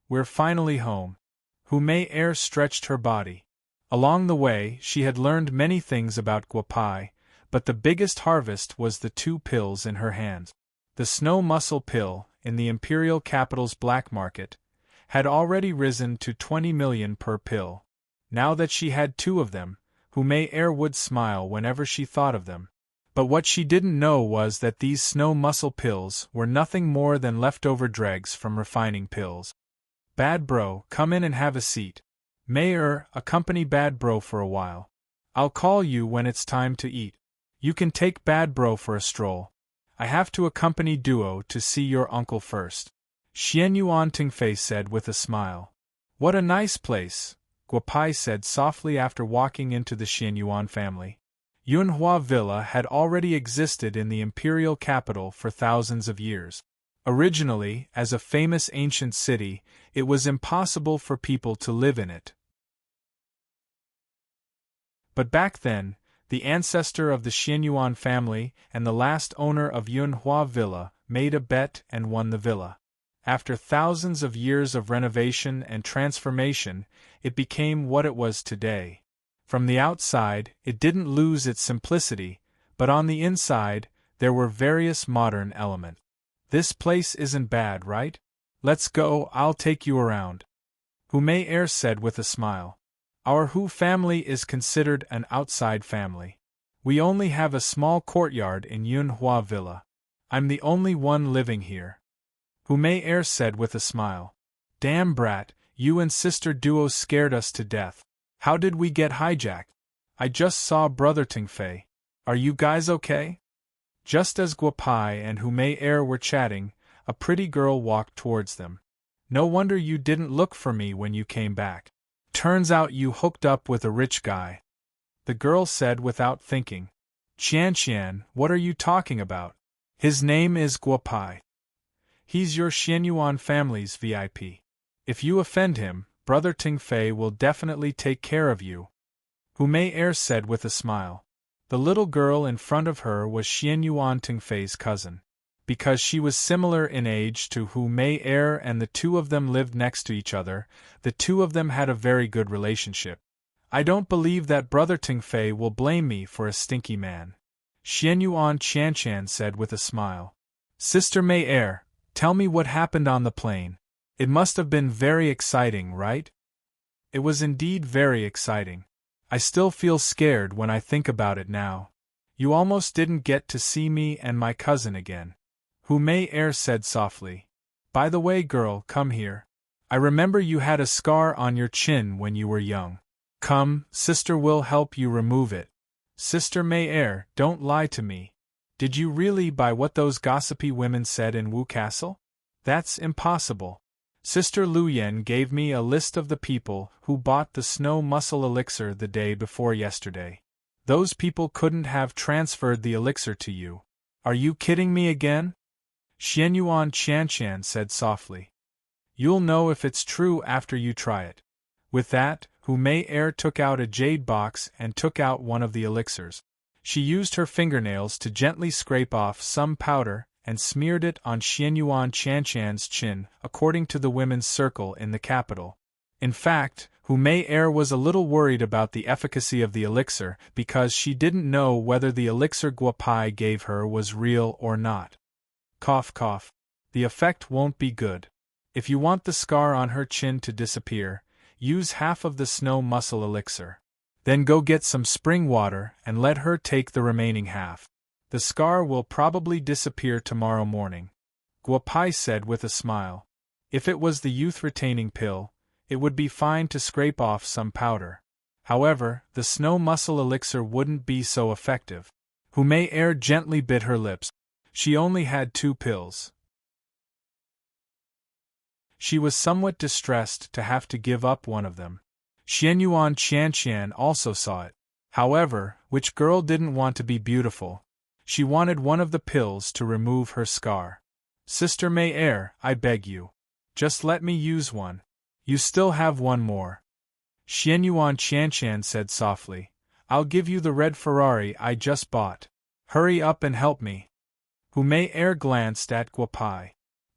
We're finally home. Hu Mei stretched her body. Along the way, she had learned many things about Guopai, but the biggest harvest was the 2 pills in her hands. The snow muscle pill, in the imperial capital's black market, had already risen to 20 million per pill. Now that she had 2 of them, Hu Mei would smile whenever she thought of them. But what she didn't know was that these snow muscle pills were nothing more than leftover dregs from refining pills. Bad bro, come in and have a seat. May accompany bad bro for a while. I'll call you when it's time to eat. You can take bad bro for a stroll. I have to accompany Duo to see your uncle first. Xian Yuan Tingfei said with a smile. What a nice place, Guopai said softly after walking into the Xian Yuan family. Yunhua Villa had already existed in the imperial capital for thousands of years. Originally, as a famous ancient city, it was impossible for people to live in it. But back then, the ancestor of the Xianyuan family and the last owner of Yunhua Villa made a bet and won the villa. After thousands of years of renovation and transformation, it became what it was today. From the outside, it didn't lose its simplicity, but on the inside, there were various modern elements. This place isn't bad, right? Let's go, I'll take you around. Hu Mei said with a smile. Our Hu family is considered an outside family. We only have a small courtyard in Yunhua Villa. I'm the only one living here. Hu Mei said with a smile. Damn brat, you and Sister Duo scared us to death. How did we get hijacked? I just saw Brother Tingfei. Are you guys okay? Just as Guopai and Hu Mei were chatting, a pretty girl walked towards them. No wonder you didn't look for me when you came back. Turns out you hooked up with a rich guy. The girl said without thinking. Qian, what are you talking about? His name is Guopai. He's your Xianyuan family's VIP. If you offend him, Brother Tingfei will definitely take care of you. Hu Mei said with a smile. The little girl in front of her was Xianyuan Tingfei's cousin. Because she was similar in age to Hu Mei and the two of them lived next to each other, the two of them had a very good relationship. I don't believe that Brother Tingfei will blame me for a stinky man. Xianyuan Qianshan said with a smile. Sister Mei tell me what happened on the plane. It must have been very exciting, right? It was indeed very exciting. I still feel scared when I think about it now. You almost didn't get to see me and my cousin again. Hu Mei said softly. By the way, girl, come here. I remember you had a scar on your chin when you were young. Come, sister will help you remove it. Sister Mei don't lie to me. Did you really buy what those gossipy women said in Wu Castle? That's impossible. Sister Luyan gave me a list of the people who bought the snow muscle elixir the day before yesterday. Those people couldn't have transferred the elixir to you. Are you kidding me again? Xianyuan Qianshan said softly. You'll know if it's true after you try it. With that, Hu Mei took out a jade box and took out one of the elixirs. She used her fingernails to gently scrape off some powder and smeared it on Xianyuan Qianshan's chin, according to the women's circle in the capital. In fact, Hu Mei was a little worried about the efficacy of the elixir because she didn't know whether the elixir Guopai gave her was real or not. Cough cough. The effect won't be good. If you want the scar on her chin to disappear, use half of the snow muscle elixir. Then go get some spring water and let her take the remaining half. The scar will probably disappear tomorrow morning. Guopai said with a smile. If it was the youth-retaining pill, it would be fine to scrape off some powder. However, the snow muscle elixir wouldn't be so effective. Hu Mei gently bit her lips. She only had 2 pills. She was somewhat distressed to have to give up one of them. Xianyuan Qianshan also saw it. However, which girl didn't want to be beautiful? She wanted one of the pills to remove her scar. Sister Mei I beg you. Just let me use one. You still have one more. Xianyuan Qianshan said softly. I'll give you the red Ferrari I just bought. Hurry up and help me. Hu Mei glanced at Guopai.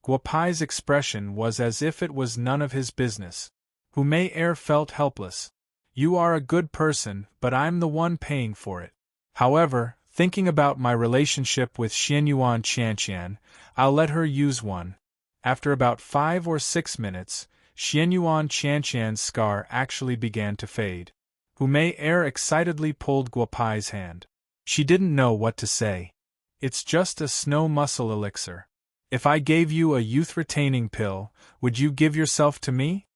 Guopai's expression was as if it was none of his business. Hu Mei felt helpless. You are a good person, but I'm the one paying for it. However, thinking about my relationship with Xianyuan Qianshan, I'll let her use one. After about 5 or 6 minutes, Xianyuan Qianshan's scar actually began to fade. Hu Mei excitedly pulled Guopai's hand. She didn't know what to say. It's just a snow muscle elixir. If I gave you a youth-retaining pill, would you give yourself to me?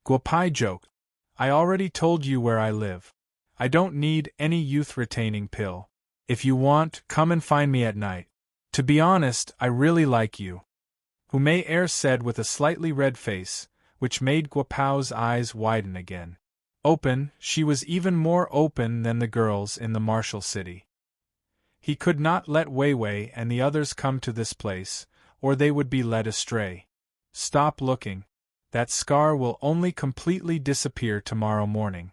Guopai joked. I already told you where I live. I don't need any youth-retaining pill. If you want, come and find me at night. To be honest, I really like you. Humayr said with a slightly red face, which made Guopau's eyes widen again. Open, she was even more open than the girls in the martial city. He could not let Weiwei and the others come to this place, or they would be led astray. Stop looking. That scar will only completely disappear tomorrow morning.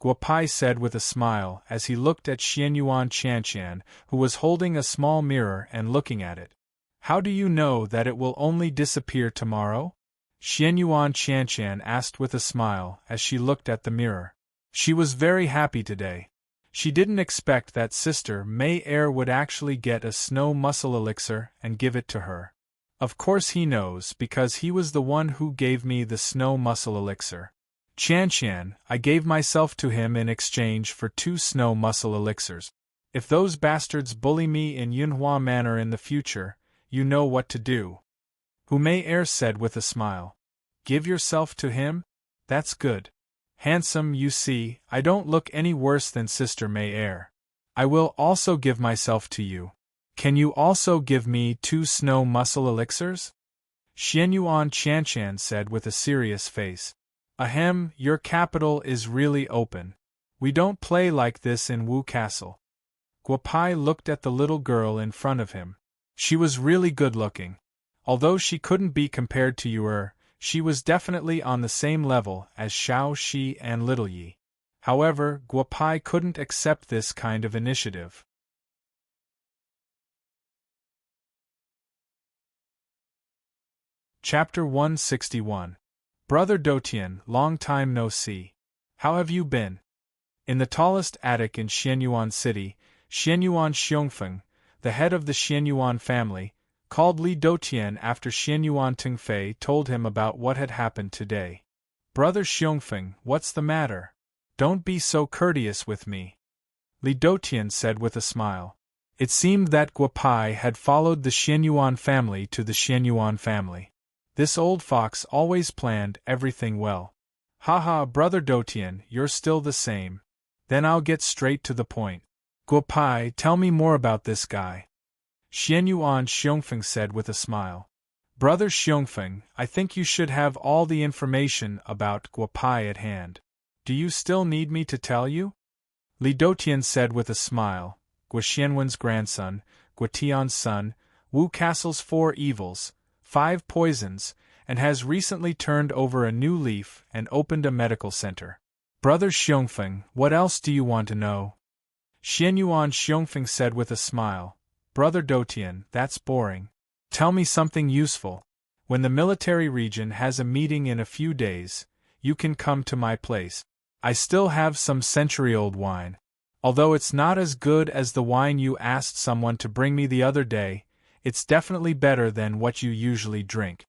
Guopai said with a smile as he looked at Xianyuan Qianqian, who was holding a small mirror and looking at it. How do you know that it will only disappear tomorrow? Xianyuan Qianqian asked with a smile as she looked at the mirror. She was very happy today. She didn't expect that Sister May Air would actually get a snow muscle elixir and give it to her. Of course he knows because he was the one who gave me the snow muscle elixir. Qianqian, I gave myself to him in exchange for 2 snow muscle elixirs. If those bastards bully me in Yunhua manner in the future, you know what to do. Humayr said with a smile. Give yourself to him? That's good. Handsome, you see, I don't look any worse than Sister May Air. I will also give myself to you. Can you also give me 2 snow muscle elixirs? Xianyuan Qianqian said with a serious face. Ahem, your capital is really open. We don't play like this in Wu Castle. Guopai looked at the little girl in front of him. She was really good-looking. Although she couldn't be compared to Yuer, she was definitely on the same level as Xiao Shi and Little Yi. However, Guopai couldn't accept this kind of initiative. Chapter 161. Brother Dotian, long time no see. How have you been? In the tallest attic in Xianyuan City, Xianyuan Xiongfeng, the head of the Xianyuan family, called Li Dotian after Xianyuan Tengfei told him about what had happened today. Brother Xiongfeng, what's the matter? Don't be so courteous with me. Li Dotian said with a smile. It seemed that Guopai had followed the Xianyuan family to the Xianyuan family. This old fox always planned everything well. Haha, Brother Dotian, you're still the same. Then I'll get straight to the point. Guopai, tell me more about this guy. Xianyuan Xiongfeng said with a smile. Brother Xiongfeng, I think you should have all the information about Guopai at hand. Do you still need me to tell you? Li Dotian said with a smile. Guoxianwen's grandson, Guotian's son, Wu Castle's 4 evils, 5 poisons, and has recently turned over a new leaf and opened a medical center. Brother Xiongfeng, what else do you want to know? Xianyuan Xiongfeng said with a smile. Brother Dotian, that's boring. Tell me something useful. When the military region has a meeting in a few days, you can come to my place. I still have some century-old wine. Although it's not as good as the wine you asked someone to bring me the other day, it's definitely better than what you usually drink.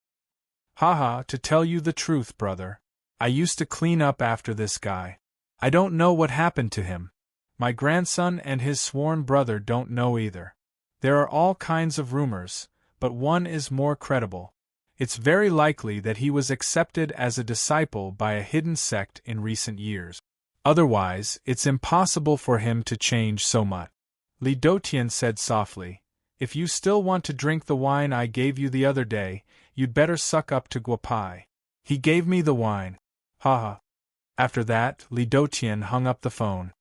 Haha, to tell you the truth, brother. I used to clean up after this guy. I don't know what happened to him. My grandson and his sworn brother don't know either. There are all kinds of rumors, but one is more credible. It's very likely that he was accepted as a disciple by a hidden sect in recent years. Otherwise, it's impossible for him to change so much. Li Dotian said softly. If you still want to drink the wine I gave you the other day, you'd better suck up to Guopai. He gave me the wine. Haha. After that, Li Dotian hung up the phone.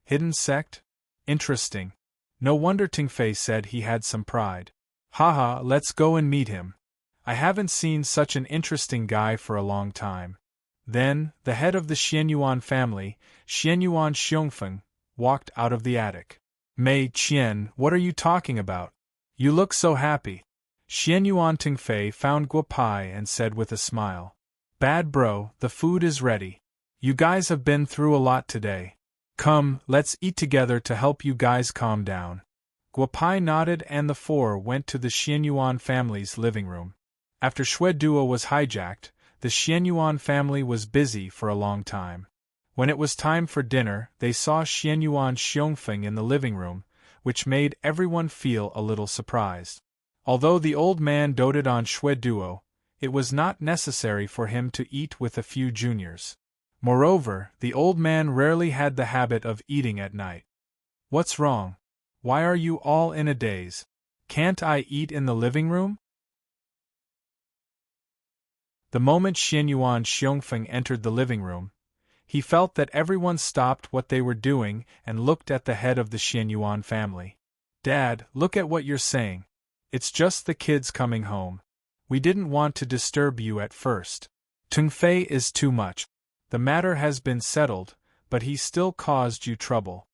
Hidden sect? Interesting. No wonder Tengfei said he had some pride. Haha, let's go and meet him. I haven't seen such an interesting guy for a long time. Then, the head of the Xianyuan family, Xianyuan Xiongfeng, walked out of the attic. Mei Qian, what are you talking about? You look so happy. Xianyuan Tengfei found Guopai and said with a smile. Bad bro, the food is ready. You guys have been through a lot today. Come, let's eat together to help you guys calm down. Guopai nodded and the 4 went to the Xianyuan family's living room. After Shueduo was hijacked, the Xianyuan family was busy for a long time. When it was time for dinner, they saw Xianyuan Xiongfeng in the living room, which made everyone feel a little surprised. Although the old man doted on shui duo, it was not necessary for him to eat with a few juniors. Moreover, the old man rarely had the habit of eating at night. What's wrong? Why are you all in a daze? Can't I eat in the living room? The moment Xianyuan Xiongfeng entered the living room, he felt that everyone stopped what they were doing and looked at the head of the Xianyuan family. Dad, look at what you're saying. It's just the kids coming home. We didn't want to disturb you at first. Tungfei is too much. The matter has been settled, but he still caused you trouble.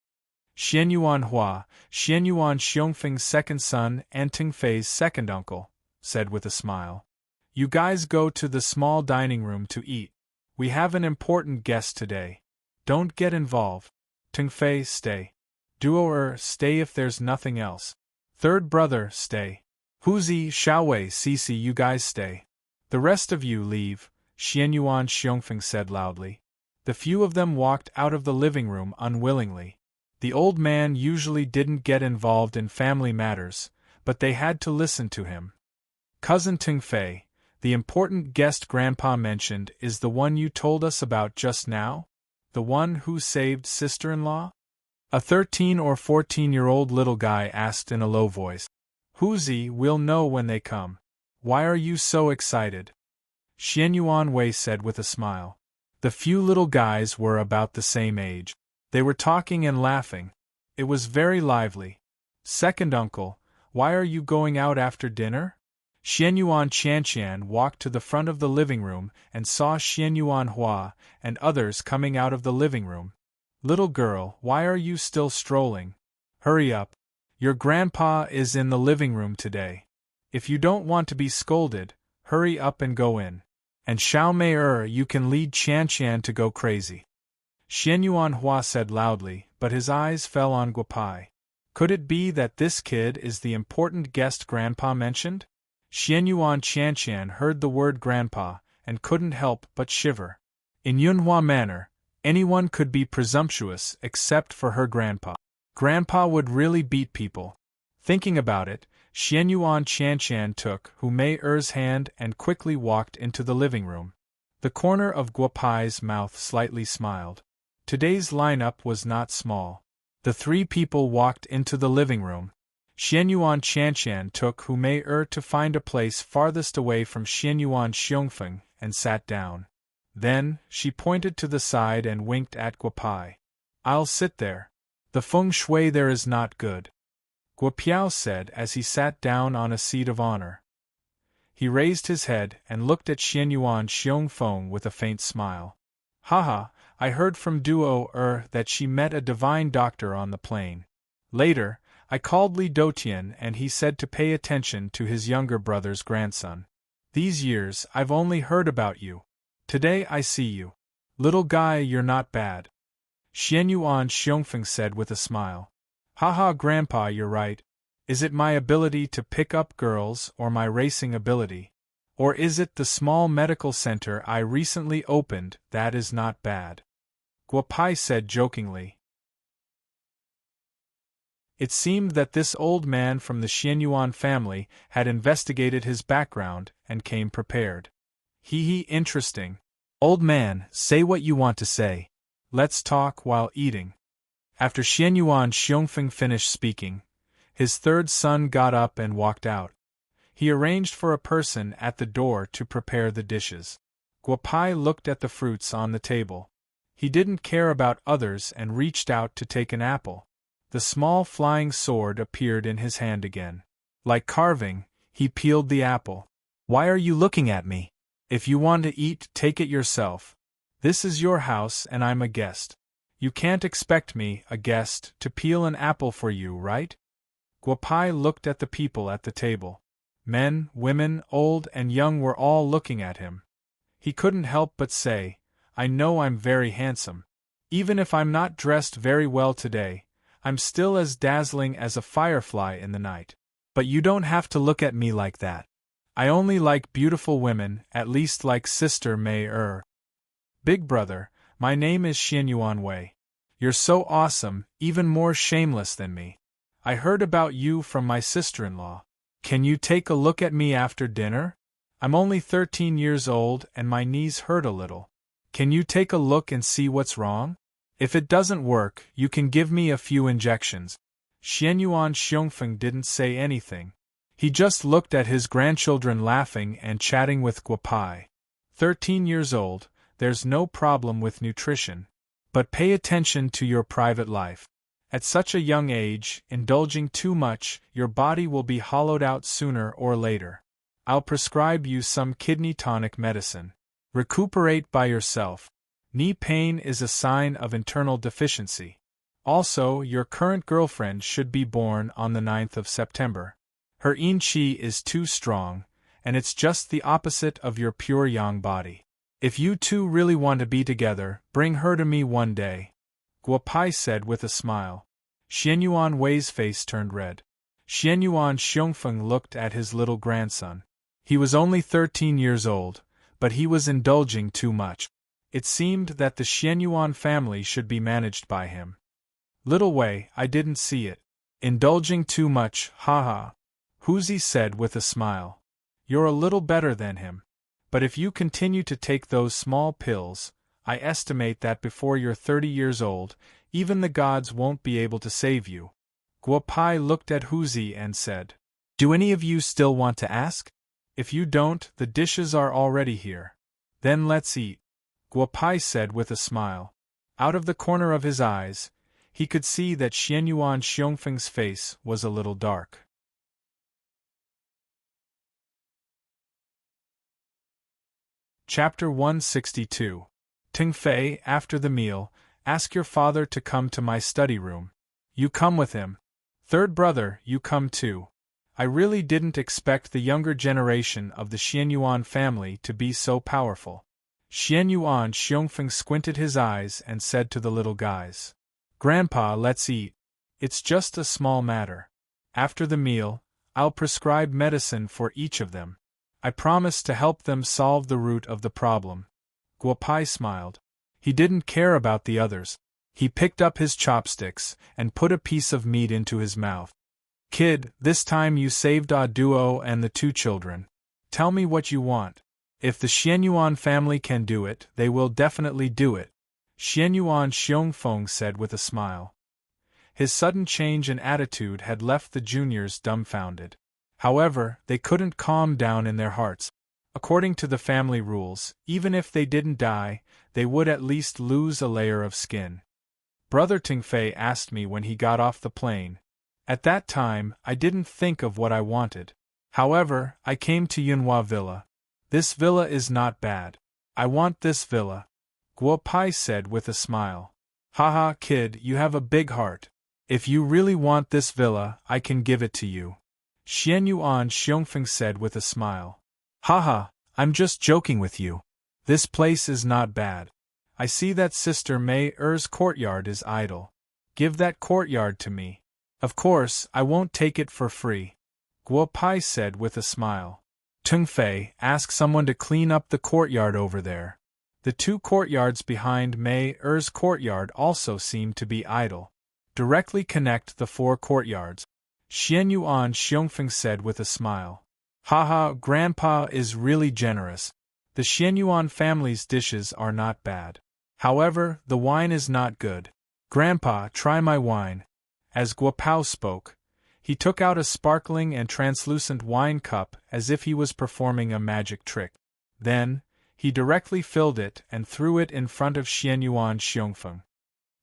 Xianyuan Hua, Xianyuan Xiongfeng's second son and Tungfei's second uncle, said with a smile. You guys go to the small dining room to eat. We have an important guest today. Don't get involved. Tungfei, stay. Duo stay if there's nothing else. Third brother, stay. Huzi, Xiaowei, Cici, you guys stay. The rest of you leave, Xianyuan Xiongfeng said loudly. The few of them walked out of the living room unwillingly. The old man usually didn't get involved in family matters, but they had to listen to him. Cousin Tungfei, the important guest Grandpa mentioned is the one you told us about just now? The one who saved sister-in-law? A 13 or 14-year-old little guy asked in a low voice. Huzi, we'll know when they come. Why are you so excited? Xianyuan Wei said with a smile. The few little guys were about the same age. They were talking and laughing. It was very lively. Second uncle, why are you going out after dinner? Xianyuan Qianqian walked to the front of the living room and saw Xianyuan Hua and others coming out of the living room. Little girl, why are you still strolling? Hurry up. Your grandpa is in the living room today. If you don't want to be scolded, hurry up and go in. And Xiao Mei you can lead Qianqian to go crazy. Xianyuan Hua said loudly, but his eyes fell on Guopai. Could it be that this kid is the important guest Grandpa mentioned? Xianyuan Qianqian heard the word grandpa and couldn't help but shiver. In Yunhua manner, anyone could be presumptuous except for her grandpa. Grandpa would really beat people. Thinking about it, Xianyuan Qianqian took Hu Mei-er's hand and quickly walked into the living room. The corner of Guopai's mouth slightly smiled. Today's lineup was not small. The three people walked into the living room. Xianyuan Qianqian took Hu Mei-er to find a place farthest away from Xianyuan Xiongfeng and sat down. Then, she pointed to the side and winked at Guopai. I'll sit there. The feng shui there is not good. Guopiao said as he sat down on a seat of honor. He raised his head and looked at Xianyuan Xiongfeng with a faint smile. Haha, I heard from Duo that she met a divine doctor on the plane. Later, I called Li Dotian and he said to pay attention to his younger brother's grandson. These years I've only heard about you. Today I see you. Little guy, you're not bad. Xianyuan Xiongfeng said with a smile. Haha, Grandpa, you're right. Is it my ability to pick up girls or my racing ability? Or is it the small medical center I recently opened that is not bad? Guopai said jokingly. It seemed that this old man from the Xianyuan family had investigated his background and came prepared. Interesting. Old man, say what you want to say. Let's talk while eating. After Xianyuan Xiongfeng finished speaking, his third son got up and walked out. He arranged for a person at the door to prepare the dishes. Guopai looked at the fruits on the table. He didn't care about others and reached out to take an apple. The small flying sword appeared in his hand again. Like carving, he peeled the apple. Why are you looking at me? If you want to eat, take it yourself. This is your house and I'm a guest. You can't expect me, a guest, to peel an apple for you, right? Guopai looked at the people at the table. Men, women, old and young were all looking at him. He couldn't help but say, I know I'm very handsome. Even if I'm not dressed very well today, I'm still as dazzling as a firefly in the night. But you don't have to look at me like that. I only like beautiful women, at least like Sister Mei-er. Big brother, my name is Xianyuan Wei. You're so awesome, even more shameless than me. I heard about you from my sister-in-law. Can you take a look at me after dinner? I'm only 13 years old and my knees hurt a little. Can you take a look and see what's wrong? If it doesn't work, you can give me a few injections. Xianyuan Xiongfeng didn't say anything. He just looked at his grandchildren laughing and chatting with Guopai. 13 years old, there's no problem with nutrition. But pay attention to your private life. At such a young age, indulging too much, your body will be hollowed out sooner or later. I'll prescribe you some kidney tonic medicine. Recuperate by yourself. Knee pain is a sign of internal deficiency. Also, your current girlfriend should be born on the 9th of September. Her yin qi is too strong, and it's just the opposite of your pure yang body. If you two really want to be together, bring her to me one day, Guopai said with a smile. Xianyuan Wei's face turned red. Xianyuan Xiongfeng looked at his little grandson. He was only 13 years old, but he was indulging too much. It seemed that the Xianyuan family should be managed by him. Little Wei, I didn't see it. Indulging too much, haha. Huzi said with a smile. You're a little better than him. But if you continue to take those small pills, I estimate that before you're 30 years old, even the gods won't be able to save you. Guopai looked at Huzi and said, Do any of you still want to ask? If you don't, the dishes are already here. Then let's eat, Guopai said with a smile. Out of the corner of his eyes, he could see that Xianyuan Xiongfeng's face was a little dark. Chapter 162. Tingfei, after the meal, ask your father to come to my study room. You come with him. Third brother, you come too. I really didn't expect the younger generation of the Xianyuan family to be so powerful. Xianyuan Xiongfeng squinted his eyes and said to the little guys, Grandpa, let's eat. It's just a small matter. After the meal, I'll prescribe medicine for each of them. I promise to help them solve the root of the problem. Guopai smiled. He didn't care about the others. He picked up his chopsticks and put a piece of meat into his mouth. Kid, this time you saved Ah Duo and the two children. Tell me what you want. If the Xianyuan family can do it, they will definitely do it, Xianyuan Xiongfeng said with a smile. His sudden change in attitude had left the juniors dumbfounded. However, they couldn't calm down in their hearts. According to the family rules, even if they didn't die, they would at least lose a layer of skin. Brother Tingfei asked me when he got off the plane. At that time, I didn't think of what I wanted. However, I came to Yunhua Villa. This villa is not bad. I want this villa, Guopai said with a smile. Haha, kid, you have a big heart. If you really want this villa, I can give it to you, Xianyuan Xiongfeng said with a smile. Haha, I'm just joking with you. This place is not bad. I see that Sister Mei Er's courtyard is idle. Give that courtyard to me. Of course, I won't take it for free, Guopai said with a smile. Tingfei, ask someone to clean up the courtyard over there. The two courtyards behind Mei Er's courtyard also seem to be idle. Directly connect the four courtyards, Xianyuan Xiongfeng said with a smile. Haha, Grandpa is really generous. The Xianyuan family's dishes are not bad. However, the wine is not good. Grandpa, try my wine. As Guopao spoke, he took out a sparkling and translucent wine cup as if he was performing a magic trick. Then, he directly filled it and threw it in front of Xianyuan Xiongfeng.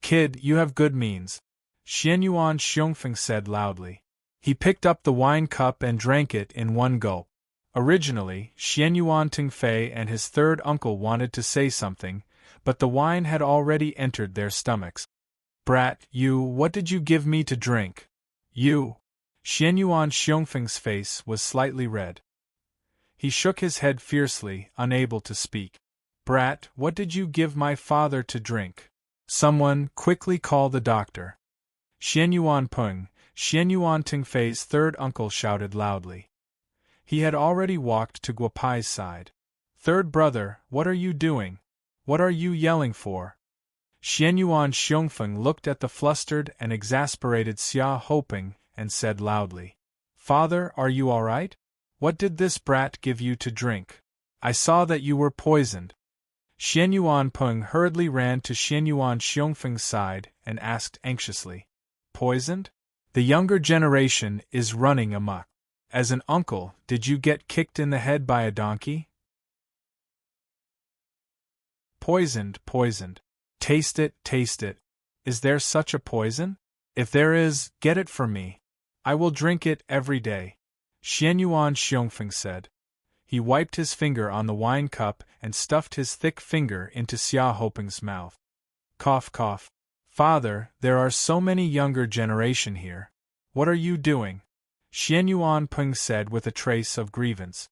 Kid, you have good means, Xianyuan Xiongfeng said loudly. He picked up the wine cup and drank it in one gulp. Originally, Xianyuan Tingfei and his third uncle wanted to say something, but the wine had already entered their stomachs. Brat, what did you give me to drink? You. Xianyuan Xiongfeng's face was slightly red. He shook his head fiercely, unable to speak. Brat, what did you give my father to drink? Someone, quickly call the doctor. Xianyuan Peng, Xianyuan Tingfei's third uncle shouted loudly. He had already walked to Guopai's side. Third brother, what are you doing? What are you yelling for? Xianyuan Xiongfeng looked at the flustered and exasperated Xia Hoping and said loudly, "Father, are you all right? What did this brat give you to drink? I saw that you were poisoned." Xianyuan Peng hurriedly ran to Xianyuan Xiongfeng's side and asked anxiously, "Poisoned? The younger generation is running amok. As an uncle, did you get kicked in the head by a donkey?" "Poisoned, poisoned. Taste it, taste it. Is there such a poison? If there is, get it for me. I will drink it every day," Xianyuan Xiongfeng said. He wiped his finger on the wine cup and stuffed his thick finger into Xia Hoping's mouth. Cough, cough. "Father, there are so many younger generation here. What are you doing?" Xianyuan Peng said with a trace of grievance.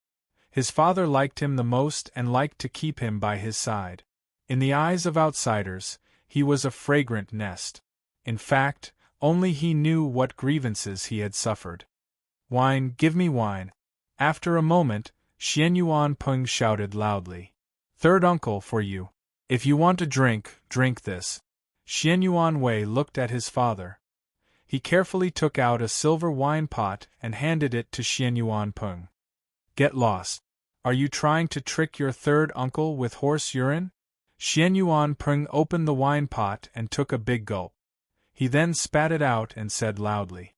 His father liked him the most and liked to keep him by his side. In the eyes of outsiders, he was a fragrant nest. In fact, only he knew what grievances he had suffered. "Wine, give me wine." After a moment, Xianyuan Peng shouted loudly, "Third uncle for you. If you want a drink, drink this." Xianyuan Wei looked at his father. He carefully took out a silver wine pot and handed it to Xianyuan Peng. "Get lost. Are you trying to trick your third uncle with horse urine?" Xianyuan Peng opened the wine pot and took a big gulp. He then spat it out and said loudly,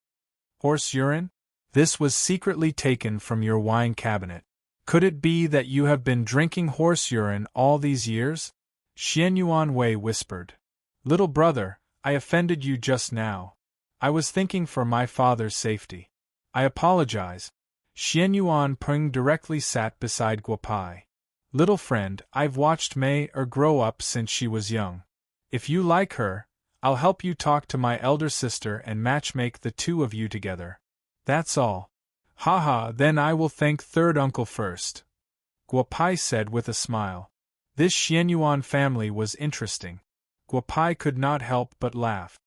"Horse urine? This was secretly taken from your wine cabinet. Could it be that you have been drinking horse urine all these years?" Xianyuan Wei whispered. "Little brother, I offended you just now. I was thinking for my father's safety. I apologize." Xianyuan Peng directly sat beside Guopai. "Little friend, I've watched Mei grow up since she was young. If you like her, I'll help you talk to my elder sister and matchmake the two of you together. That's all." "Ha, then I will thank third uncle first," Guopai said with a smile. This Xianyuan family was interesting. Guopai could not help but laugh.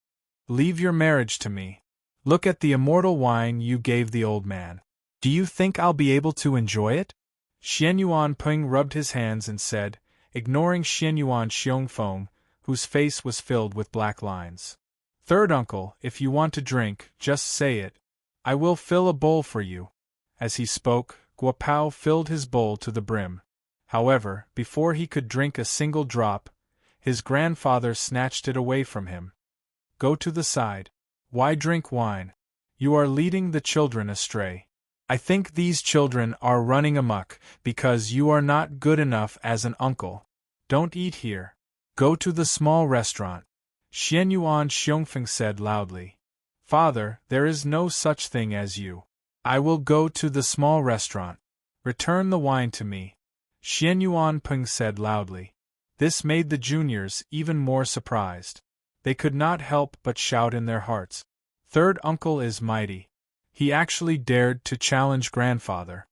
"Leave your marriage to me. Look at the immortal wine you gave the old man. Do you think I'll be able to enjoy it?" Xianyuan Peng rubbed his hands and said, ignoring Xianyuan Xiongfeng, whose face was filled with black lines, "Third uncle, if you want to drink, just say it. I will fill a bowl for you." As he spoke, Guopao filled his bowl to the brim. However, before he could drink a single drop, his grandfather snatched it away from him. "Go to the side. Why drink wine? You are leading the children astray. I think these children are running amok because you are not good enough as an uncle. Don't eat here. Go to the small restaurant," Xianyuan Xiongfeng said loudly. "Father, there is no such thing as you. I will go to the small restaurant. Return the wine to me," Xianyuan Peng said loudly. This made the juniors even more surprised. They could not help but shout in their hearts, "Third uncle is mighty. He actually dared to challenge grandfather."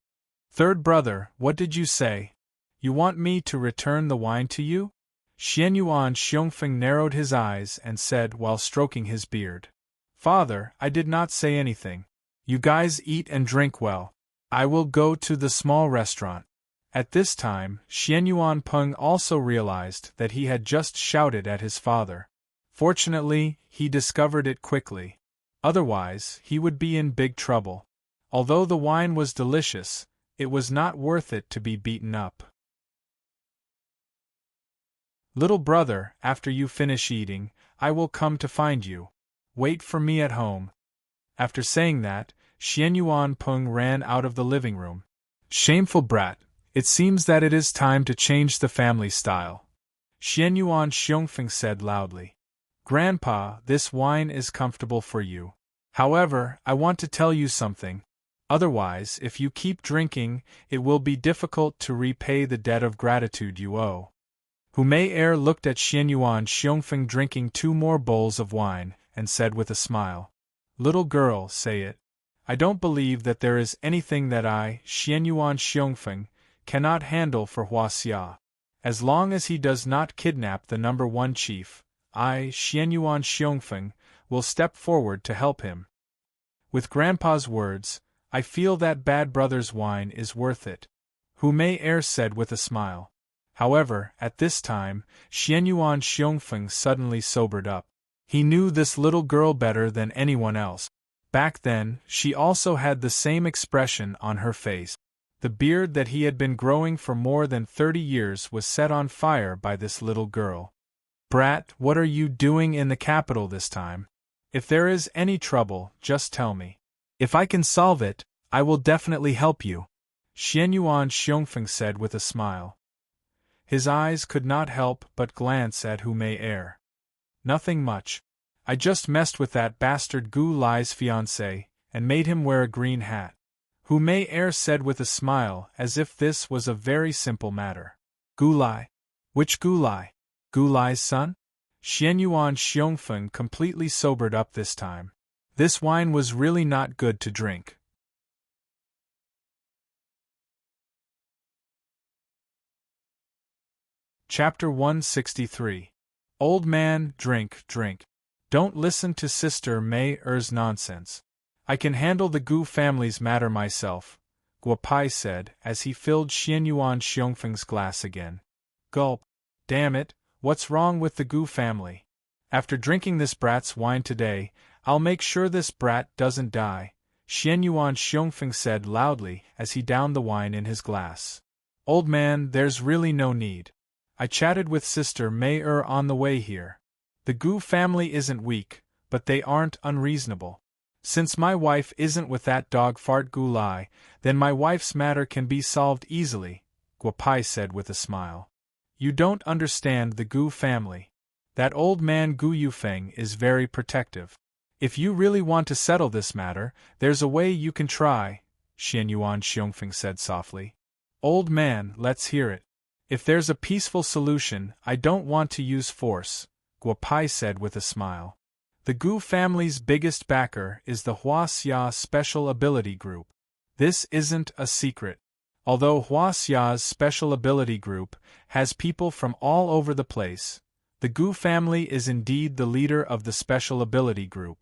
"Third brother, what did you say? You want me to return the wine to you?" Xianyuan Xiongfeng narrowed his eyes and said while stroking his beard, "Father, I did not say anything. You guys eat and drink well. I will go to the small restaurant." At this time, Xianyuan Peng also realized that he had just shouted at his father. Fortunately, he discovered it quickly. Otherwise, he would be in big trouble. Although the wine was delicious, it was not worth it to be beaten up. "Little brother, after you finish eating, I will come to find you. Wait for me at home." After saying that, Xianyuan Peng ran out of the living room. "Shameful brat, it seems that it is time to change the family style," Xianyuan Xiongfeng said loudly. "Grandpa, this wine is comfortable for you. However, I want to tell you something. Otherwise, if you keep drinking, it will be difficult to repay the debt of gratitude you owe." Hu Mei looked at Xianyuan Xiongfeng drinking 2 more bowls of wine, and said with a smile, "Little girl, say it. I don't believe that there is anything that I, Xianyuan Xiongfeng, cannot handle for Huaxia. As long as he does not kidnap the number 1 chief, I, Xianyuan Xiongfeng, will step forward to help him." With Grandpa's words, I feel that bad brother's wine is worth it, Hu Mei said with a smile. However, at this time, Xianyuan Xiongfeng suddenly sobered up. He knew this little girl better than anyone else. Back then, she also had the same expression on her face. The beard that he had been growing for more than 30 years was set on fire by this little girl. Brat, what are you doing in the capital this time? If there is any trouble, just tell me. If I can solve it, I will definitely help you, Xianyuan Xiongfeng said with a smile. His eyes could not help but glance at Hu Mei. Nothing much. I just messed with that bastard Gu Lai's fiancé, and made him wear a green hat. Hu Mei said with a smile, as if this was a very simple matter. Gu Lai? Which Gu Lai? Gu Lai's son? Xianyuan Xiongfeng completely sobered up this time. This wine was really not good to drink. Chapter 163. Old man, drink, drink. Don't listen to Sister Mei-er's nonsense. I can handle the Gu family's matter myself, Guopai said as he filled Xianyuan Xiongfeng's glass again. Gulp. Damn it, what's wrong with the Gu family? After drinking this brat's wine today, I'll make sure this brat doesn't die, Xianyuan Xiongfeng said loudly as he downed the wine in his glass. Old man, there's really no need. I chatted with Sister Mei-er on the way here. The Gu family isn't weak, but they aren't unreasonable. Since my wife isn't with that dog fart Gu Lai, then my wife's matter can be solved easily, Guopai said with a smile. You don't understand the Gu family. That old man Gu Yufeng is very protective. If you really want to settle this matter, there's a way you can try, Xianyuan Xiongfeng said softly. Old man, let's hear it. If there's a peaceful solution, I don't want to use force, Guopai said with a smile. The Gu family's biggest backer is the Huaxia Special Ability Group. This isn't a secret. Although Huaxia's Special Ability Group has people from all over the place, the Gu family is indeed the leader of the Special Ability Group.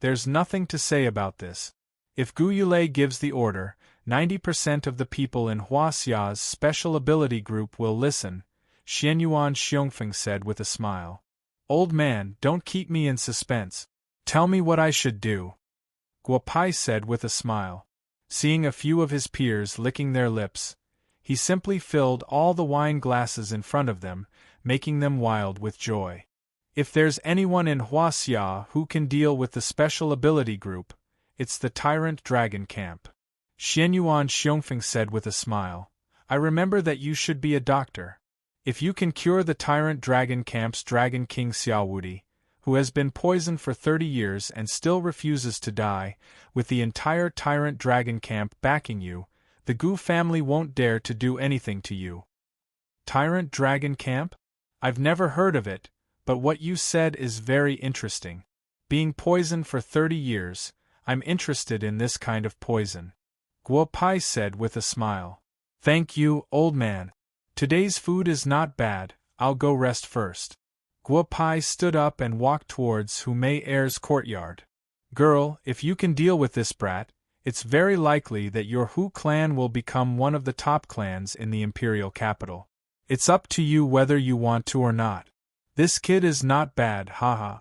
There's nothing to say about this. If Gu Yulei gives the order, 90% of the people in Huaxia's Special Ability Group will listen, Xianyuan Xiongfeng said with a smile. Old man, don't keep me in suspense. Tell me what I should do, Guopai said with a smile. Seeing a few of his peers licking their lips, he simply filled all the wine glasses in front of them, making them wild with joy. If there's anyone in Huaxia who can deal with the Special Ability Group, it's the Tyrant Dragon Camp, Xianyuan Xiongfeng said with a smile. I remember that you should be a doctor. If you can cure the Tyrant Dragon Camp's Dragon King Xiaowudi, who has been poisoned for 30 years and still refuses to die, with the entire Tyrant Dragon Camp backing you, the Gu family won't dare to do anything to you. Tyrant Dragon Camp? I've never heard of it, but what you said is very interesting. Being poisoned for 30 years, I'm interested in this kind of poison, Guopai said with a smile. Thank you, old man. Today's food is not bad, I'll go rest first. Guopai stood up and walked towards Hu Mei-er's courtyard. Girl, if you can deal with this brat, it's very likely that your Hu clan will become one of the top clans in the imperial capital. It's up to you whether you want to or not. This kid is not bad, haha.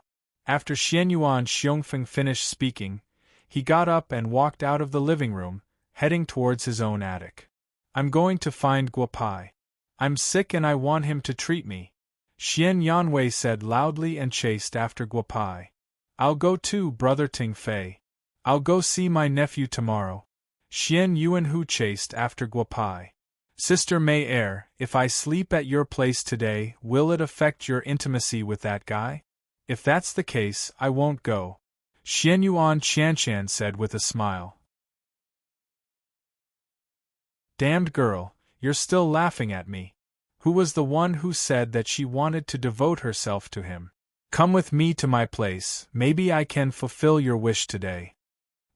After Xianyuan Xiongfeng finished speaking, he got up and walked out of the living room, heading towards his own attic. I'm going to find Guopai. I'm sick and I want him to treat me, Xian Yanwei said loudly and chased after Guopai. I'll go too, brother Ting Fei. I'll go see my nephew tomorrow. Xian Yuanhu chased after Guopai. Sister Mei-er, if I sleep at your place today, will it affect your intimacy with that guy? If that's the case, I won't go, Xianyuan Qianshan said with a smile. Damned girl, you're still laughing at me. Who was the one who said that she wanted to devote herself to him? Come with me to my place, maybe I can fulfill your wish today.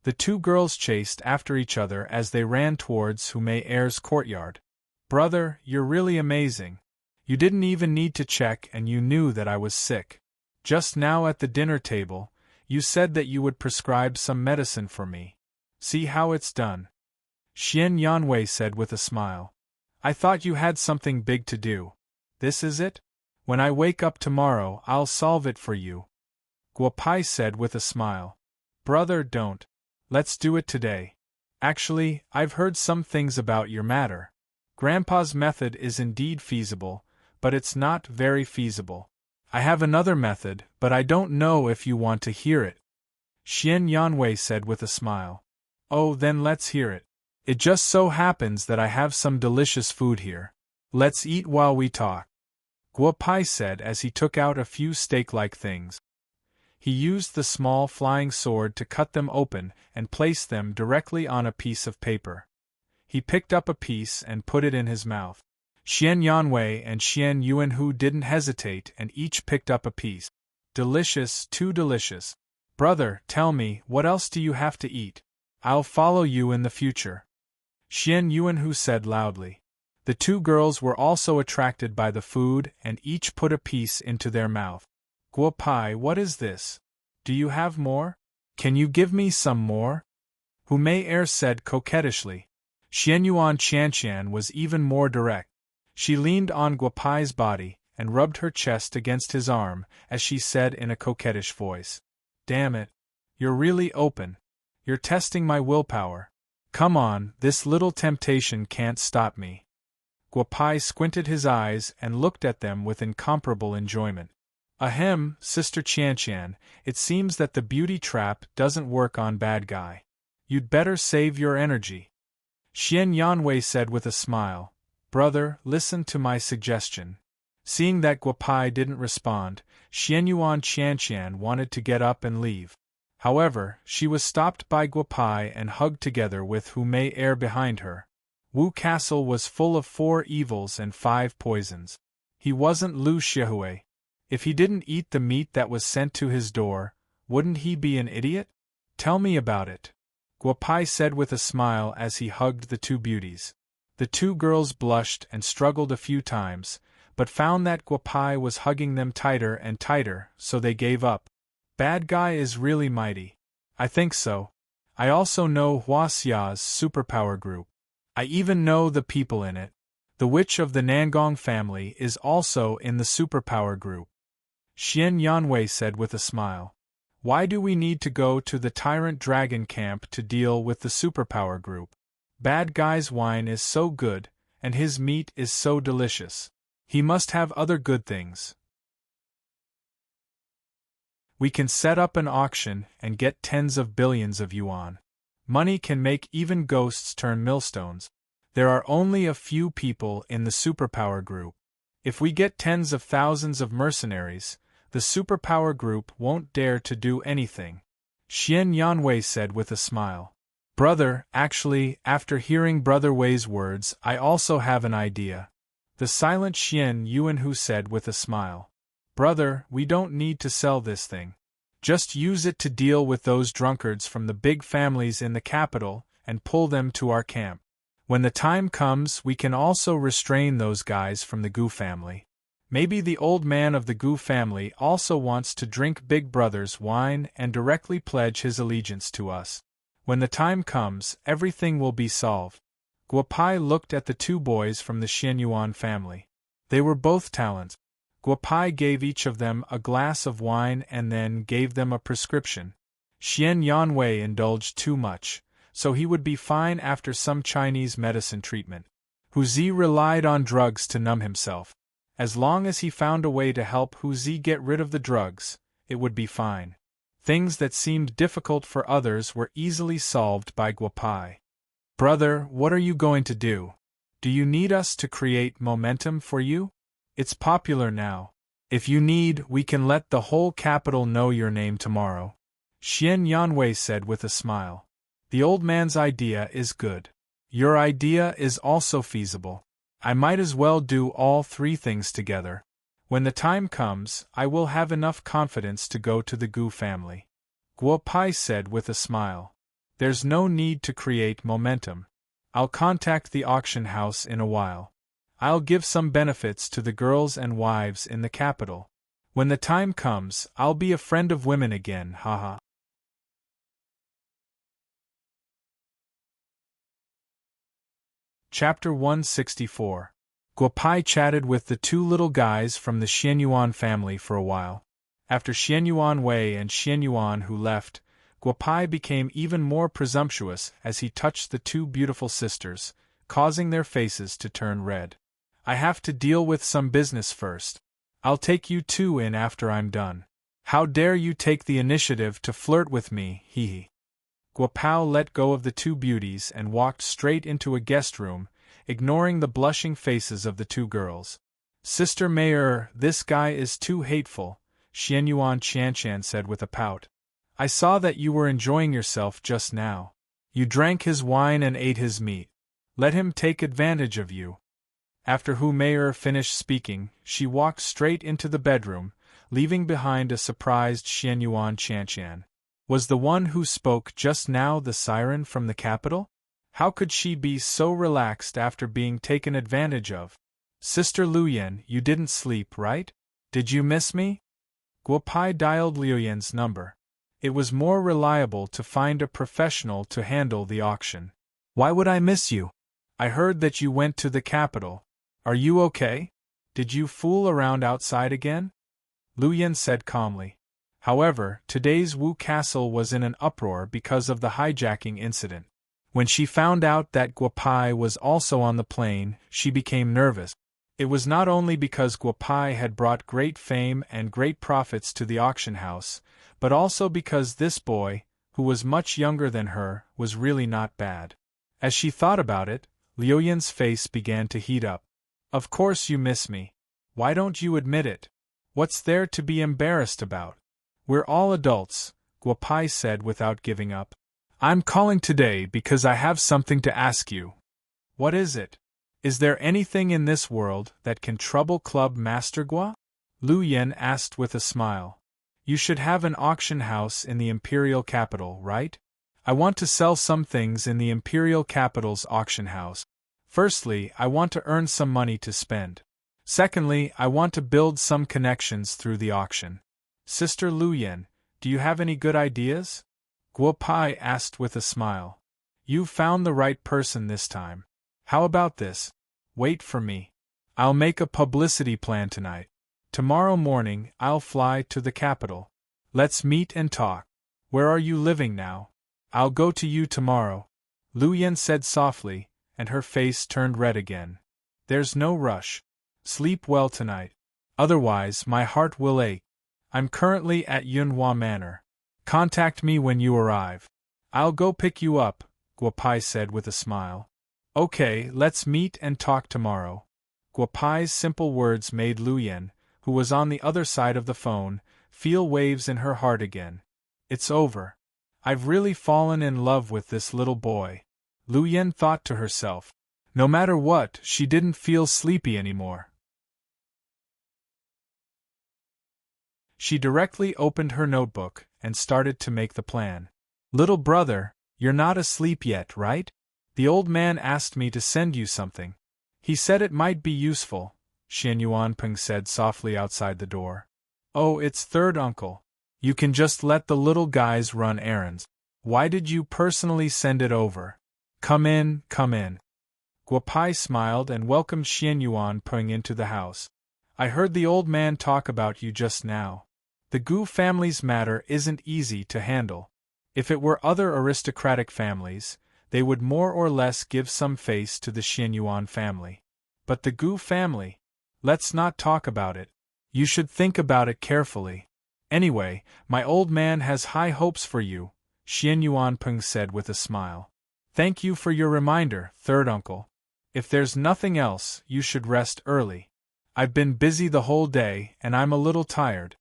The two girls chased after each other as they ran towards Hu Mei-er's courtyard. Brother, you're really amazing. You didn't even need to check and you knew that I was sick. Just now at the dinner table, you said that you would prescribe some medicine for me. See how it's done. Xian Yanwei said with a smile. I thought you had something big to do. This is it? When I wake up tomorrow, I'll solve it for you, Guopai said with a smile. Brother, don't. Let's do it today. Actually, I've heard some things about your matter. Grandpa's method is indeed feasible, but it's not very feasible. I have another method, but I don't know if you want to hear it. Xian Yanwei said with a smile. Oh, then let's hear it. It just so happens that I have some delicious food here. Let's eat while we talk. Guo Pai said as he took out a few steak-like things. He used the small flying sword to cut them open and place them directly on a piece of paper. He picked up a piece and put it in his mouth. Xian Yanwei and Xian Yuanhu didn't hesitate and each picked up a piece. Delicious, too delicious. Brother, tell me, what else do you have to eat? I'll follow you in the future. Xian Yuanhu said loudly. The two girls were also attracted by the food and each put a piece into their mouth. Guo Pai, what is this? Do you have more? Can you give me some more? Hu Mei said coquettishly. Xianyuan Qianqian was even more direct. She leaned on Guo Pai's body and rubbed her chest against his arm as she said in a coquettish voice. Damn it. You're really open. You're testing my willpower. Come on, this little temptation can't stop me. Guo Pai squinted his eyes and looked at them with incomparable enjoyment. Ahem, Sister Qianqian, it seems that the beauty trap doesn't work on bad guy. You'd better save your energy. Xian Yanwei said with a smile. Brother, listen to my suggestion. Seeing that Guo Pai didn't respond, Xianyuan Qianqian wanted to get up and leave. However, she was stopped by Guo Pai and hugged together with Hu Mei behind her. Wu Castle was full of 4 evils and 5 poisons. He wasn't Lu Xiaohui. If he didn't eat the meat that was sent to his door, wouldn't he be an idiot? Tell me about it. Guo Pai said with a smile as he hugged the two beauties. The two girls blushed and struggled a few times, but found that Guo Pai was hugging them tighter and tighter, so they gave up. Bad guy is really mighty. I think so. I also know Huaxia's superpower group. I even know the people in it. The witch of the Nangong family is also in the superpower group. Xian Yanwei said with a smile. Why do we need to go to the Tyrant Dragon camp to deal with the superpower group? Bad guy's wine is so good, and his meat is so delicious. He must have other good things. We can set up an auction and get tens of billions of yuan. Money can make even ghosts turn millstones. There are only a few people in the superpower group. If we get tens of thousands of mercenaries, the superpower group won't dare to do anything. Xian Yanwei said with a smile. Brother, actually, after hearing Brother Wei's words, I also have an idea. The silent Xian Yuanhu said with a smile. Brother, we don't need to sell this thing. Just use it to deal with those drunkards from the big families in the capital and pull them to our camp. When the time comes, we can also restrain those guys from the Gu family. Maybe the old man of the Gu family also wants to drink Big Brother's wine and directly pledge his allegiance to us. When the time comes, everything will be solved. Guo Pai looked at the two boys from the Xianyuan family. They were both talents. Guo Pai gave each of them a glass of wine and then gave them a prescription. Xian Yanwei indulged too much, so he would be fine after some Chinese medicine treatment. Hu Zi relied on drugs to numb himself. As long as he found a way to help Hu Zi get rid of the drugs, it would be fine. Things that seemed difficult for others were easily solved by Guo Pai. Brother, what are you going to do? Do you need us to create momentum for you? It's popular now. If you need, we can let the whole capital know your name tomorrow. Xian Yanwei said with a smile. The old man's idea is good. Your idea is also feasible. I might as well do all 3 things together. When the time comes, I will have enough confidence to go to the Gu family. Guo Pai said with a smile. There's no need to create momentum. I'll contact the auction house in a while. I'll give some benefits to the girls and wives in the capital. When the time comes, I'll be a friend of women again, haha. Chapter 164. Guo Pai chatted with the 2 little guys from the Xianyuan family for a while. After Xianyuan Wei and Xianyuan Hu left, Guopai became even more presumptuous as he touched the two beautiful sisters, causing their faces to turn red. I have to deal with some business first. I'll take you two in after I'm done. How dare you take the initiative to flirt with me, hee hee. Guopao let go of the two beauties and walked straight into a guest room, ignoring the blushing faces of the two girls. Sister Mayor, this guy is too hateful, Xianyuan Qianshan said with a pout. I saw that you were enjoying yourself just now. You drank his wine and ate his meat. Let him take advantage of you. After Hu Mayor finished speaking, she walked straight into the bedroom, leaving behind a surprised Xianyuan Qianshan. Was the one who spoke just now the siren from the capital? How could she be so relaxed after being taken advantage of? Sister Luyan, you didn't sleep, right? Did you miss me? Guopai dialed Liuyan's number. It was more reliable to find a professional to handle the auction. Why would I miss you? I heard that you went to the capital. Are you okay? Did you fool around outside again? Luyan said calmly. However, today's Wu Castle was in an uproar because of the hijacking incident. When she found out that Guopai was also on the plane, she became nervous. It was not only because Guopai had brought great fame and great profits to the auction house, but also because this boy, who was much younger than her, was really not bad. As she thought about it, Liuyan's face began to heat up. Of course you miss me. Why don't you admit it? What's there to be embarrassed about? We're all adults, Guopai said without giving up. I'm calling today because I have something to ask you. What is it? Is there anything in this world that can trouble Club Master Gua? Luyan asked with a smile. You should have an auction house in the imperial capital, right? I want to sell some things in the imperial capital's auction house. Firstly, I want to earn some money to spend. Secondly, I want to build some connections through the auction. Sister Luyan, do you have any good ideas? Guopai asked with a smile. You've found the right person this time. How about this? Wait for me. I'll make a publicity plan tonight. Tomorrow morning, I'll fly to the capital. Let's meet and talk. Where are you living now? I'll go to you tomorrow, Luyan said softly, and her face turned red again. There's no rush. Sleep well tonight. Otherwise, my heart will ache. I'm currently at Yunhua Manor. Contact me when you arrive. I'll go pick you up, Guopai said with a smile. Okay, let's meet and talk tomorrow. Guopai's simple words made Luyan, who was on the other side of the phone, feel waves in her heart again. It's over. I've really fallen in love with this little boy. Luyan thought to herself. No matter what, she didn't feel sleepy anymore. She directly opened her notebook and started to make the plan. Little brother, you're not asleep yet, right? The old man asked me to send you something. He said it might be useful, Xianyuan Peng said softly outside the door. Oh, it's third uncle. You can just let the little guys run errands. Why did you personally send it over? Come in, come in. Guopai smiled and welcomed Xianyuan Peng into the house. I heard the old man talk about you just now. The Gu family's matter isn't easy to handle. If it were other aristocratic families, they would more or less give some face to the Xianyuan family. But the Gu family? Let's not talk about it. You should think about it carefully. Anyway, my old man has high hopes for you, Xianyuan Peng said with a smile. Thank you for your reminder, third uncle. If there's nothing else, you should rest early. I've been busy the whole day, and I'm a little tired.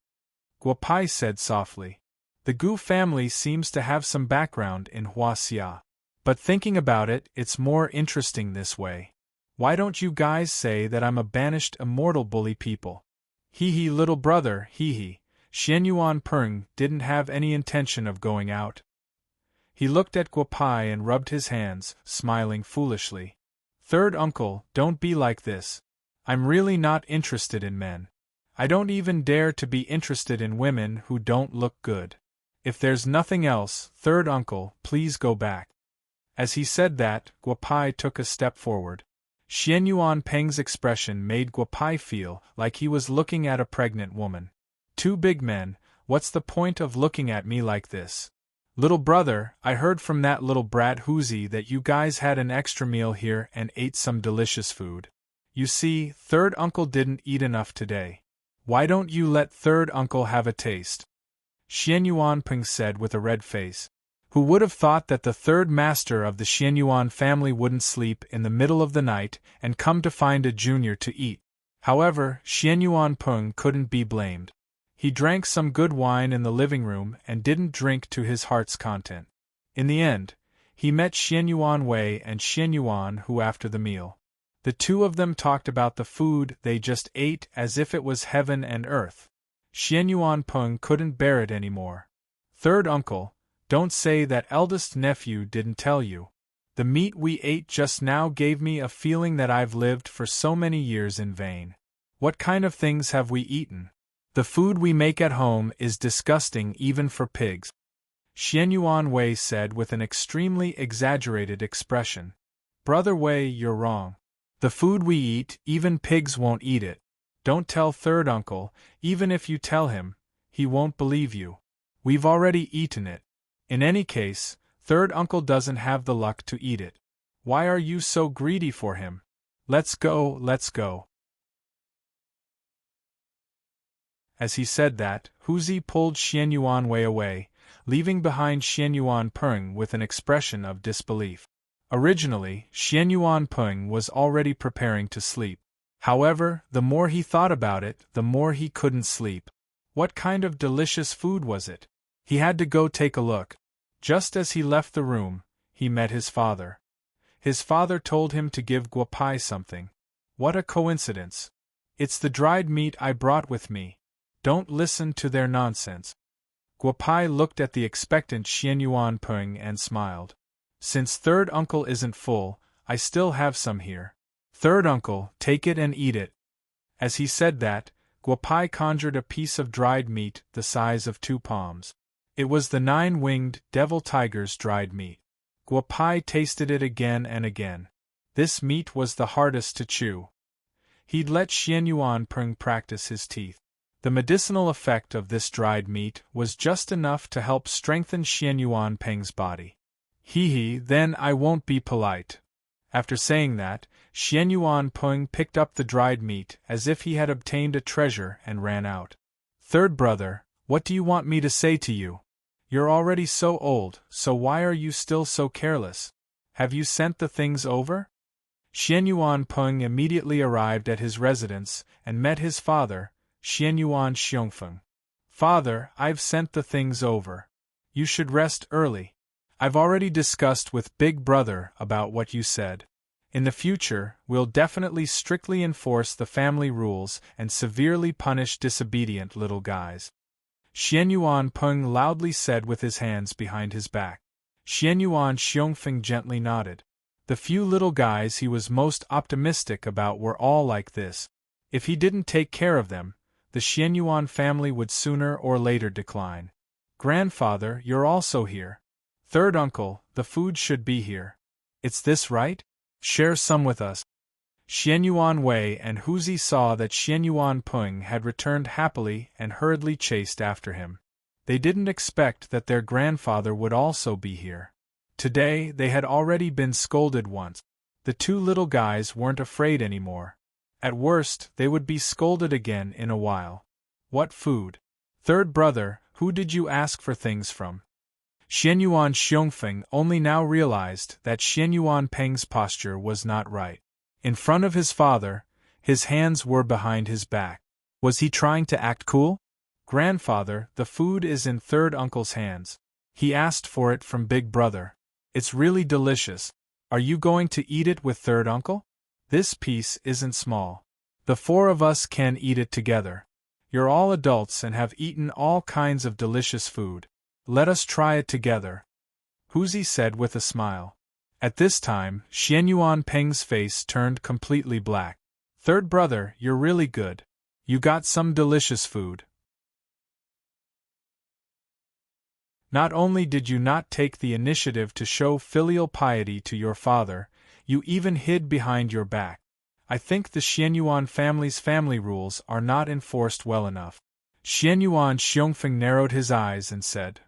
Guopai said softly. The Gu family seems to have some background in Huaxia. But thinking about it, it's more interesting this way. Why don't you guys say that I'm a banished immortal bully people? Hee hee little brother, hee hee. Xianyuan Peng didn't have any intention of going out. He looked at Guopai and rubbed his hands, smiling foolishly. Third uncle, don't be like this. I'm really not interested in men. I don't even dare to be interested in women who don't look good. If there's nothing else, third uncle, please go back. As he said that, Guopai took a step forward. Xianyuan Peng's expression made Guopai feel like he was looking at a pregnant woman. Two big men, what's the point of looking at me like this? Little brother, I heard from that little brat Hoozy that you guys had an extra meal here and ate some delicious food. You see, third uncle didn't eat enough today. Why don't you let third uncle have a taste? Xianyuan Peng said with a red face. Who would have thought that the third master of the Xianyuan family wouldn't sleep in the middle of the night and come to find a junior to eat? However, Xianyuan Peng couldn't be blamed. He drank some good wine in the living room and didn't drink to his heart's content. In the end, he met Xianyuan Wei and Xianyuan Hu after the meal. The two of them talked about the food they just ate as if it was heaven and earth. Xianyuan Peng couldn't bear it anymore. Third uncle, don't say that eldest nephew didn't tell you. The meat we ate just now gave me a feeling that I've lived for so many years in vain. What kind of things have we eaten? The food we make at home is disgusting even for pigs. Xianyuan Wei said with an extremely exaggerated expression. Brother Wei, you're wrong. The food we eat, even pigs won't eat it. Don't tell third uncle, even if you tell him, he won't believe you. We've already eaten it. In any case, third uncle doesn't have the luck to eat it. Why are you so greedy for him? Let's go, let's go. As he said that, Hoozy pulled Xianyuan Wei away, leaving behind Xianyuan Peng with an expression of disbelief. Originally, Xianyuan Peng was already preparing to sleep. However, the more he thought about it, the more he couldn't sleep. What kind of delicious food was it? He had to go take a look. Just as he left the room, he met his father. His father told him to give Guapai something. What a coincidence. It's the dried meat I brought with me. Don't listen to their nonsense. Guapai looked at the expectant Xianyuan Peng and smiled. Since third uncle isn't full, I still have some here. Third uncle, take it and eat it. As he said that, Guapai conjured a piece of dried meat the size of 2 palms. It was the 9-winged devil tiger's dried meat. Guapai tasted it again and again. This meat was the hardest to chew. He'd let Xianyuan Peng practice his teeth. The medicinal effect of this dried meat was just enough to help strengthen Xianyuan Peng's body. Then I won't be polite. After saying that, Xianyuan Peng picked up the dried meat as if he had obtained a treasure and ran out. Third brother, what do you want me to say to you? You're already so old, so why are you still so careless? Have you sent the things over? Xianyuan Peng immediately arrived at his residence and met his father, Xianyuan Xiongfeng. Father, I've sent the things over. You should rest early. I've already discussed with Big Brother about what you said. In the future, we'll definitely strictly enforce the family rules and severely punish disobedient little guys. Xianyuan Peng loudly said with his hands behind his back. Xianyuan Xiongfeng gently nodded. The few little guys he was most optimistic about were all like this. If he didn't take care of them, the Xianyuan family would sooner or later decline. Grandfather, you're also here. Third uncle, the food should be here. It's this right? Share some with us. Xianyuan Wei and Hoozy saw that Xianyuan Peng had returned happily and hurriedly chased after him. They didn't expect that their grandfather would also be here. Today, they had already been scolded once. The two little guys weren't afraid anymore. At worst, they would be scolded again in a while. What food? Third brother, who did you ask for things from? Xianyuan Xiongfeng only now realized that Xianyuan Peng's posture was not right. In front of his father, his hands were behind his back. Was he trying to act cool? Grandfather, the food is in third uncle's hands. He asked for it from Big Brother. It's really delicious. Are you going to eat it with third uncle? This piece isn't small. The 4 of us can eat it together. You're all adults and have eaten all kinds of delicious food. Let us try it together. Hoozy said with a smile. At this time, Xianyuan Peng's face turned completely black. Third brother, you're really good. You got some delicious food. Not only did you not take the initiative to show filial piety to your father, you even hid behind your back. I think the Xianyuan family's family rules are not enforced well enough. Xianyuan Xiongfeng narrowed his eyes and said,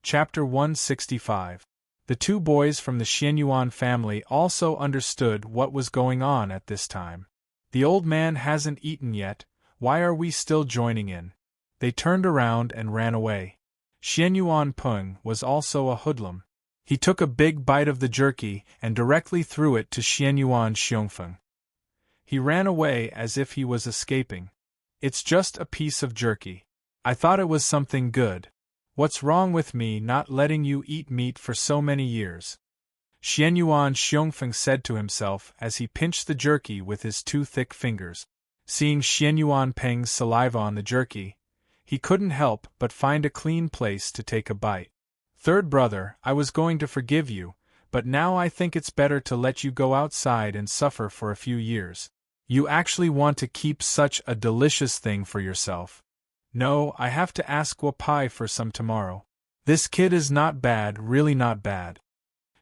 Chapter 165. The two boys from the Xianyuan family also understood what was going on at this time. The old man hasn't eaten yet, why are we still joining in? They turned around and ran away. Xianyuan Peng was also a hoodlum. He took a big bite of the jerky and directly threw it to Xianyuan Xiongfeng. He ran away as if he was escaping. It's just a piece of jerky. I thought it was something good. What's wrong with me not letting you eat meat for so many years? Xianyuan Xiongfeng said to himself as he pinched the jerky with his two thick fingers. Seeing Xianyuan Peng's saliva on the jerky, he couldn't help but find a clean place to take a bite. Third brother, I was going to forgive you, but now I think it's better to let you go outside and suffer for a few years. You actually want to keep such a delicious thing for yourself. No, I have to ask Guopai for some tomorrow. This kid is not bad, really not bad.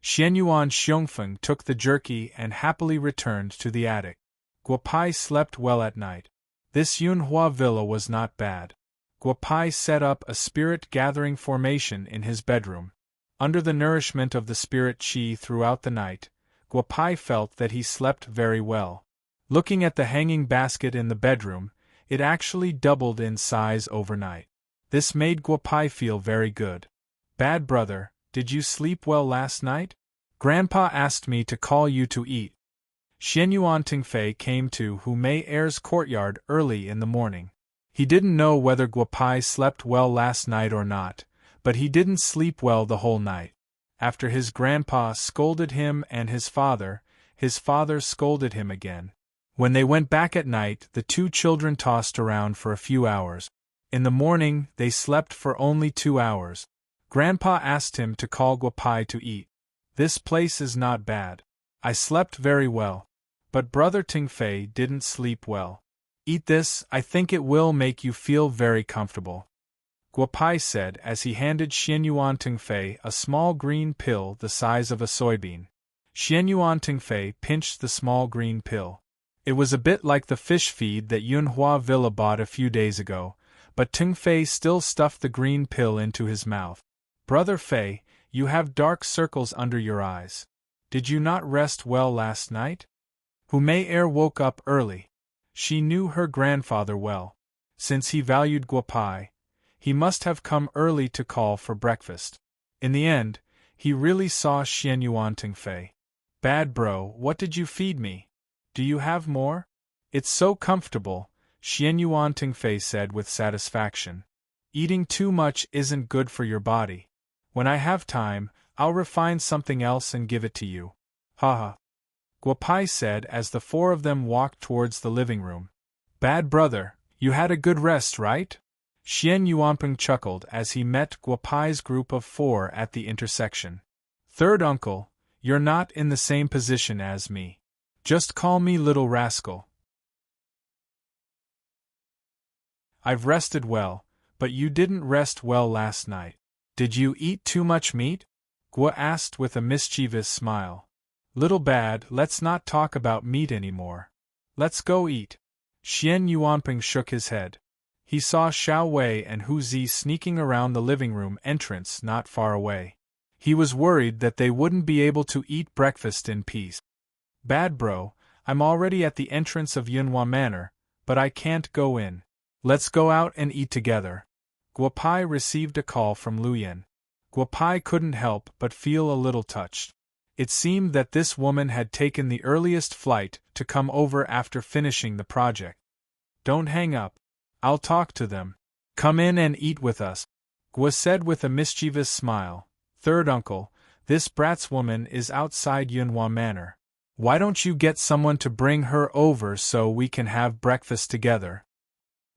Xianyuan Xiongfeng took the jerky and happily returned to the attic. Guopai slept well at night. This Yunhua villa was not bad. Guopai set up a spirit-gathering formation in his bedroom. Under the nourishment of the spirit qi throughout the night, Guopai felt that he slept very well. Looking at the hanging basket in the bedroom, it actually doubled in size overnight. This made Guopai feel very good. Bad brother, did you sleep well last night? Grandpa asked me to call you to eat. Xianyuan Tingfei came to Hu Mei Er's courtyard early in the morning. He didn't know whether Guopai slept well last night or not, but he didn't sleep well the whole night. After his grandpa scolded him and his father scolded him again. When they went back at night, the two children tossed around for a few hours. In the morning, they slept for only 2 hours. Grandpa asked him to call Guopai to eat. This place is not bad. I slept very well. But brother Tingfei didn't sleep well. Eat this, I think it will make you feel very comfortable. Guopai said as he handed Xianyuan Tingfei a small green pill the size of a soybean. Xianyuan Tingfei pinched the small green pill. It was a bit like the fish feed that Yunhua Villa bought a few days ago, but Tingfei still stuffed the green pill into his mouth. Brother Fei, you have dark circles under your eyes. Did you not rest well last night? Hu Mei Er woke up early. She knew her grandfather well. Since he valued Guopai, he must have come early to call for breakfast. In the end, he really saw Xianyuan Tingfei. Bad bro, what did you feed me? Do you have more? It's so comfortable, Xianyuan Tingfei said with satisfaction. Eating too much isn't good for your body. When I have time, I'll refine something else and give it to you. Haha. Guopai said as the four of them walked towards the living room. Bad brother, you had a good rest, right? Xianyuanpeng chuckled as he met Guopai's group of 4 at the intersection. Third uncle, you're not in the same position as me. Just call me little rascal. I've rested well, but you didn't rest well last night. Did you eat too much meat? Guo asked with a mischievous smile. Little bad, let's not talk about meat anymore. Let's go eat. Xianyuanpeng shook his head. He saw Xiao Wei and Hu Zi sneaking around the living room entrance not far away. He was worried that they wouldn't be able to eat breakfast in peace. Bad bro, I'm already at the entrance of Yunhua Manor, but I can't go in. Let's go out and eat together. Guopai received a call from Luyan. Guopai couldn't help but feel a little touched. It seemed that this woman had taken the earliest flight to come over after finishing the project. Don't hang up. I'll talk to them. Come in and eat with us. Guo said with a mischievous smile. Third uncle, this brat's woman is outside Yunhua Manor. Why don't you get someone to bring her over so we can have breakfast together?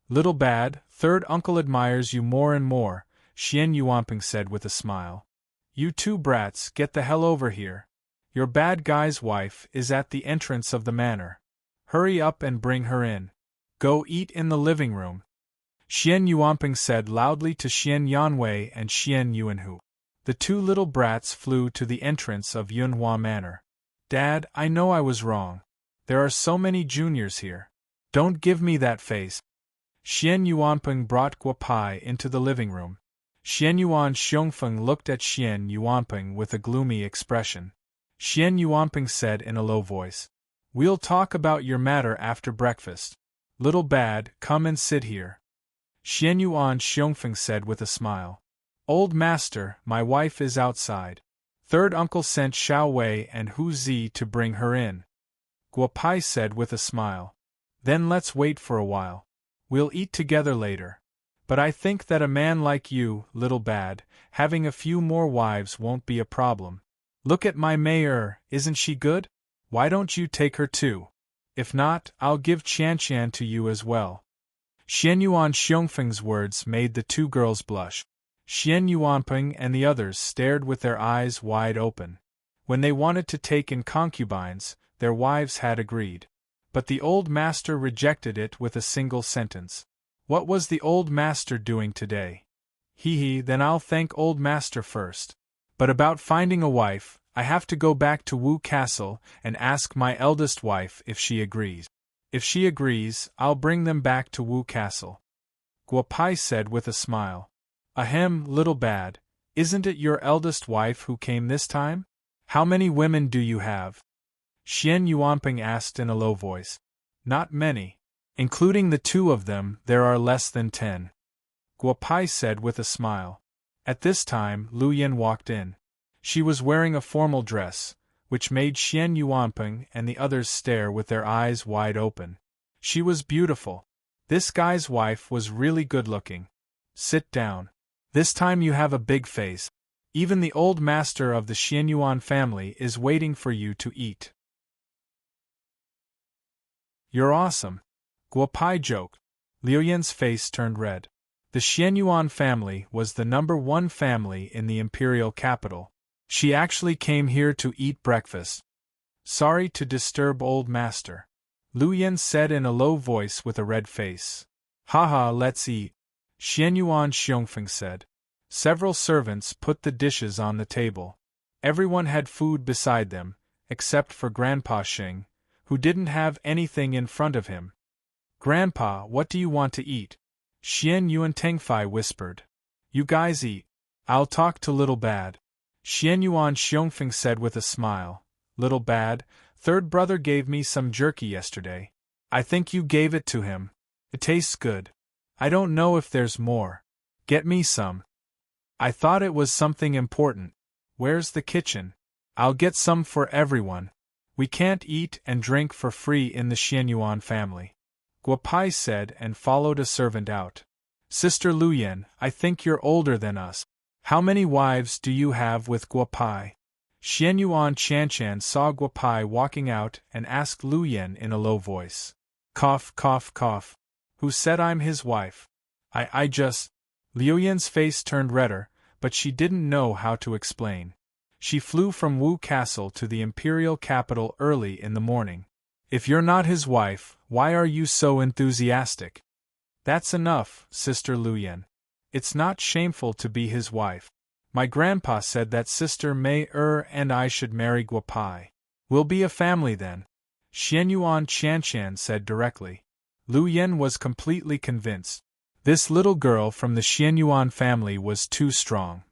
Little bad, third uncle admires you more and more, Xianyuanpeng said with a smile. You two brats, get the hell over here. Your bad guy's wife is at the entrance of the manor. Hurry up and bring her in. Go eat in the living room. Xianyuanpeng said loudly to Xian Yanwei and Xian Yuanhu. The two little brats flew to the entrance of Yunhua Manor. Dad, I know I was wrong. There are so many juniors here. Don't give me that face. Xianyuanpeng brought Guopai into the living room. Xian Yuan Xiongfeng looked at Xian Yuanping with a gloomy expression. Xian Yuanping said in a low voice, "We'll talk about your matter after breakfast. Little Bad, come and sit here." Xian Yuan Xiongfeng said with a smile. "Old master, my wife is outside. Third uncle sent Xiao Wei and Hu Zi to bring her in." Guo Pai said with a smile. "Then let's wait for a while. We'll eat together later. But I think that a man like you, Little Bad, having a few more wives won't be a problem. Look at my Mei isn't she good? Why don't you take her too? If not, I'll give Qian to you as well." Xian Yuan Xiongfeng's words made the two girls blush. Xian Yuanping and the others stared with their eyes wide open. When they wanted to take in concubines, their wives had agreed. But the old master rejected it with a single sentence. What was the old master doing today? Then I'll thank old master first. But about finding a wife, I have to go back to Wu Castle and ask my eldest wife if she agrees. If she agrees, I'll bring them back to Wu Castle. Guo Pai said with a smile. Ahem, Little Bad, isn't it your eldest wife who came this time? How many women do you have? Xian Yuanping asked in a low voice. Not many. Including the two of them, there are less than 10. Guo Pai said with a smile. At this time, Lu Yen walked in. She was wearing a formal dress, which made Xian Yuanping and the others stare with their eyes wide open. She was beautiful. This guy's wife was really good-looking. Sit down. This time you have a big face. Even the old master of the Xianyuan family is waiting for you to eat. You're awesome. Guo Pai joked. Liu Yan's face turned red. The Xianyuan family was the #1 family in the imperial capital. She actually came here to eat breakfast. Sorry to disturb old master. Lu Yan said in a low voice with a red face. Haha, let's eat. Xianyuan Xiongfeng said. Several servants put the dishes on the table. Everyone had food beside them, except for Grandpa Xing, who didn't have anything in front of him. Grandpa, what do you want to eat? Xian Yuan Tengfei whispered. You guys eat. I'll talk to Little Bad. Xianyuan Xiongfeng said with a smile. Little Bad, third brother gave me some jerky yesterday. I think you gave it to him. It tastes good. I don't know if there's more. Get me some. I thought it was something important. Where's the kitchen? I'll get some for everyone. We can't eat and drink for free in the Xianyuan family. Guo Pai said and followed a servant out. Sister Lu Yan, I think you're older than us. How many wives do you have with Guo Pai? Xianyuan Chanchan saw Guo Pai walking out and asked Lu Yan in a low voice. Cough, cough, cough. Who said I'm his wife? I just... Liu Yan's face turned redder, but she didn't know how to explain. She flew from Wu Castle to the imperial capital early in the morning. If you're not his wife, why are you so enthusiastic? That's enough, Sister Lu Yan. It's not shameful to be his wife. My grandpa said that Sister Mei and I should marry Guo Pai. We'll be a family then. Xianyuan Chanchan said directly. Lu Yan was completely convinced. This little girl from the Xianyuan family was too strong.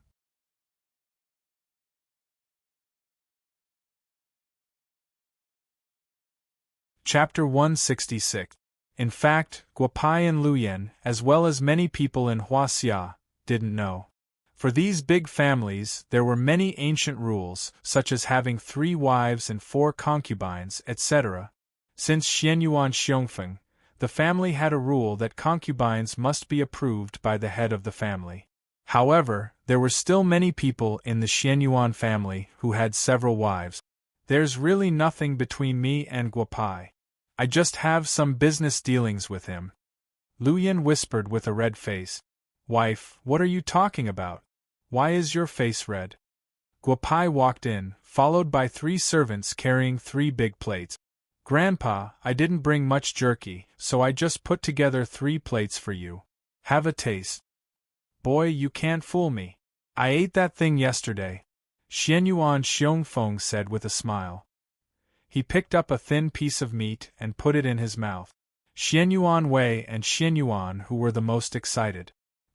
Chapter 166. In fact, Guo Pai and Lu Yan, as well as many people in Huaxia, didn't know. For these big families, there were many ancient rules, such as having 3 wives and 4 concubines, etc. Since Xianyuan Xiongfeng, the family had a rule that concubines must be approved by the head of the family. However, there were still many people in the Xianyuan family who had several wives. There's really nothing between me and Guo Pai. I just have some business dealings with him. Lu Yan whispered with a red face. Wife, what are you talking about? Why is your face red? Guo Pai walked in, followed by 3 servants carrying 3 big plates. Grandpa, I didn't bring much jerky, so I just put together 3 plates for you. Have a taste. Boy, you can't fool me. I ate that thing yesterday. Xianyuan Xiongfeng said with a smile. He picked up a thin piece of meat and put it in his mouth. Xianyuan Wei and Xianyuan who were the most excited.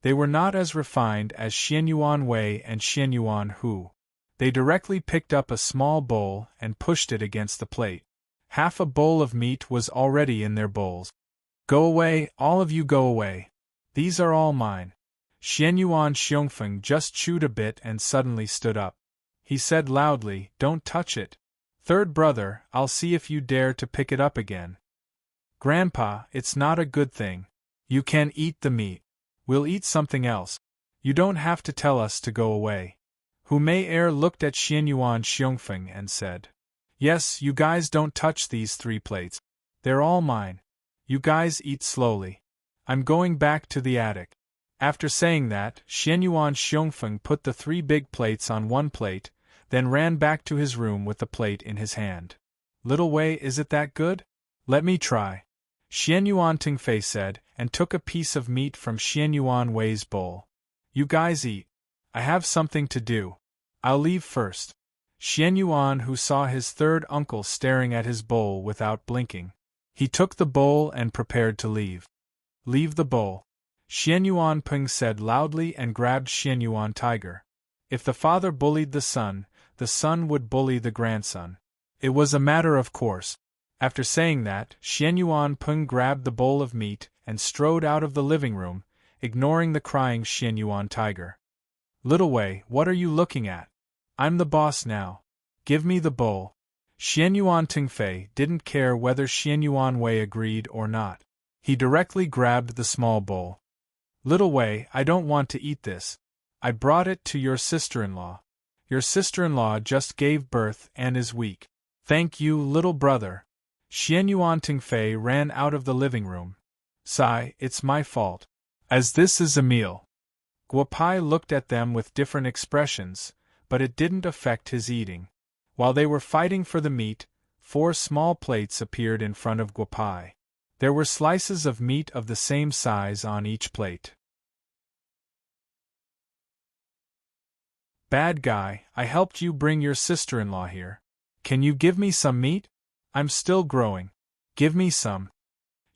They were not as refined as Xianyuan Wei and Xianyuan Hu. They directly picked up a small bowl and pushed it against the plate. Half a bowl of meat was already in their bowls. Go away, all of you go away. These are all mine. Xianyuan Xiongfeng just chewed a bit and suddenly stood up. He said loudly, "Don't touch it. Third brother, I'll see if you dare to pick it up again." "Grandpa, it's not a good thing. You can eat the meat. We'll eat something else. You don't have to tell us to go away." Hu Mei looked at Xianyuan Xiongfeng and said, "Yes, you guys don't touch these 3 plates. They're all mine. You guys eat slowly. I'm going back to the attic." After saying that, Xianyuan Xiongfeng put the 3 big plates on one plate, then ran back to his room with the plate in his hand. "Little Wei, is it that good? Let me try," Xianyuan Tingfei said, and took a piece of meat from Xianyuan Wei's bowl. "You guys eat. I have something to do. I'll leave first." Xianyuan, who saw his third uncle staring at his bowl without blinking. He took the bowl and prepared to leave. "Leave the bowl," Xianyuan Peng said loudly and grabbed Xianyuan Tiger. If the father bullied the son would bully the grandson. It was a matter of course. After saying that, Xianyuan Peng grabbed the bowl of meat and strode out of the living room, ignoring the crying Xianyuan Tiger. "Little Wei, what are you looking at? I'm the boss now. Give me the bowl." Xianyuan Tingfei didn't care whether Xianyuan Wei agreed or not. He directly grabbed the small bowl. "Little Wei, I don't want to eat this. I brought it to your sister-in-law. Your sister-in-law just gave birth and is weak." "Thank you, little brother." Xianyuan Tingfei ran out of the living room. "Sigh, it's my fault. As this is a meal." Guopai looked at them with different expressions, but it didn't affect his eating. While they were fighting for the meat, 4 small plates appeared in front of Guopai. There were slices of meat of the same size on each plate. "Bad guy, I helped you bring your sister-in-law here. Can you give me some meat? I'm still growing. Give me some."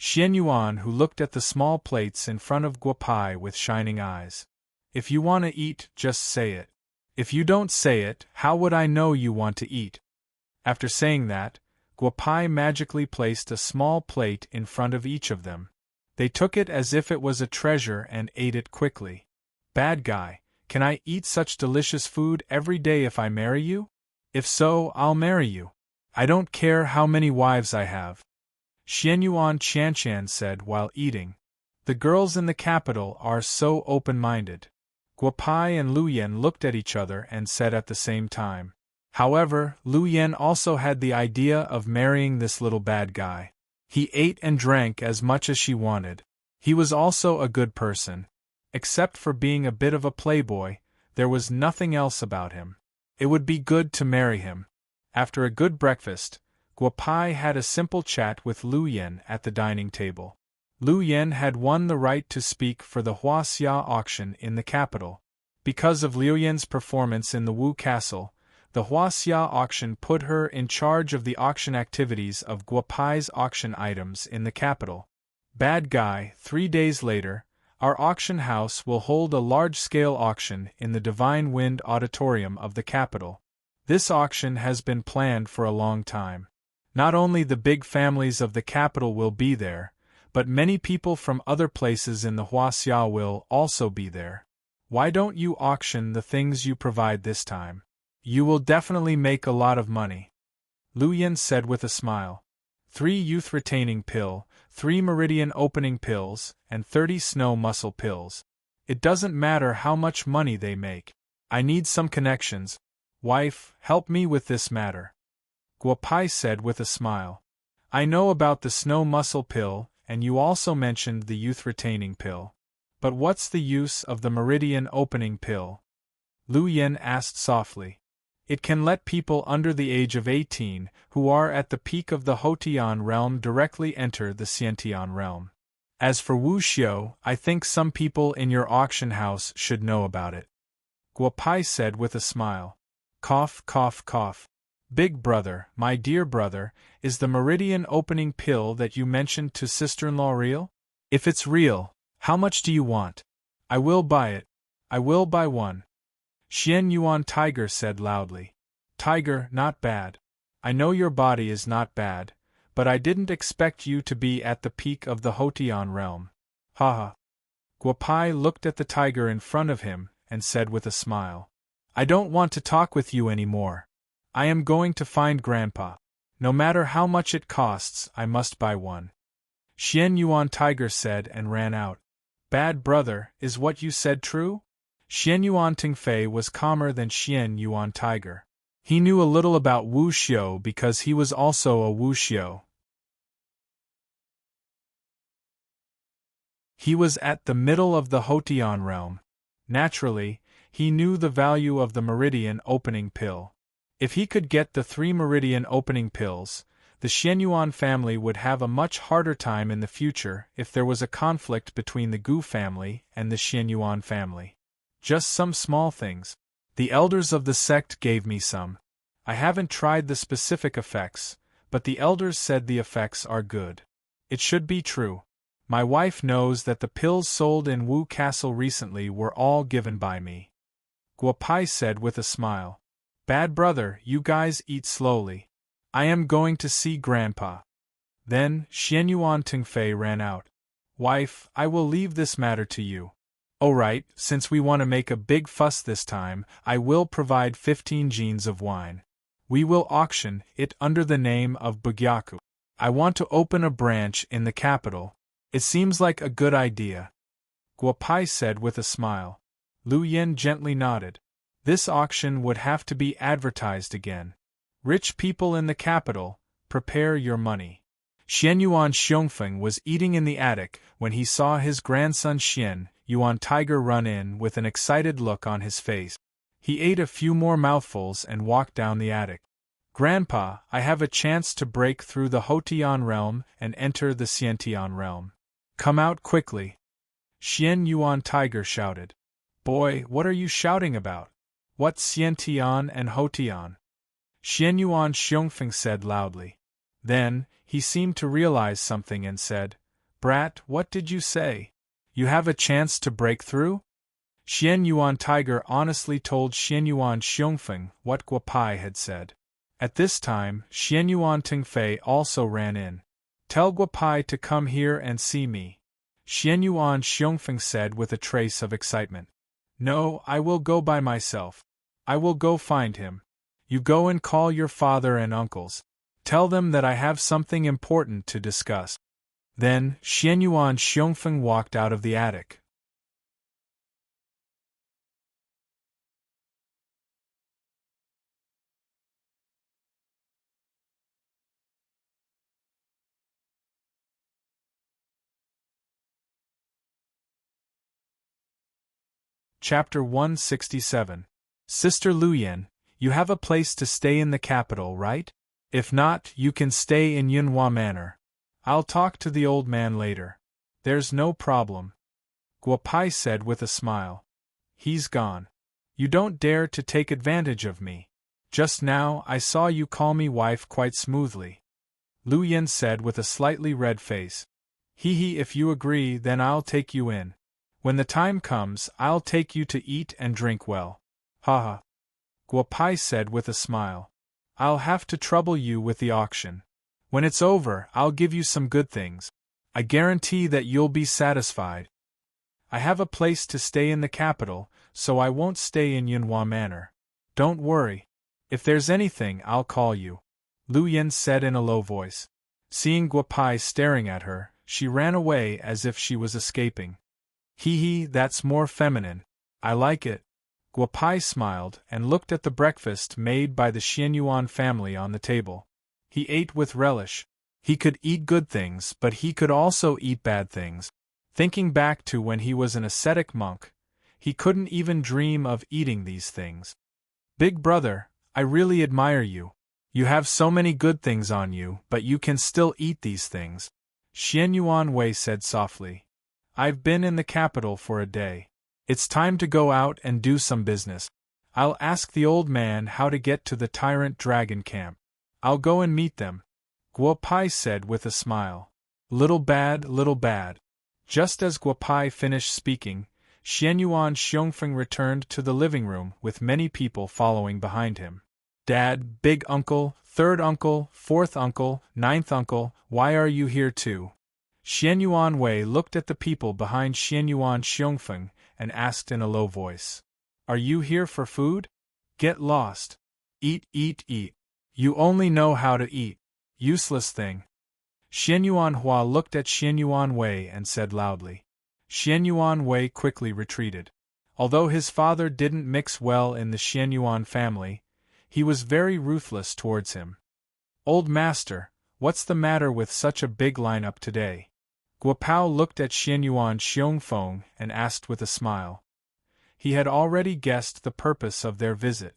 Xianyuan, who looked at the small plates in front of Guopai with shining eyes. "If you want to eat, just say it. If you don't say it, how would I know you want to eat?" After saying that, Guopai magically placed a small plate in front of each of them. They took it as if it was a treasure and ate it quickly. "Bad guy, can I eat such delicious food every day if I marry you? If so, I'll marry you. I don't care how many wives I have," Xianyuan Qianshan said while eating. "The girls in the capital are so open-minded." Guopai and Lu Yen looked at each other and said at the same time. However, Lu Yen also had the idea of marrying this little bad guy. He ate and drank as much as she wanted. He was also a good person. Except for being a bit of a playboy, there was nothing else about him. It would be good to marry him. After a good breakfast, Guopai had a simple chat with Lu Yen at the dining table. Lu Yen had won the right to speak for the Huaxia auction in the capital. Because of Liu Yan's performance in the Wu Castle, the Huaxia auction put her in charge of the auction activities of Guopai's auction items in the capital. "Bad guy, 3 days later, our auction house will hold a large-scale auction in the Divine Wind Auditorium of the capital. This auction has been planned for a long time. Not only the big families of the capital will be there, but many people from other places in the Huaxia will also be there. Why don't you auction the things you provide this time? You will definitely make a lot of money," Lu Yen said with a smile. 3 youth-retaining pill, 3 meridian opening pills, and 30 snow muscle pills. It doesn't matter how much money they make. I need some connections. Wife, help me with this matter," Guopai said with a smile. "I know about the snow muscle pill, and you also mentioned the youth-retaining pill. But what's the use of the meridian opening pill?" Lu Yen asked softly. "It can let people under the age of 18, who are at the peak of the Hotian realm, directly enter the Xiantian realm. As for Wu Xiu, I think some people in your auction house should know about it," Guopai said with a smile. Cough, cough, cough. "Big brother, my dear brother, is the meridian opening pill that you mentioned to sister-in-law real? If it's real, how much do you want? I will buy it. I will buy one. Xian Yuan Tiger said loudly. Tiger, not bad. I know your body is not bad, but I didn't expect you to be at the peak of the Hotian realm. Haha. Guopai looked at the tiger in front of him and said with a smile. I don't want to talk with you anymore. I am going to find Grandpa. No matter how much it costs, I must buy one. Xian Yuan Tiger said and ran out. Bad brother, is what you said true? Xian Yuan Tingfei was calmer than Xian Yuan Tiger. He knew a little about Wu Xiu because he was also a Wu Xiu. He was at the middle of the Hotian realm. Naturally, he knew the value of the meridian opening pill. If he could get the 3 meridian opening pills, the Xianyuan family would have a much harder time in the future if there was a conflict between the Gu family and the Xianyuan family. Just some small things. The elders of the sect gave me some. I haven't tried the specific effects, but the elders said the effects are good. It should be true. My wife knows that the pills sold in Wu Castle recently were all given by me. Guopai said with a smile. Bad brother, you guys eat slowly. I am going to see Grandpa. Then, Xianyuan Tingfei ran out. Wife, I will leave this matter to you. Oh right, since we want to make a big fuss this time, I will provide 15 jeans of wine. We will auction it under the name of Bugyaku. I want to open a branch in the capital. It seems like a good idea. Guopai said with a smile. Lu Yen gently nodded. This auction would have to be advertised again. Rich people in the capital, prepare your money. Xianyuan Xiongfeng was eating in the attic when he saw his grandson Xian Yuan Tiger run in with an excited look on his face. He ate a few more mouthfuls and walked down the attic. Grandpa, I have a chance to break through the Hotian realm and enter the Xiantian realm. Come out quickly. Xian Yuan Tiger shouted. Boy, what are you shouting about? What's Xiantian and Hotian? Xianyuan Xiongfeng said loudly. Then, he seemed to realize something and said, Brat, what did you say? You have a chance to break through? Xianyuan Tiger honestly told Xianyuan Xiongfeng what Guopai had said. At this time, Xianyuan Tingfei also ran in. Tell Guopai to come here and see me. Xianyuan Xiongfeng said with a trace of excitement. No, I will go by myself. I will go find him. You go and call your father and uncles. Tell them that I have something important to discuss. Then, Xianyuan Xiongfeng walked out of the attic. Chapter 167. Sister Luyan, you have a place to stay in the capital, right? If not, you can stay in Yunhua Manor. I'll talk to the old man later. There's no problem. Guopai said with a smile. He's gone. You don't dare to take advantage of me. Just now I saw you call me wife quite smoothly. Lu Yen said with a slightly red face. Hee, if you agree, then I'll take you in. When the time comes, I'll take you to eat and drink well. Haha. Guopai said with a smile. I'll have to trouble you with the auction. When it's over, I'll give you some good things. I guarantee that you'll be satisfied. I have a place to stay in the capital, so I won't stay in Yunhua Manor. Don't worry. If there's anything, I'll call you. Lu Yen said in a low voice. Seeing Guopai staring at her, she ran away as if she was escaping. Hee, that's more feminine. I like it. Guopai smiled and looked at the breakfast made by the Xianyuan family on the table. He ate with relish. He could eat good things, but he could also eat bad things. Thinking back to when he was an ascetic monk, he couldn't even dream of eating these things. Big brother, I really admire you. You have so many good things on you, but you can still eat these things. Xianyuan Wei said softly. I've been in the capital for a day. It's time to go out and do some business. I'll ask the old man how to get to the tyrant dragon camp. I'll go and meet them. Guopai said with a smile. Little bad, little bad. Just as Guopai finished speaking, Xianyuan Xiongfeng returned to the living room with many people following behind him. Dad, big uncle, third uncle, fourth uncle, ninth uncle, why are you here too? Xianyuan Wei looked at the people behind Xianyuan Xiongfeng and asked in a low voice. Are you here for food? Get lost. Eat, eat, eat. You only know how to eat. Useless thing. Xianyuan Hua looked at Xianyuan Wei and said loudly. Xianyuan Wei quickly retreated. Although his father didn't mix well in the Xianyuan family, he was very ruthless towards him. Old master, what's the matter with such a big lineup today? Guopao looked at Xianyuan Xiongfeng and asked with a smile. He had already guessed the purpose of their visit.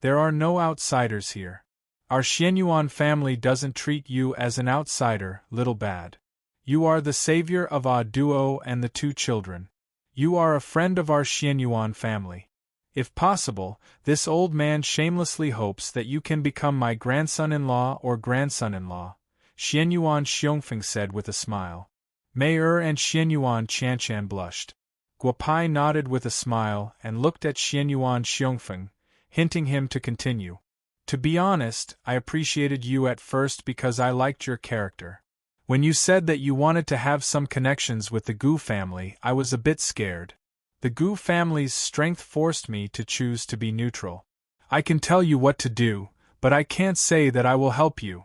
There are no outsiders here. Our Xianyuan family doesn't treat you as an outsider, little bad. You are the savior of our duo and the two children. You are a friend of our Xianyuan family. If possible, this old man shamelessly hopes that you can become my grandson-in-law or grandson-in-law, Xianyuan Xiongfeng said with a smile. Mei and Xianyuan Chanchan blushed. Guopai nodded with a smile and looked at Xianyuan Xiongfeng, hinting him to continue. To be honest, I appreciated you at first because I liked your character. When you said that you wanted to have some connections with the Gu family, I was a bit scared. The Gu family's strength forced me to choose to be neutral. I can tell you what to do, but I can't say that I will help you.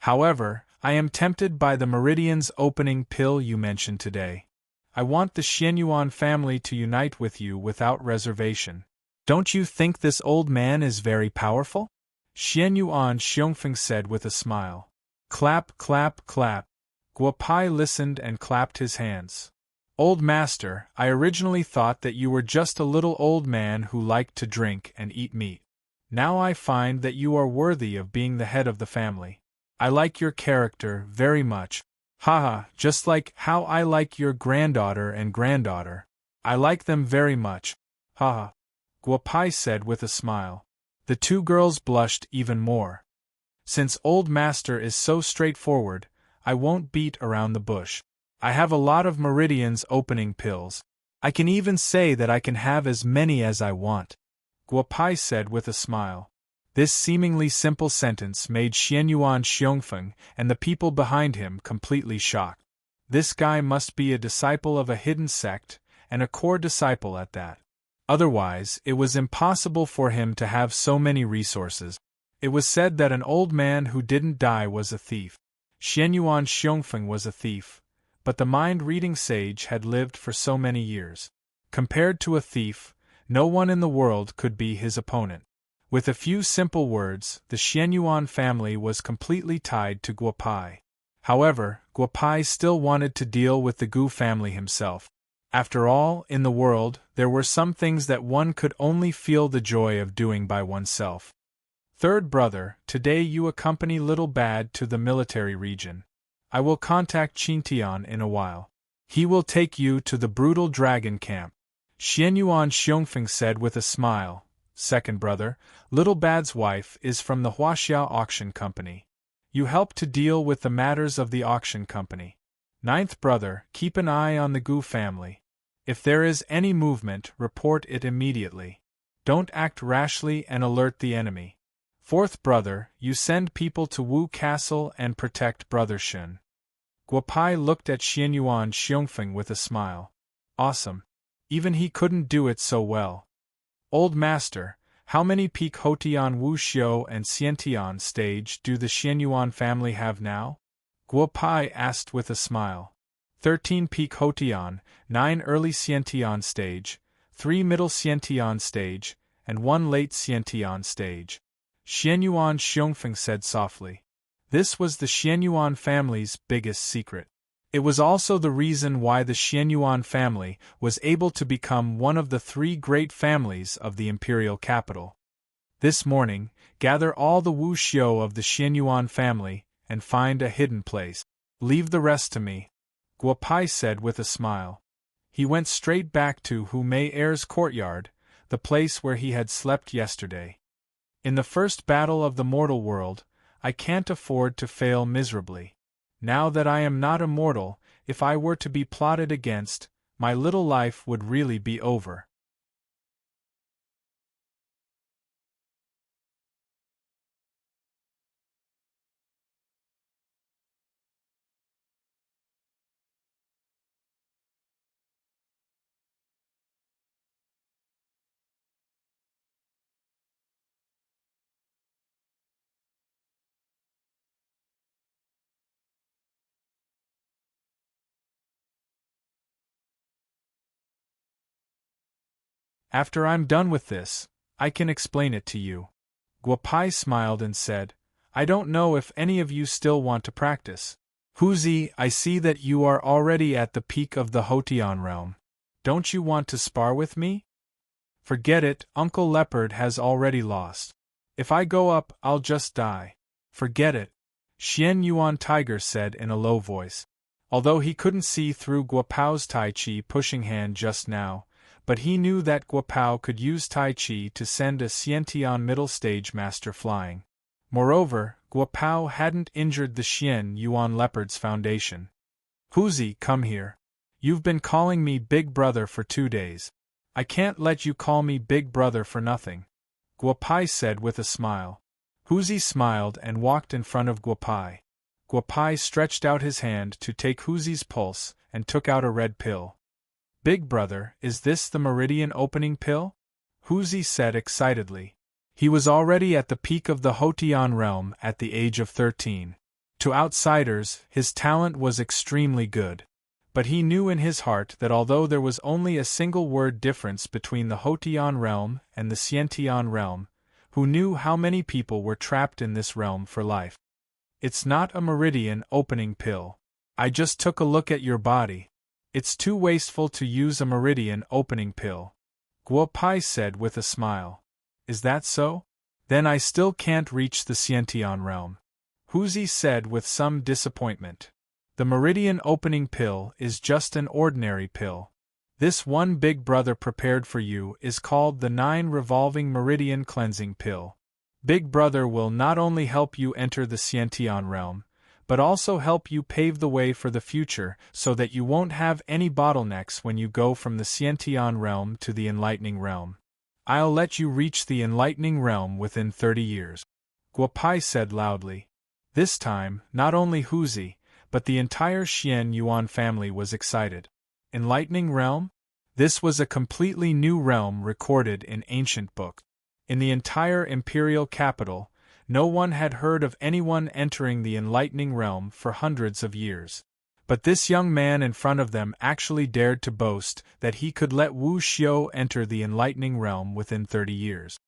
However, I am tempted by the Meridian's opening pill you mentioned today. I want the Xianyuan family to unite with you without reservation. Don't you think this old man is very powerful? Xianyuan Xiongfeng said with a smile. Clap, clap, clap. Guopai listened and clapped his hands. Old master, I originally thought that you were just a little old man who liked to drink and eat meat. Now I find that you are worthy of being the head of the family. I like your character very much. Haha, just like how I like your granddaughter and granddaughter. I like them very much. Haha. Guopai said with a smile. The two girls blushed even more. Since old master is so straightforward, I won't beat around the bush. I have a lot of Meridian's opening pills. I can even say that I can have as many as I want. Guopai said with a smile. This seemingly simple sentence made Xianyuan Xiongfeng and the people behind him completely shocked. This guy must be a disciple of a hidden sect, and a core disciple at that. Otherwise, it was impossible for him to have so many resources. It was said that an old man who didn't die was a thief. Xianyuan Xiongfeng was a thief, but the mind-reading sage had lived for so many years. Compared to a thief, no one in the world could be his opponent. With a few simple words, the Xianyuan family was completely tied to Guopai. However, Guopai still wanted to deal with the Gu family himself. After all, in the world, there were some things that one could only feel the joy of doing by oneself. Third brother, today you accompany Little Bad to the military region. I will contact Qintian in a while. He will take you to the brutal dragon camp. Xianyuan Xiongfeng said with a smile. Second brother, Little Bad's wife is from the Huaxiao Auction Company. You help to deal with the matters of the auction company. Ninth brother, keep an eye on the Gu family. If there is any movement, report it immediately. Don't act rashly and alert the enemy. Fourth brother, you send people to Wu Castle and protect Brother Shun. Guopai looked at Xianyuan Xiongfeng with a smile. Awesome. Even he couldn't do it so well. Old master, how many peak Hotian Wu Xiu and Xiantian stage do the Xianyuan family have now? Guopai asked with a smile. 13 peak Hotian, 9 early Xiantian stage, 3 middle Xiantian stage, and 1 late Xiantian stage. Xianyuan Xiongfeng said softly. This was the Xianyuan family's biggest secret. It was also the reason why the Xianyuan family was able to become one of the 3 great families of the imperial capital. This morning, gather all the Wu Xiu of the Xianyuan family and find a hidden place. Leave the rest to me, Guopai said with a smile. He went straight back to Hu Mei Er's courtyard, the place where he had slept yesterday. In the first battle of the mortal world, I can't afford to fail miserably. Now that I am not immortal, if I were to be plotted against, my little life would really be over. After I'm done with this, I can explain it to you. Guapai smiled and said, I don't know if any of you still want to practice. Huzi, I see that you are already at the peak of the Hotion realm. Don't you want to spar with me? Forget it, Uncle Leopard has already lost. If I go up, I'll just die. Forget it, Xian Yuan Tiger said in a low voice. Although he couldn't see through Guapao's Tai Chi pushing hand just now, but he knew that Guapao could use Tai Chi to send a Xiantian middle stage master flying. Moreover, Guapao hadn't injured the Xian Yuan Leopard's foundation. Huzi, come here. You've been calling me Big Brother for 2 days. I can't let you call me Big Brother for nothing, Guapai said with a smile. Huzi smiled and walked in front of Guapai. Guapai stretched out his hand to take Huzi's pulse and took out a red pill. Big Brother, is this the meridian opening pill? Huzi said excitedly. He was already at the peak of the Hotion realm at the age of 13. To outsiders, his talent was extremely good. But he knew in his heart that although there was only a single word difference between the Hotion realm and the Xiantian realm, who knew how many people were trapped in this realm for life? It's not a meridian opening pill. I just took a look at your body. It's too wasteful to use a meridian opening pill, Guopai said with a smile. Is that so? Then I still can't reach the Xiantian realm, Huzi said with some disappointment. The meridian opening pill is just an ordinary pill. This one Big Brother prepared for you is called the 9 revolving meridian cleansing pill. Big Brother will not only help you enter the Xiantian realm, but also help you pave the way for the future so that you won't have any bottlenecks when you go from the Xiantian realm to the enlightening realm. I'll let you reach the enlightening realm within 30 years, Guopai said loudly. This time, not only Huzi, but the entire Xian Yuan family was excited. Enlightening realm? This was a completely new realm recorded in ancient books. In the entire imperial capital, no one had heard of anyone entering the enlightening realm for hundreds of years. But this young man in front of them actually dared to boast that he could let Wu Xiu enter the enlightening realm within 30 years.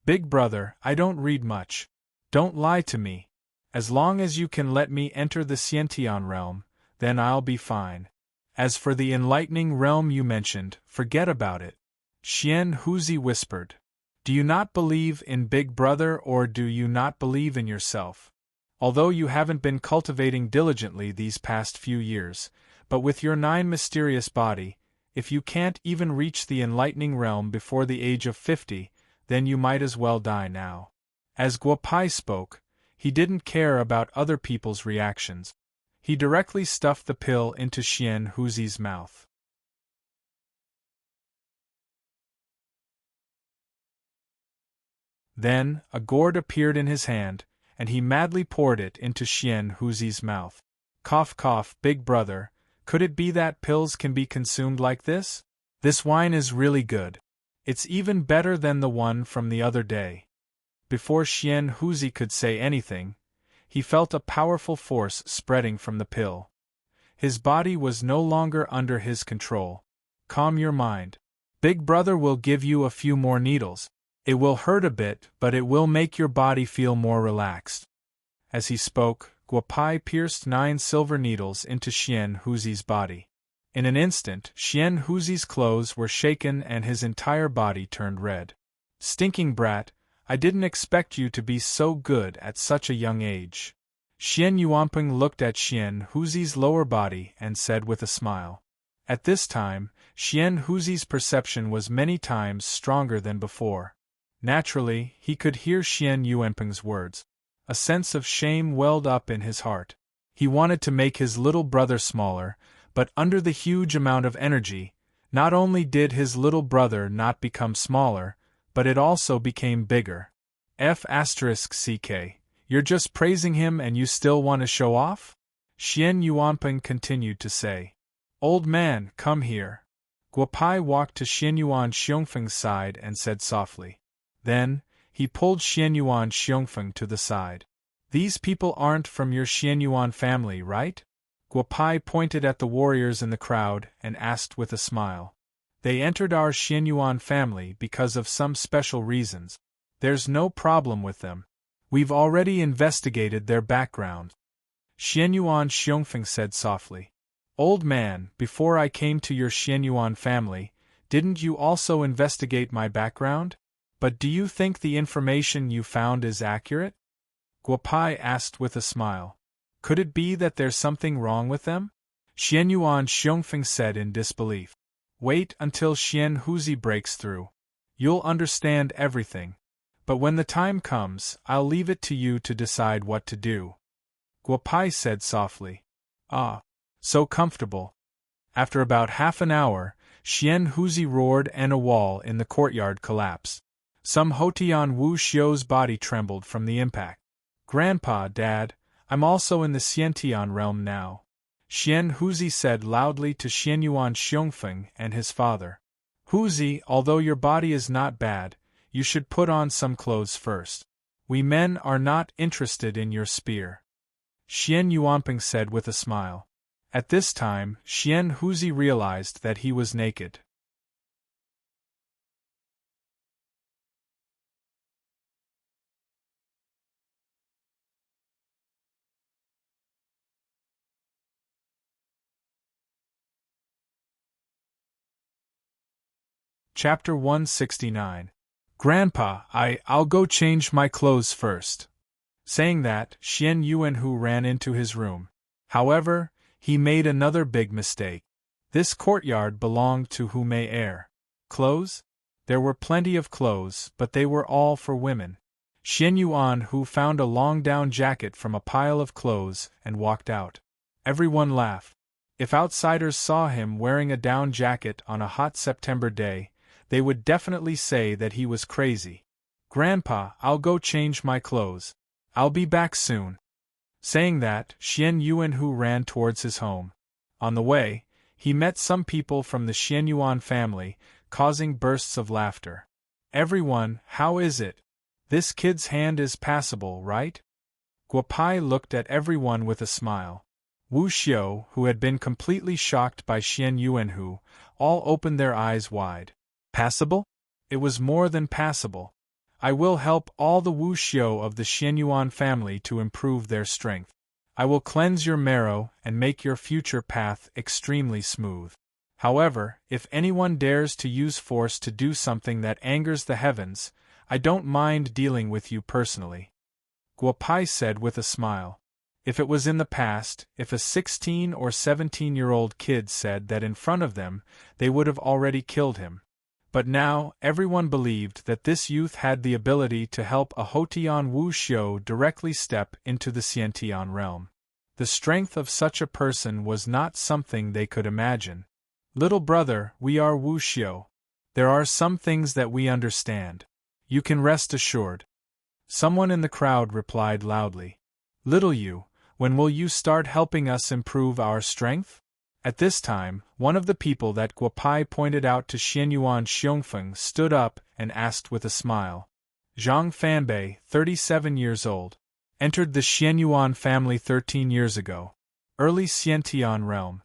Big Brother, I don't read much. Don't lie to me. As long as you can let me enter the Xiantian realm, then I'll be fine. As for the enlightening realm you mentioned, forget about it, Xian Huzi whispered. Do you not believe in Big Brother or do you not believe in yourself? Although you haven't been cultivating diligently these past few years, but with your 9 mysterious body, if you can't even reach the enlightening realm before the age of 50, then you might as well die now. As Guopai spoke, he didn't care about other people's reactions. He directly stuffed the pill into Xian Huzi's mouth. Then, a gourd appeared in his hand, and he madly poured it into Xian Huzi's mouth. Cough cough, Big Brother, could it be that pills can be consumed like this? This wine is really good. It's even better than the one from the other day. Before Xian Huzi could say anything, he felt a powerful force spreading from the pill. His body was no longer under his control. Calm your mind. Big Brother will give you a few more needles. It will hurt a bit, but it will make your body feel more relaxed. As he spoke, Guopai pierced 9 silver needles into Xian Huzi's body. In an instant, Xian Huzi's clothes were shaken and his entire body turned red. Stinking brat, I didn't expect you to be so good at such a young age. Xian Yuanping looked at Xian Huzi's lower body and said with a smile. At this time, Xian Huzi's perception was many times stronger than before. Naturally, he could hear Xian Yuanping's words. A sense of shame welled up in his heart. He wanted to make his little brother smaller, but under the huge amount of energy, not only did his little brother not become smaller, but it also became bigger. F***ck, you're just praising him and you still want to show off? Xian Yuanping continued to say. Old man, come here. Guopai walked to Xianyuan Xiongfeng's side and said softly. Then, he pulled Xianyuan Xiongfeng to the side. These people aren't from your Xianyuan family, right? Guopai pointed at the warriors in the crowd and asked with a smile. They entered our Xianyuan family because of some special reasons. There's no problem with them. We've already investigated their background. Xianyuan Xiongfeng said softly. Old man, before I came to your Xianyuan family, didn't you also investigate my background? But do you think the information you found is accurate? Guopai asked with a smile. Could it be that there's something wrong with them? Xianyuan Xiongfeng said in disbelief. Wait until Xian Huzi breaks through. You'll understand everything. But when the time comes, I'll leave it to you to decide what to do. Guopai said softly. Ah. So comfortable. After about half an hour, Xian Huzi roared and a wall in the courtyard collapsed. Some Hotian Wu Xiu's body trembled from the impact. Grandpa, Dad, I'm also in the Xiantian realm now. Xian Huzi said loudly to Xianyuan Xiongfeng and his father. Huzi, although your body is not bad, you should put on some clothes first. We men are not interested in your spear. Xian Yuanping said with a smile. At this time, Xian Huzi realized that he was naked. Chapter 169. Grandpa, I'll go change my clothes first. Saying that, Xian Yuanhu ran into his room. However, he made another big mistake. This courtyard belonged to Hu Mei Air. Clothes? There were plenty of clothes, but they were all for women. Xian Yuanhu found a long down jacket from a pile of clothes and walked out. Everyone laughed. If outsiders saw him wearing a down jacket on a hot September day, they would definitely say that he was crazy. Grandpa, I'll go change my clothes. I'll be back soon. Saying that, Xian Yuanhu ran towards his home. On the way, he met some people from the Xianyuan family, causing bursts of laughter. Everyone, how is it? This kid's hand is passable, right? Guopai looked at everyone with a smile. Wu Xiu, who had been completely shocked by Xian Yuanhu, all opened their eyes wide. Passable? It was more than passable. I will help all the Wu Xiu of the Xianyuan family to improve their strength. I will cleanse your marrow and make your future path extremely smooth. However, if anyone dares to use force to do something that angers the heavens, I don't mind dealing with you personally. Guopai said with a smile. If it was in the past, if a 16 or 17-year-old kid said that in front of them, they would have already killed him. But now, everyone believed that this youth had the ability to help a Hotian Wu Xiu directly step into the Xiantian realm. The strength of such a person was not something they could imagine. Little brother, we are Wu Xiu. There are some things that we understand. You can rest assured. Someone in the crowd replied loudly. Little you, when will you start helping us improve our strength? At this time, one of the people that Guopai pointed out to Xianyuan Xiongfeng stood up and asked with a smile. Zhang Fanbei, 37 years old. Entered the Xianyuan family 13 years ago. Early Xiantian realm.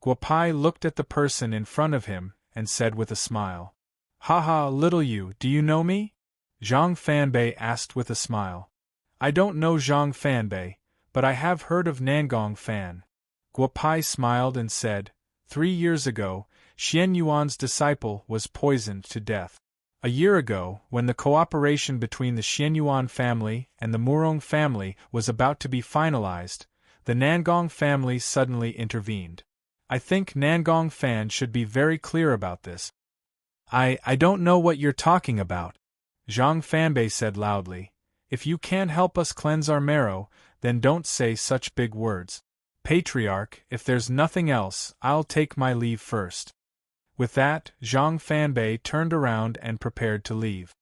Guopai looked at the person in front of him and said with a smile. Haha, little you, do you know me? Zhang Fanbei asked with a smile. I don't know Zhang Fanbei, but I have heard of Nangong Fan. Guopai smiled and said, 3 years ago, Xian Yuan's disciple was poisoned to death. A year ago, when the cooperation between the Xianyuan family and the Murong family was about to be finalized, the Nangong family suddenly intervened. I think Nangong Fan should be very clear about this. I don't know what you're talking about, Zhang Fanbei said loudly. If you can't help us cleanse our marrow, then don't say such big words. Patriarch, if there's nothing else, I'll take my leave first. With that, Zhang Fanbei turned around and prepared to leave.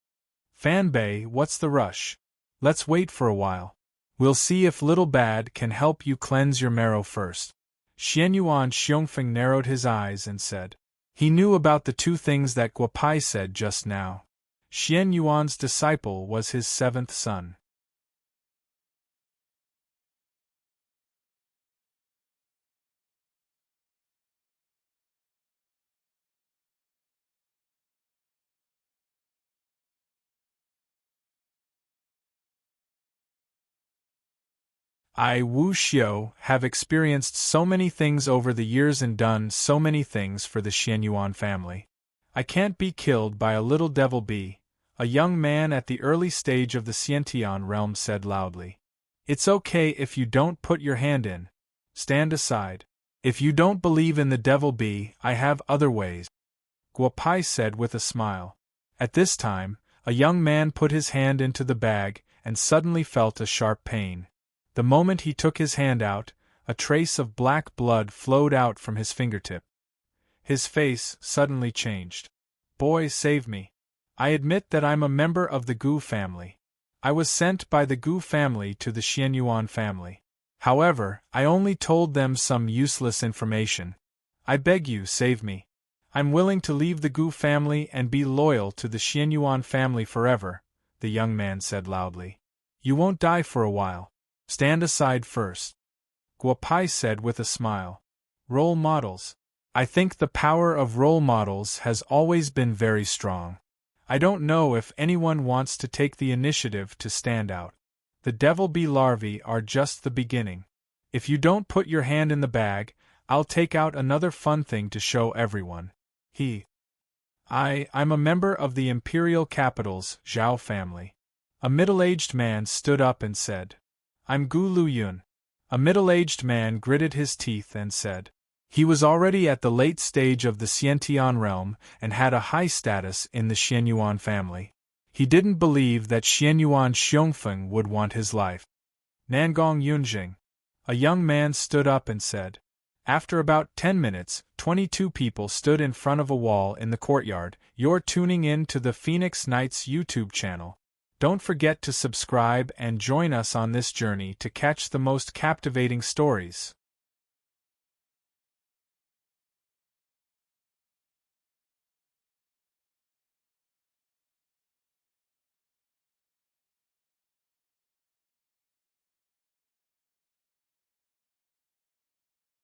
Fanbei, what's the rush? Let's wait for a while. We'll see if Little Bad can help you cleanse your marrow first. Xianyuan Xiongfeng narrowed his eyes and said. He knew about the two things that Guopai said just now. Xianyuan's disciple was his seventh son. I, Wu Xiu, have experienced so many things over the years and done so many things for the Xianyuan family. I can't be killed by a little devil bee, a young man at the early stage of the Xiantian realm said loudly. It's okay if you don't put your hand in. Stand aside. If you don't believe in the devil bee, I have other ways. Guopai said with a smile. At this time, a young man put his hand into the bag and suddenly felt a sharp pain. The moment he took his hand out, a trace of black blood flowed out from his fingertip. His face suddenly changed. Boy, save me. I admit that I'm a member of the Gu family. I was sent by the Gu family to the Xianyuan family. However, I only told them some useless information. I beg you, save me. I'm willing to leave the Gu family and be loyal to the Xianyuan family forever, the young man said loudly. You won't die for a while. Stand aside first. Guopai said with a smile. Role models. I think the power of role models has always been very strong. I don't know if anyone wants to take the initiative to stand out. The devil bee larvae are just the beginning. If you don't put your hand in the bag, I'll take out another fun thing to show everyone. I'm a member of the Imperial Capital's Zhao family. A middle-aged man stood up and said. I'm Gu Luyun. A middle-aged man gritted his teeth and said. He was already at the late stage of the Xiantian realm and had a high status in the Xianyuan family. He didn't believe that Xianyuan Xiongfeng would want his life. Nangong Yunjing. A young man stood up and said. After about 10 minutes, 22 people stood in front of a wall in the courtyard. You're tuning in to the Phoenix Knights YouTube channel. Don't forget to subscribe and join us on this journey to catch the most captivating stories.